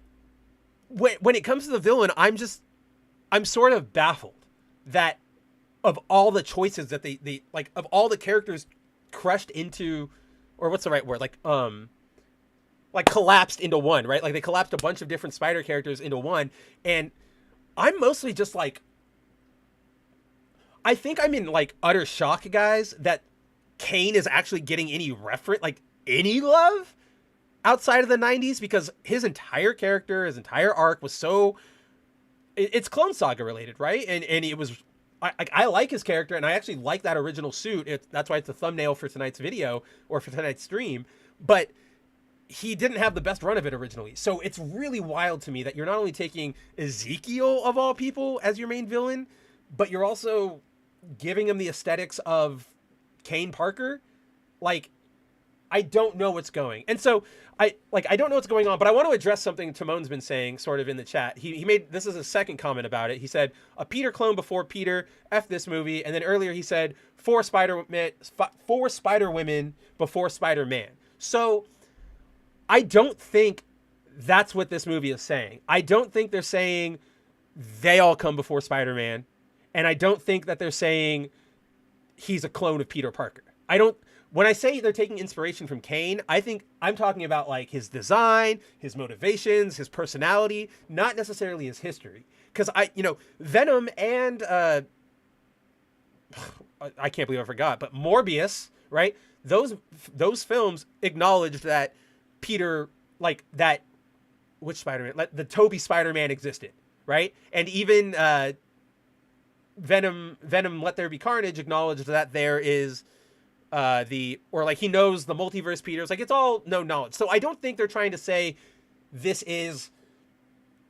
When it comes to the villain, I'm sort of baffled that of all the choices that they like, of all the characters crushed into, or what's the right word? Like collapsed into one, right? Like, they collapsed a bunch of different spider characters into one. And I'm mostly just like, I think I'm in like utter shock, guys, that Kane is actually getting any reference, like any love outside of the 90s because his entire character, his entire arc was so... It's Clone Saga related, right? And it was... I like his character, and I actually like that original suit. That's why it's the thumbnail for tonight's video, or for tonight's stream. But he didn't have the best run of it originally. So it's really wild to me that you're not only taking Ezekiel, of all people, as your main villain, but you're also giving him the aesthetics of Kane Parker. Like, I don't know what's going. And so I don't know what's going on, but I want to address something Timon's been saying sort of in the chat. He made, this is a second comment about it. He said, a Peter clone before Peter, F this movie. And then earlier he said, four Spider Women before Spider-Man. So I don't think that's what this movie is saying. I don't think they're saying they all come before Spider-Man. And I don't think that they're saying he's a clone of Peter Parker. When I say they're taking inspiration from Kane, I think I'm talking about like his design, his motivations, his personality, not necessarily his history. Because Venom and I can't believe I forgot, but Morbius, right? Those films acknowledged that Peter, like that, which Spider-Man, the Tobey Spider-Man existed, right? And even Venom, Let There Be Carnage acknowledged that there is he knows the multiverse Peter's, like, it's all no knowledge. So I don't think they're trying to say this is,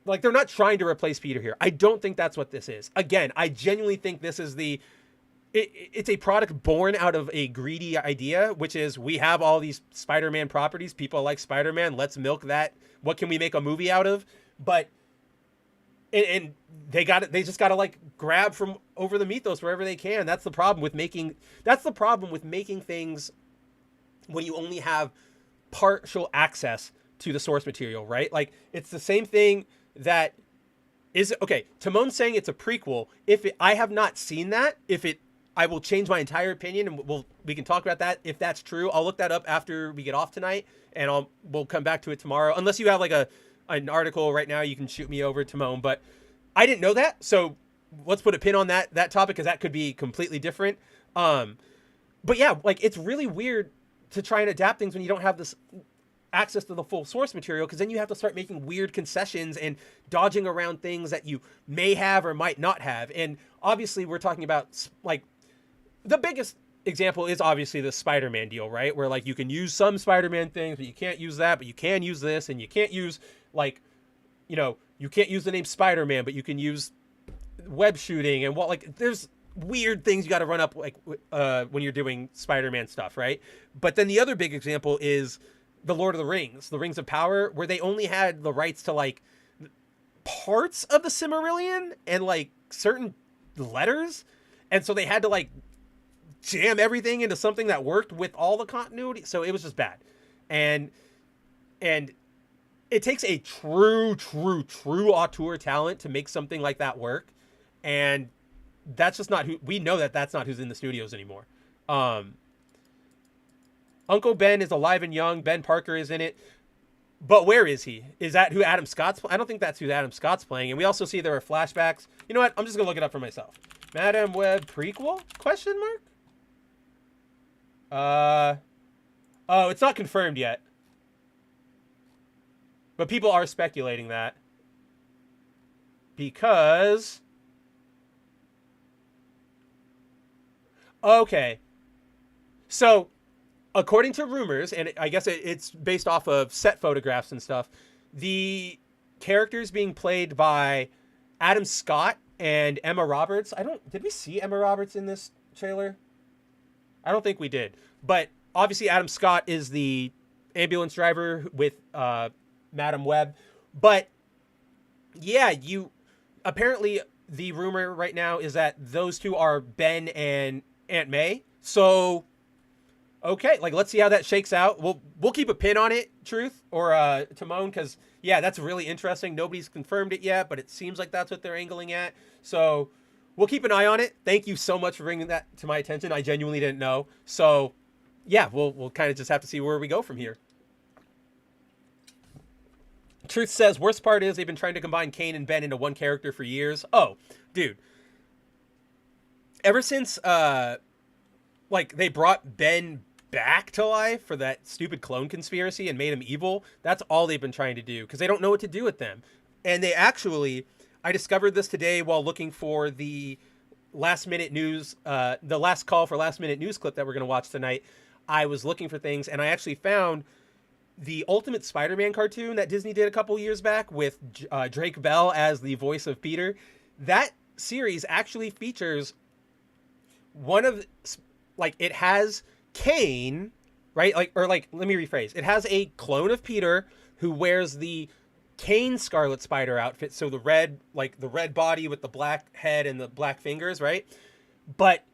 like, they're not trying to replace Peter here. I don't think that's what this is. Again, I genuinely think this is it's a product born out of a greedy idea, which is we have all these Spider-Man properties. People like Spider-Man. Let's milk that. What can we make a movie out of? But and they just got to like grab from over the mythos wherever they can. That's the problem with making things when you only have partial access to the source material, right? Like, it's the same thing that is, okay, Timon's saying it's a prequel. I have not seen that. I will change my entire opinion, and we can talk about that if that's true. I'll look that up after we get off tonight, and we'll come back to it tomorrow. Unless you have like an article right now, you can shoot me over, Timon. But I didn't know that, so let's put a pin on that topic, because that could be completely different. But yeah, like, it's really weird to try and adapt things when you don't have this access to the full source material, because then you have to start making weird concessions and dodging around things that you may have or might not have. And obviously we're talking about, like, the biggest example is obviously the Spider-Man deal, right? Where, like, you can use some Spider-Man things, but you can't use that, but you can use this, and you can't use, like, you can't use the name Spider-Man, but you can use web shooting and there's weird things you got to run up, like, when you're doing Spider-Man stuff, right? But then the other big example is the Lord of the Rings, the Rings of Power, where they only had the rights to, like, parts of the Silmarillion and, like, certain letters. And so they had to, like, jam everything into something that worked with all the continuity. So it was just bad. And it takes a true auteur talent to make something like that work. And that's just not who, we know that's not who's in the studios anymore. Uncle Ben is alive and young. Ben Parker is in it. But where is he? Is that who Adam Scott's I don't think that's who Adam Scott's playing. And we also see there are flashbacks. You know what? I'm just going to look it up for myself. Madam Web prequel? Question mark? Oh, it's not confirmed yet. But people are speculating that. Because... Okay. So, according to rumors, and I guess it's based off of set photographs and stuff, the characters being played by Adam Scott and Emma Roberts. Did we see Emma Roberts in this trailer? I don't think we did. But obviously Adam Scott is the ambulance driver with Madam Web. But yeah, apparently the rumor right now is that those two are Ben and Aunt May. So okay, like, let's see how that shakes out. We'll keep a pin on it, Truth, or Timon, because yeah, that's really interesting. Nobody's confirmed it yet, but it seems like that's what they're angling at. So we'll keep an eye on it. Thank you so much for bringing that to my attention. I genuinely didn't know. So yeah, we'll kind of just have to see where we go from here. Truth says, worst part is they've been trying to combine Kane and Ben into one character for years. Oh, dude. Ever since, like, they brought Ben back to life for that stupid clone conspiracy and made him evil. That's all they've been trying to do because they don't know what to do with them. And they actually, I discovered this today while looking for the last minute news, the last call for last minute news clip that we're going to watch tonight. I was looking for things and I actually found the Ultimate Spider-Man cartoon that Disney did a couple years back with Drake Bell as the voice of Peter. That series actually features one of, like, it has Kane, right? Like, or like, let me rephrase. It has a clone of Peter who wears the Kane Scarlet Spider outfit. So the red, like the red body with the black head and the black fingers, right? But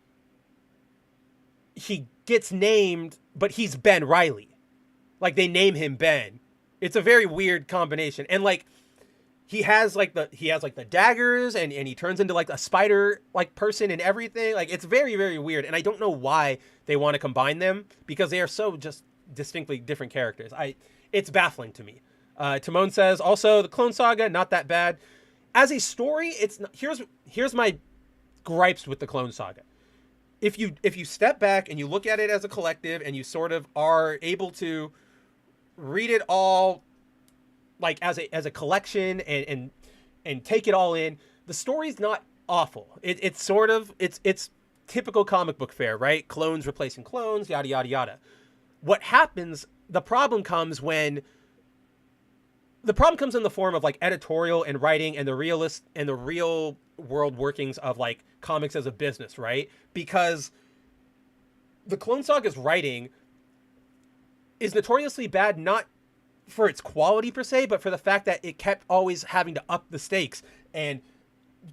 he gets named, but he's Ben Reilly. Like, they name him Ben. It's a very weird combination. And like, he has like the daggers and he turns into like a spider like person and everything. Like, it's very, very weird. And I don't know why they want to combine them because they are so just distinctly different characters. It's baffling to me. Timon says also the Clone Saga, not that bad. As a story, it's not, here's my gripes with the Clone Saga. If you step back and you look at it as a collective and you sort of are able to read it all like as a collection and take it all in, the story's not awful. It's sort of it's typical comic book fare, right? Clones replacing clones, yada yada yada. What happens, the problem comes in the form of like editorial and writing and the real world workings of like comics as a business, right? Because the Clone Saga's writing is notoriously bad, not for its quality per se, but for the fact that it kept always having to up the stakes and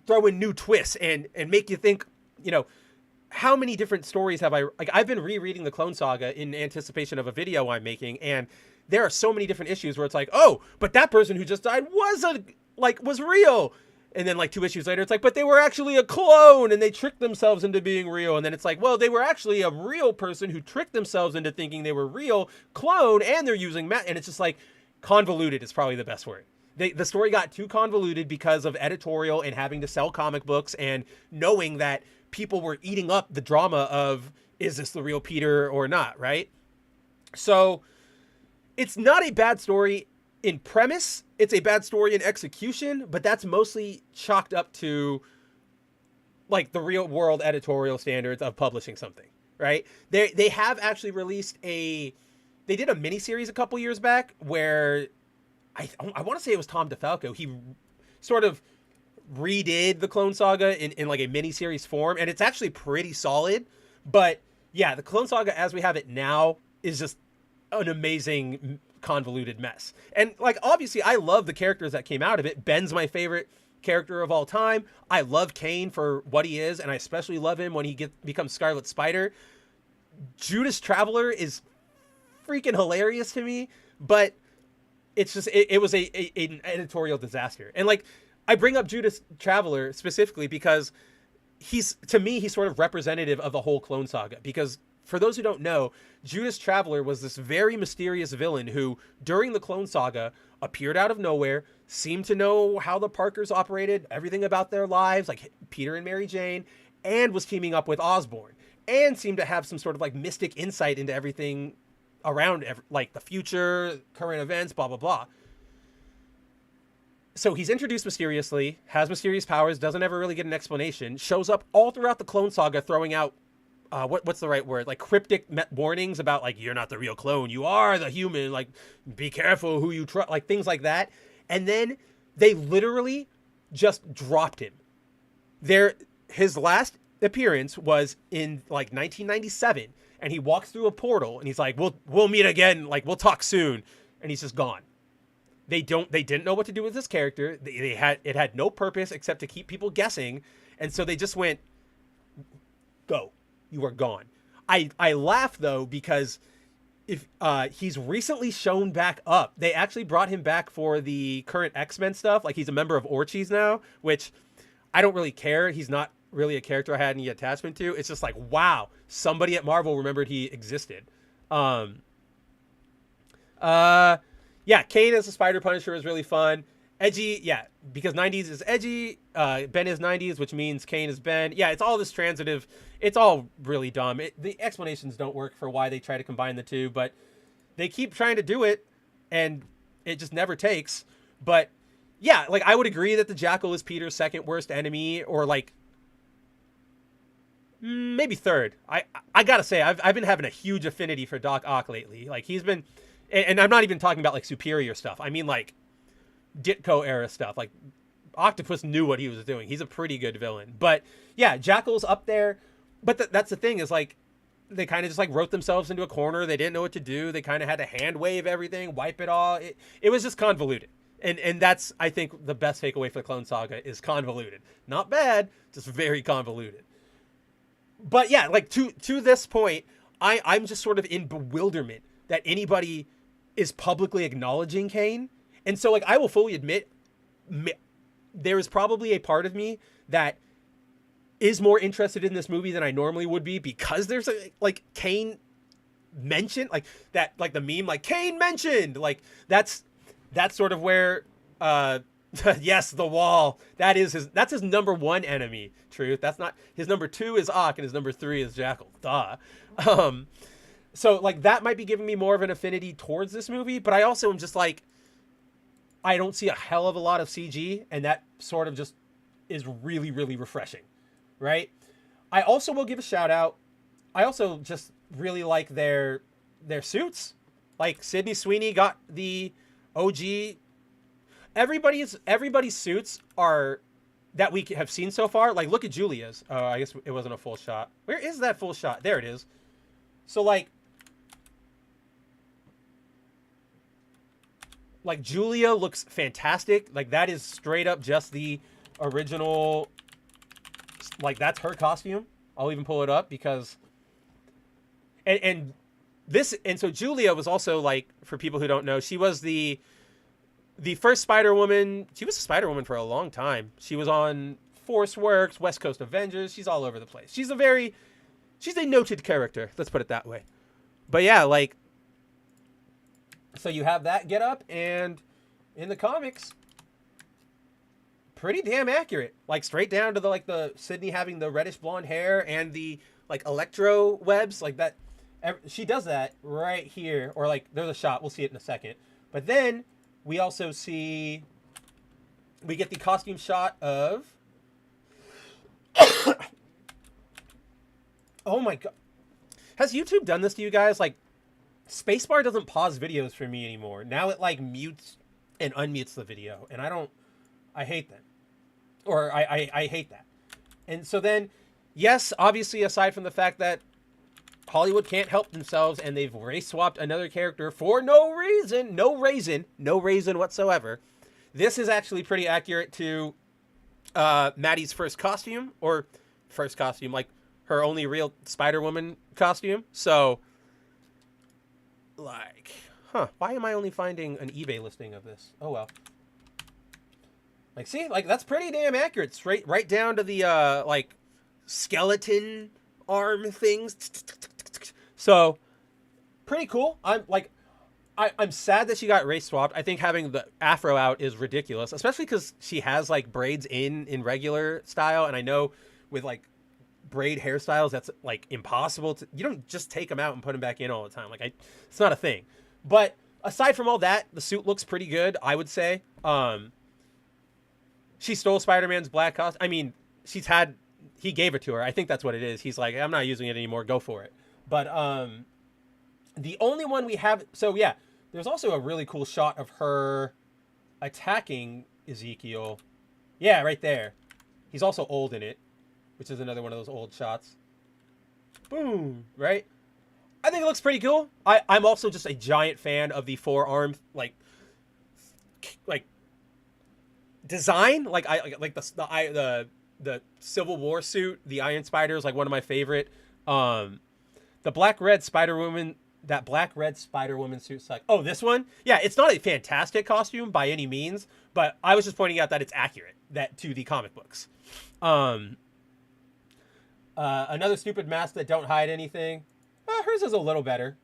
throw in new twists and make you think, you know, how many different stories have I've been rereading the Clone Saga in anticipation of a video I'm making, and there are so many different issues where it's like, oh, but that person who just died was real. And then like 2 issues later, it's like, but they were actually a clone and they tricked themselves into being real. And then it's like, well, they were actually a real person who tricked themselves into thinking they were real clone and they're using and it's just like convoluted is probably the best word. The story got too convoluted because of editorial and having to sell comic books and knowing that people were eating up the drama of, is this the real Peter or not, right? So it's not a bad story in premise. It's a bad story in execution, but that's mostly chalked up to like the real world editorial standards of publishing something, right? They have actually released they did a miniseries a couple years back where I want to say it was Tom DeFalco. He sort of redid the Clone Saga in like a miniseries form, and it's actually pretty solid. But yeah, the Clone Saga as we have it now is just an amazing convoluted mess. And like, obviously I love the characters that came out of it. Ben's my favorite character of all time. I love Kane for what he is, and I especially love him when he becomes Scarlet Spider. Judas Traveler is freaking hilarious to me, but it's just it was an editorial disaster. And like, I bring up Judas Traveler specifically because he's sort of representative of the whole Clone Saga, because for those who don't know, Judas Traveler was this very mysterious villain who, during the Clone Saga, appeared out of nowhere, seemed to know how the Parkers operated, everything about their lives, like Peter and Mary Jane, and was teaming up with Osborn, and seemed to have some sort of like mystic insight into everything around, like the future, current events, blah, blah, blah. So he's introduced mysteriously, has mysterious powers, doesn't ever really get an explanation, shows up all throughout the Clone Saga throwing out what's the right word? Like cryptic warnings about like, you're not the real clone, you are the human, like be careful who you trust, like things like that. And then they literally just dropped him. His last appearance was in like 1997, and he walks through a portal and he's like, we'll meet again, like we'll talk soon, and he's just gone. They didn't know what to do with this character. It had no purpose except to keep people guessing, and so they just went, go. You are gone. I laugh though, because if he's recently shown back up. They actually brought him back for the current X-Men stuff. Like, he's a member of Orchis now, which I don't really care. He's not really a character I had any attachment to. It's just like, wow, somebody at Marvel remembered he existed. Yeah, Kane as a Spider Punisher is really fun. edgy, yeah, because 90s is edgy, Ben is 90s, which means Kane is Ben. Yeah, it's all this transitive. It's all really dumb. The explanations don't work for why they try to combine the two, but they keep trying to do it, and it just never takes. But yeah, like I would agree that the Jackal is Peter's second worst enemy, or like maybe third. I gotta say, I've been having a huge affinity for Doc Ock lately. Like he's been, and I'm not even talking about like superior stuff. I mean like Ditko era stuff. Like Octopus knew what he was doing. He's a pretty good villain. But yeah, Jackal's up there. But that's the thing is like they kind of just like wrote themselves into a corner. They didn't know what to do. They kind of had to hand wave everything, wipe it all. It was just convoluted. And that's, I think, the best takeaway for the Clone Saga is convoluted. Not bad, just very convoluted. But yeah, like to this point, I'm just sort of in bewilderment that anybody is publicly acknowledging Kane. And so like I will fully admit there is probably a part of me that is more interested in this movie than I normally would be because there's a like Kane mentioned, like that, like the meme, like Kane mentioned, like that's sort of where yes, the wall, that's his number one enemy. Truth, that's not his number two is Ock and his number three is Jackal. Duh. So like that might be giving me more of an affinity towards this movie, but I also am just like I don't see a hell of a lot of CG, and that sort of just is really, really refreshing, right? I also will give a shout out. I also just really like their suits. Like Sydney Sweeney got the OG. Everybody's suits are that we have seen so far. Like look at Julia's. Oh, I guess it wasn't a full shot. Where is that full shot? There it is. So like Julia looks fantastic. Like that is straight up just the original. Like that's her costume. I'll even pull it up because. And so Julia was also like, for people who don't know, she was the first Spider-Woman. She was a Spider-Woman for a long time. She was on Force Works, West Coast Avengers. She's all over the place. She's a noted character. Let's put it that way. But yeah, like. So you have that get up, and in the comics, pretty damn accurate. Like straight down to the Sydney having the reddish blonde hair and the like electro webs like that. She does that right here, or like there's a shot. We'll see it in a second. But then we also we get the costume shot of. Oh my god! Has YouTube done this to you guys? Like. Spacebar doesn't pause videos for me anymore. Now it like mutes and unmutes the video, and I hate that, or I hate that. And so then, yes, obviously, aside from the fact that Hollywood can't help themselves and they've race swapped another character for no reason whatsoever, this is actually pretty accurate to Maddie's first costume, like her only real Spider-Woman costume. So. Like, why am I only finding an eBay listing of this? Oh, well. Like, see, like, that's pretty damn accurate. Straight, right down to the, like, skeleton arm things. So, pretty cool. I'm sad that she got race swapped. I think having the afro out is ridiculous, especially because she has, like, braids in regular style. And I know with, like, braid hairstyles, that's like impossible to, you don't just take them out and put them back in all the time. Like it's not a thing. But aside from all that, the suit looks pretty good, I would say. She stole Spider-Man's black costume. I mean, he gave it to her. I think that's what it is. He's like, I'm not using it anymore. Go for it. But the only one we have, so yeah, there's also a really cool shot of her attacking Ezekiel. Yeah, right there. He's also old in it, which is another one of those old shots. Boom, right? I think it looks pretty cool. I'm also just a giant fan of the forearm, like design. Like the Civil War suit, the Iron Spider is like one of my favorite. The black-red Spider-Woman, that black-red Spider-Woman suit's like, oh, this one? Yeah, it's not a fantastic costume by any means, but I was just pointing out that it's accurate to the comic books. Another stupid mask that don't hide anything. Hers is a little better.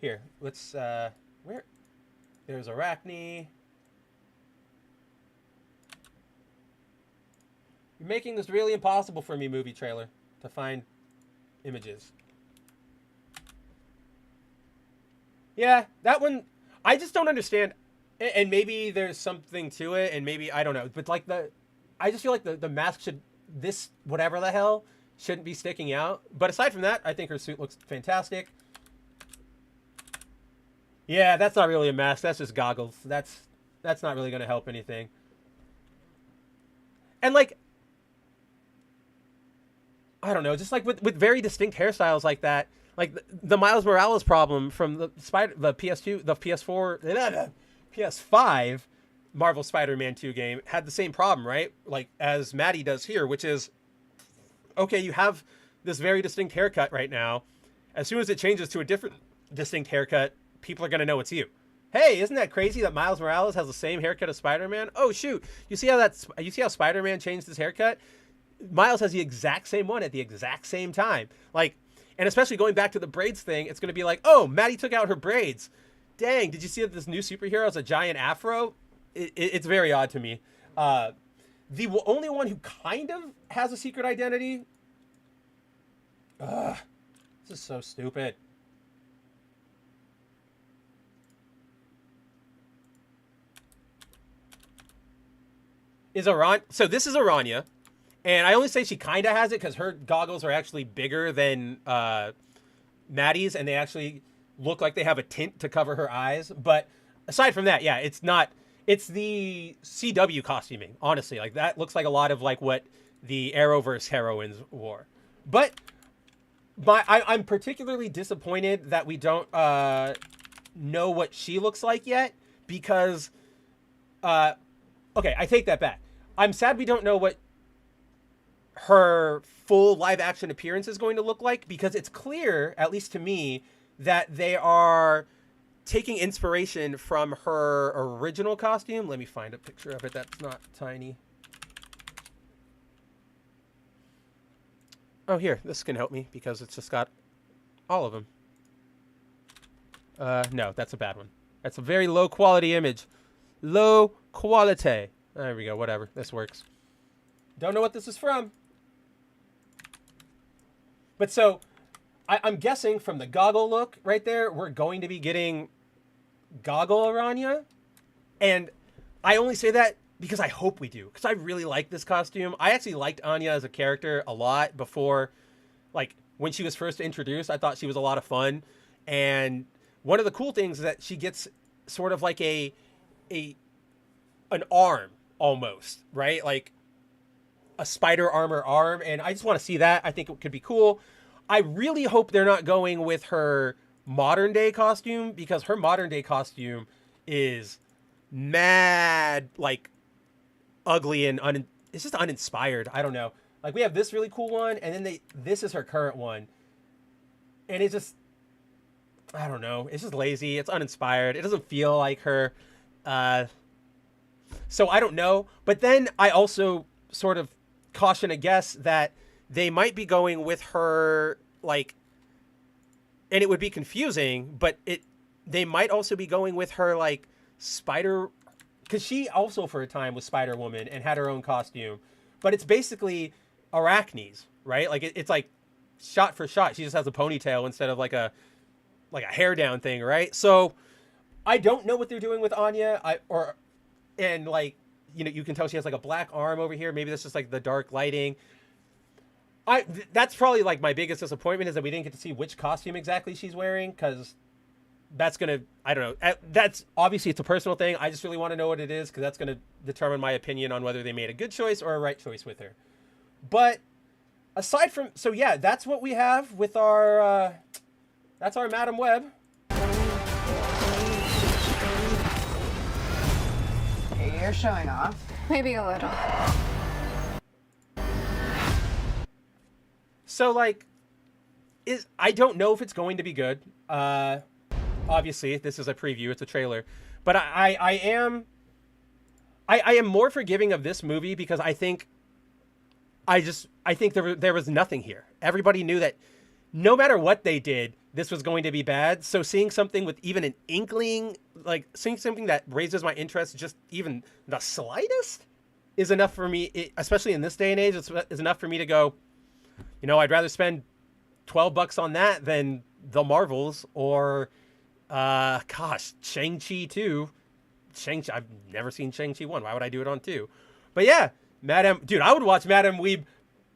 Here, let's, where? There's Arachne. You're making this really impossible for me, movie trailer, to find images. Yeah, that one, I just don't understand. And maybe there's something to it, and maybe, I don't know. But like I just feel like the mask should, this, whatever the hell, shouldn't be sticking out. But aside from that, I think her suit looks fantastic. Yeah, that's not really a mask. That's just goggles. That's not really going to help anything. And like, I don't know, just like with very distinct hairstyles like that, like the Miles Morales problem from the PS2, the PS4, PS5 Marvel Spider-Man 2 game had the same problem, right? Like as Maddie does here, which is, okay, you have this very distinct haircut right now. As soon as it changes to a different distinct haircut, people are going to know it's you. Hey, isn't that crazy that Miles Morales has the same haircut as Spider-Man? Oh shoot, you see how Spider-Man changed his haircut? Miles has the exact same one at the exact same time. Like, and especially going back to the braids thing, it's going to be like, oh, Maddie took out her braids. Dang, did you see that this new superhero has a giant afro? It's very odd to me. The only one who kind of has a secret identity. Ugh, this is so stupid. Is Aran? So this is Aranya. And I only say she kind of has it because her goggles are actually bigger than Maddie's, and they actually look like they have a tint to cover her eyes. But aside from that, yeah, it's not. It's the CW costuming, honestly. Like that looks like a lot of like what the Arrowverse heroines wore. But I'm particularly disappointed that we don't know what she looks like yet because, okay, I take that back. I'm sad we don't know what her full live action appearance is going to look like because it's clear, at least to me, that they are taking inspiration from her original costume. Let me find a picture of it that's not tiny. Oh, here, this can help me because it's just got all of them. No, that's a bad one. That's a very low quality image. Low quality. There we go, whatever, this works. Don't know what this is from. But so, I'm guessing from the goggle look right there, we're going to be getting goggle Aranya. And I only say that because I hope we do. Because I really like this costume. I actually liked Anya as a character a lot before, like, when she was first introduced. I thought she was a lot of fun. And one of the cool things is that she gets sort of like an arm, almost, right? Like, a spider armor arm, and I just want to see that. I think it could be cool. I really hope they're not going with her modern day costume because her modern day costume is mad, like, ugly and it's just uninspired. I don't know. Like, we have this really cool one, and then this is her current one, and it's just, I don't know. It's just lazy. It's uninspired. It doesn't feel like her. So I don't know. But then I also sort of caution a guess that they might be going with her, like, and it would be confusing, but they might also be going with her, like, spider, because she also for a time was Spider-Woman and had her own costume, but it's basically Arachne's, right? Like, it's like shot for shot. She just has a ponytail instead of like a hair down thing, right? So I don't know what they're doing with Anya. And like, you know, you can tell she has like a black arm over here. Maybe that's just like the dark lighting. That's probably like my biggest disappointment is that we didn't get to see which costume exactly she's wearing, because that's going to, I don't know. That's obviously, it's a personal thing. I just really want to know what it is, because that's going to determine my opinion on whether they made a good choice or a right choice with her. But aside from, so yeah, that's what we have with our, that's our Madam Web. You're showing off. Maybe a little. So, like, I don't know if it's going to be good. Obviously, this is a preview. It's a trailer. But I am more forgiving of this movie because I think there was nothing here. Everybody knew that no matter what they did, this was going to be bad. So seeing something with even an inkling, like seeing something that raises my interest, just even the slightest, is enough for me, especially in this day and age, is enough for me to go, you know, I'd rather spend $12 on that than the Marvels or, Shang-Chi 2. I've never seen Shang-Chi 1. Why would I do it on 2? But yeah, Madame, dude, I would watch Madame Weeb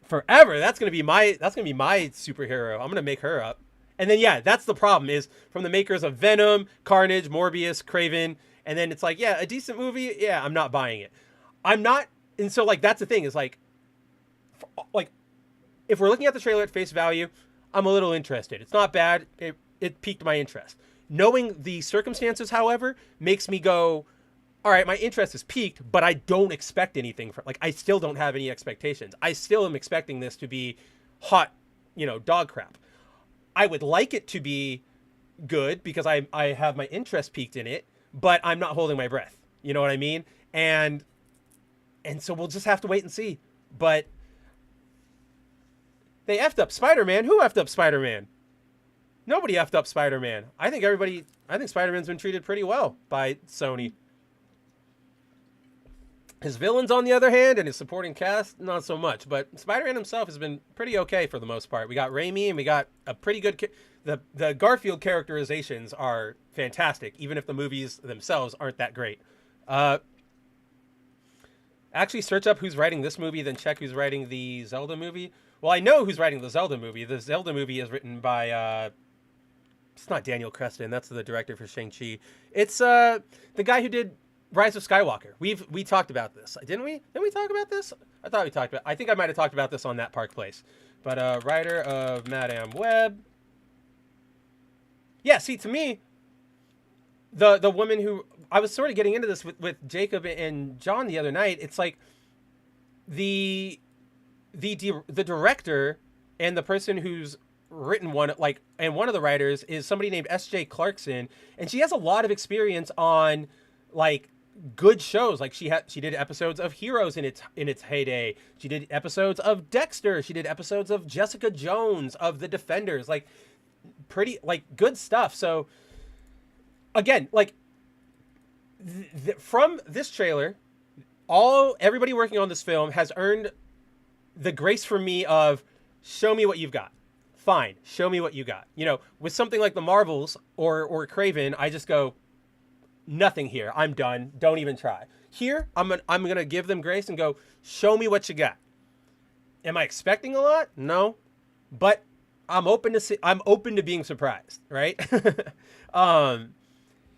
forever. That's gonna be my superhero. I'm gonna make her up. And then yeah, that's the problem, is from the makers of Venom, Carnage, Morbius, Kraven, and then it's like, yeah, a decent movie. Yeah, I'm not buying it. I'm not, and so like that's the thing, is like if we're looking at the trailer at face value, I'm a little interested. It's not bad. It piqued my interest. Knowing the circumstances, however, makes me go, all right, my interest is piqued, but I don't expect anything from, like, I still don't have any expectations. I still am expecting this to be hot, you know, dog crap. I would like it to be good because I have my interest piqued in it, but I'm not holding my breath. You know what I mean? And so we'll just have to wait and see. But they effed up Spider-Man. Who effed up Spider-Man? Nobody effed up Spider-Man. I think Spider-Man's been treated pretty well by Sony. His villains, on the other hand, and his supporting cast, not so much. But Spider-Man himself has been pretty okay for the most part. We got Raimi, and we got a pretty good... The Garfield characterizations are fantastic, even if the movies themselves aren't that great. Actually, search up who's writing this movie, then check who's writing the Zelda movie. Well, I know who's writing the Zelda movie. The Zelda movie is written by... it's not Daniel Creston. That's the director for Shang-Chi. It's the guy who did Rise of Skywalker. We talked about this, didn't we? Didn't we talk about this? I thought we talked about. I think I might have talked about this on That Park Place. But writer of Madame Web. Yeah. See, to me, the woman who I was sort of getting into this with Jacob and John the other night. It's like the director and the person who's written one, like, and one of the writers is somebody named S.J. Clarkson, and she has a lot of experience on like good shows. Like she did episodes of Heroes in its heyday. She did episodes of Dexter. She did episodes of Jessica Jones, of The Defenders, like pretty like good stuff. So again, like from this trailer, everybody working on this film has earned the grace for me of show me what you've got. Fine, show me what you got. You know, with something like the Marvels or Kraven, I just go, nothing here. I'm done. Don't even try. Here, I'm gonna give them grace and go, show me what you got. Am I expecting a lot? No, but I'm open to being surprised, right?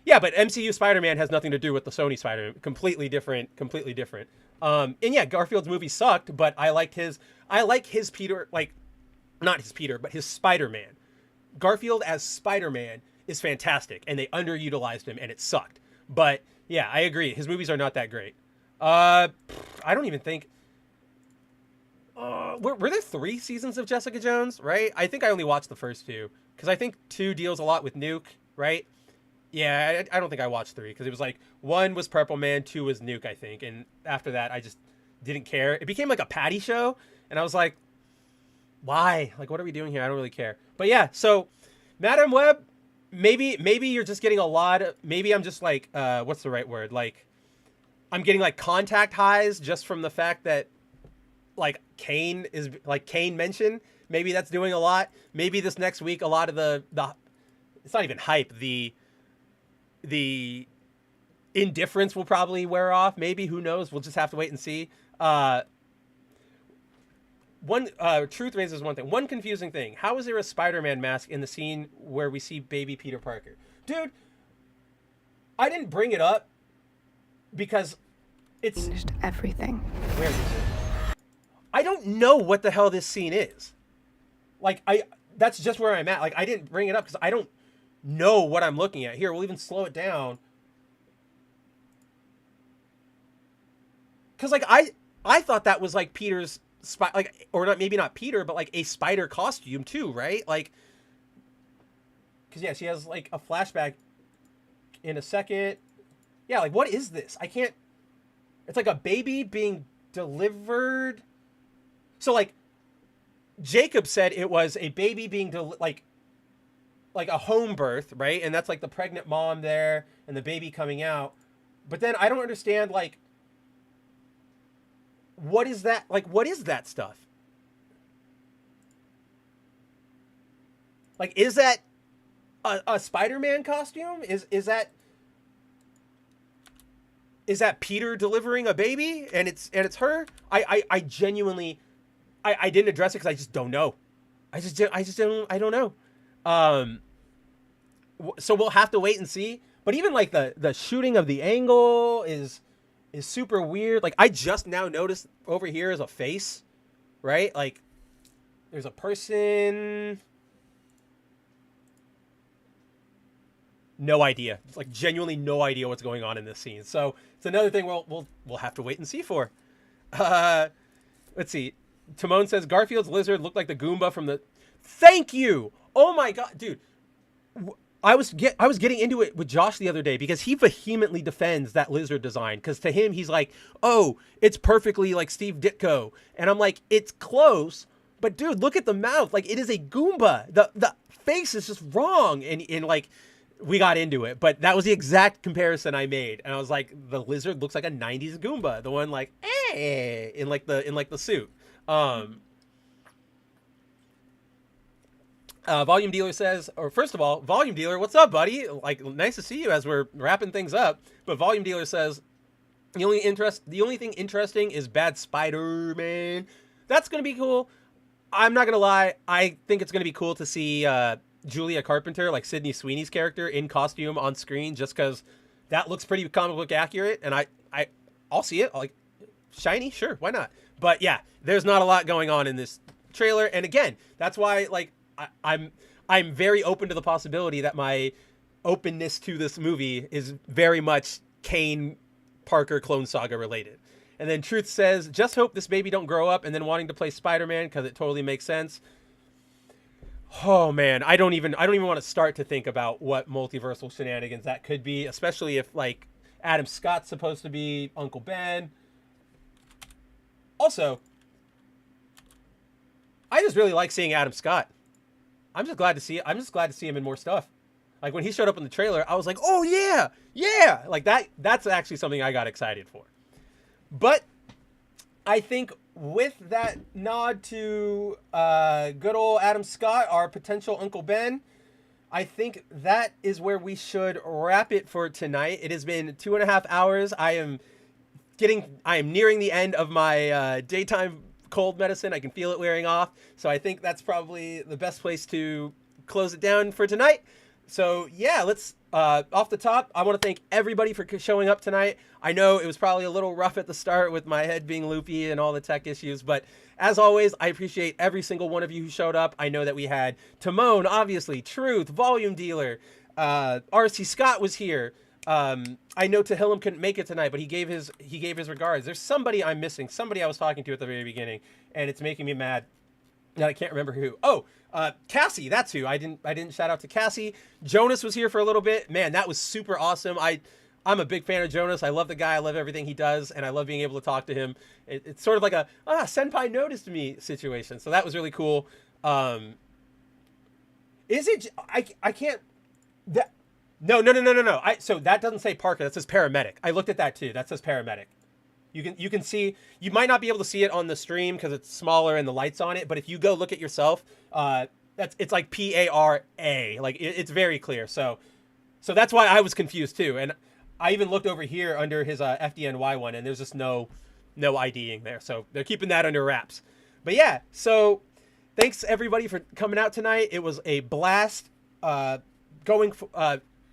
Yeah, but MCU Spider-Man has nothing to do with the Sony Spider-Man. Completely different. And yeah, Garfield's movie sucked, but I like his Peter, like, not his Peter, but his Spider-Man. Garfield as Spider-Man is fantastic, and they underutilized him, and it sucked. But yeah, I agree. His movies are not that great. I don't even think... were there 3 seasons of Jessica Jones, right? I think I only watched the first 2, because I think 2 deals a lot with Nuke, right? Yeah, I don't think I watched 3, because it was like 1 was Purple Man, 2 was Nuke, I think. And after that, I just didn't care. It became like a Patty show, and I was like, why? Like, what are we doing here? I don't really care. But yeah, so Madame Web, maybe you're just getting a lot of, maybe I'm just like, what's the right word? Like, I'm getting like contact highs just from the fact that like Kane mentioned. Maybe that's doing a lot. Maybe this next week, a lot of the it's not even hype. The indifference will probably wear off. Maybe, who knows? We'll just have to wait and see. Truth raises one thing. One confusing thing. How is there a Spider-Man mask in the scene where we see baby Peter Parker? Dude, I didn't bring it up because it's... Changed everything. Where is it? I don't know what the hell this scene is. Like, that's just where I'm at. Like, I didn't bring it up because I don't know what I'm looking at. Here, we'll even slow it down. Because, like, I thought that was, like, Peter's... like, or not, maybe not Peter, but like a spider costume too, right? Like, because yeah, she has like a flashback in a second. Yeah, like, what is this? I can't. It's like a baby being delivered. So like, Jacob said it was a baby being like a home birth, right? And that's like the pregnant mom there and the baby coming out. But then I don't understand, like, what is that? Like, what is that stuff? Like, is that a Spider-Man costume? Is that Peter delivering a baby and it's her? I genuinely, I didn't address it because I just don't know. I don't know. So we'll have to wait and see. But even like the shooting of the angle is super weird. Like, I just now noticed over here is a face, right? Like, there's a person. No idea. It's like genuinely no idea what's going on in this scene. So it's another thing we'll have to wait and see for. Let's see. Timon says Garfield's lizard looked like the Goomba from the. Thank you. Oh my god, dude. I was getting into it with Josh the other day because he vehemently defends that lizard design, because to him he's like, oh, it's perfectly like Steve Ditko, and I'm like, it's close, but dude, look at the mouth, like it is a Goomba. The face is just wrong, and like we got into it, but that was the exact comparison I made, and I was like, the lizard looks like a '90s Goomba, the one like in like the suit. Volume Dealer says, or first of all, Volume Dealer, what's up, buddy? Like, nice to see you as we're wrapping things up. But Volume Dealer says, the only thing interesting is Bad Spider-Man. That's gonna be cool. I'm not gonna lie, I think it's gonna be cool to see Julia Carpenter, like Sydney Sweeney's character, in costume on screen, just because that looks pretty comic book accurate, and I'll see it. Like, shiny, sure, why not? But yeah, there's not a lot going on in this trailer, and again, that's why like. I'm very open to the possibility that my openness to this movie is very much Kane Parker Clone Saga related. And then Truth says, just hope this baby don't grow up and then wanting to play Spider-Man, because it totally makes sense. Oh man, I don't even want to start to think about what multiversal shenanigans that could be, especially if like Adam Scott's supposed to be Uncle Ben. Also, I just really like seeing Adam Scott. I'm just glad to see him in more stuff. Like when he showed up in the trailer, I was like, "Oh yeah, yeah!" Like that's actually something I got excited for. But I think with that nod to good old Adam Scott, our potential Uncle Ben, I think that is where we should wrap it for tonight. It has been 2.5 hours. I am nearing the end of my daytime cold medicine. I can feel it wearing off. So I think that's probably the best place to close it down for tonight. So yeah, let's, off the top, I want to thank everybody for showing up tonight. I know it was probably a little rough at the start with my head being loopy and all the tech issues, but as always, I appreciate every single one of you who showed up. I know that we had Timon, obviously, Truth, Volume Dealer, RC Scott was here. I know Tehillim couldn't make it tonight, but he gave his regards. There's somebody I'm missing, somebody I was talking to at the very beginning, and it's making me mad that I can't remember who. Oh, Cassie, that's who. I didn't shout out to Cassie. Jonas was here for a little bit. Man, that was super awesome. I'm a big fan of Jonas. I love the guy. I love everything he does, and I love being able to talk to him. It's sort of like a senpai noticed me situation. So that was really cool. Is it? I can't. That. No. So that doesn't say Parker. That says paramedic. I looked at that too. That says paramedic. You can see. You might not be able to see it on the stream because it's smaller and the light's on it. But if you go look at yourself, it's like PARA. Like it's very clear. So that's why I was confused too. And I even looked over here under his FDNY one, and there's just no IDing there. So they're keeping that under wraps. But yeah. So thanks everybody for coming out tonight. It was a blast.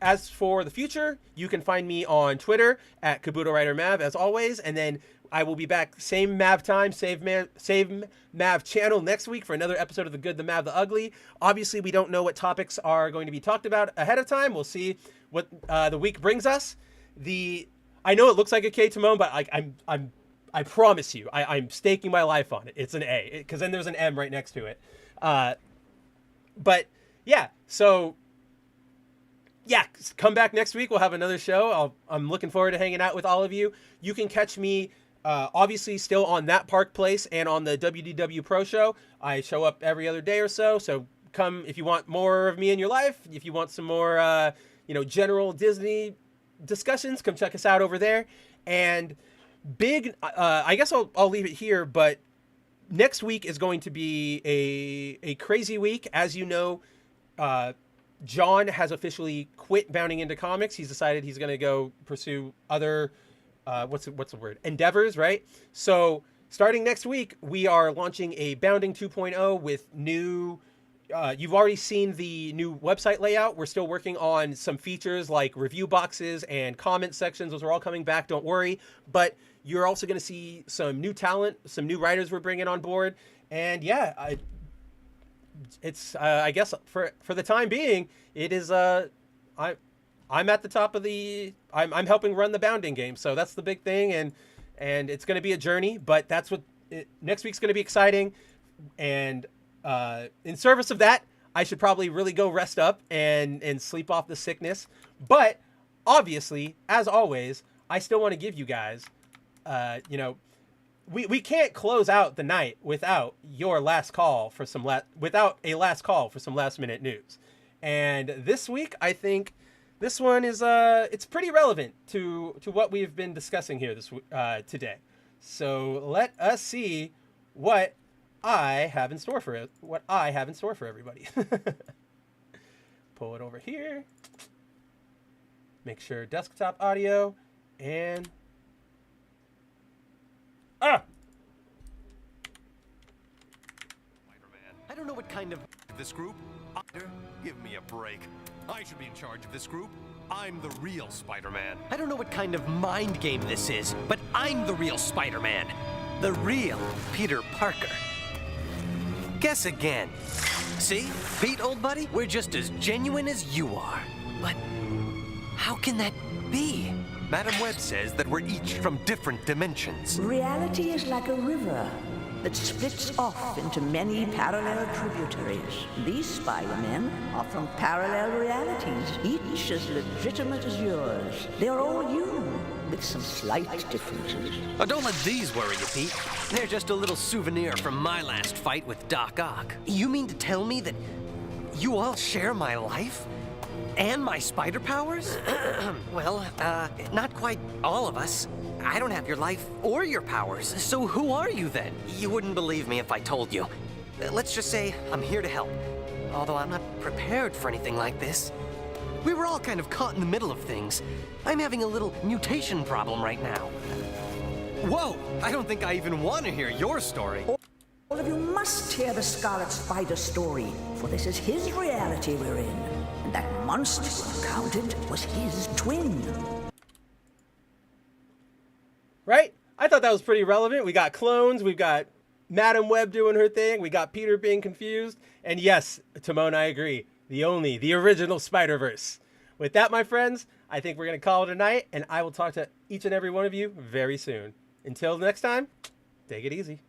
As for the future, you can find me on Twitter at Kabuto Writer Mav as always, and then I will be back same Mav time, same Mav channel next week for another episode of The Good, the Mav, the Ugly. Obviously, we don't know what topics are going to be talked about ahead of time. We'll see what the week brings us. I know it looks like a K Timon, but I promise you, I'm staking my life on it. It's an A, because then there's an M right next to it. But yeah, so. Yeah, come back next week. We'll have another show. I'm looking forward to hanging out with all of you. You can catch me, obviously, still on That Park Place and on the WDW Pro Show. I show up every other day or so. So come if you want more of me in your life. If you want some more, general Disney discussions, come check us out over there. And big, I guess I'll leave it here, but next week is going to be a crazy week. As you know, John has officially quit Bounding into Comics. He's decided he's going to go pursue other, what's the word? Endeavors, right? So starting next week, we are launching a Bounding 2.0 with new, you've already seen the new website layout. We're still working on some features like review boxes and comment sections. Those are all coming back. Don't worry. But you're also going to see some new talent, some new writers we're bringing on board. And yeah, I guess for the time being, it is, I'm at the top of I'm helping run the Bounding game. So that's the big thing. And it's going to be a journey, but that's next week's going to be exciting. And in service of that, I should probably really go rest up and sleep off the sickness. But obviously, as always, I still want to give you guys, we can't close out the night without your last call for without a last call for some last minute news. And this week, I think this one is it's pretty relevant to what we've been discussing here today. So let us see what I have in store for everybody. Pull it over here. Make sure desktop audio and I don't know what kind of this group. Give me a break. I should be in charge of this group. I'm the real Spider-Man. I don't know what kind of mind game this is, but I'm the real Spider-Man. The real Peter Parker. Guess again. See, Pete, old buddy, we're just as genuine as you are. But how can that be? Madam Webb says that we're each from different dimensions. Reality is like a river that splits off into many parallel tributaries. These Spider-Men are from parallel realities, each as legitimate as yours. They're all you, with some slight differences. Oh, don't let these worry you, Pete. They're just a little souvenir from my last fight with Doc Ock. You mean to tell me that you all share my life? And my spider powers? Well, not quite all of us. I don't have your life or your powers. So who are you then? You wouldn't believe me if I told you. Let's just say I'm here to help. Although I'm not prepared for anything like this. We were all kind of caught in the middle of things. I'm having a little mutation problem right now. Whoa! I don't think I even want to hear your story. All of you must hear the Scarlet Spider story, for this is his reality we're in. And that monster you encountered was his twin. Right? I thought that was pretty relevant. We got clones, we've got Madam Web doing her thing, we got Peter being confused, and yes, Timon, I agree. The original Spider-Verse. With that, my friends, I think we're going to call it a night, and I will talk to each and every one of you very soon. Until next time, take it easy.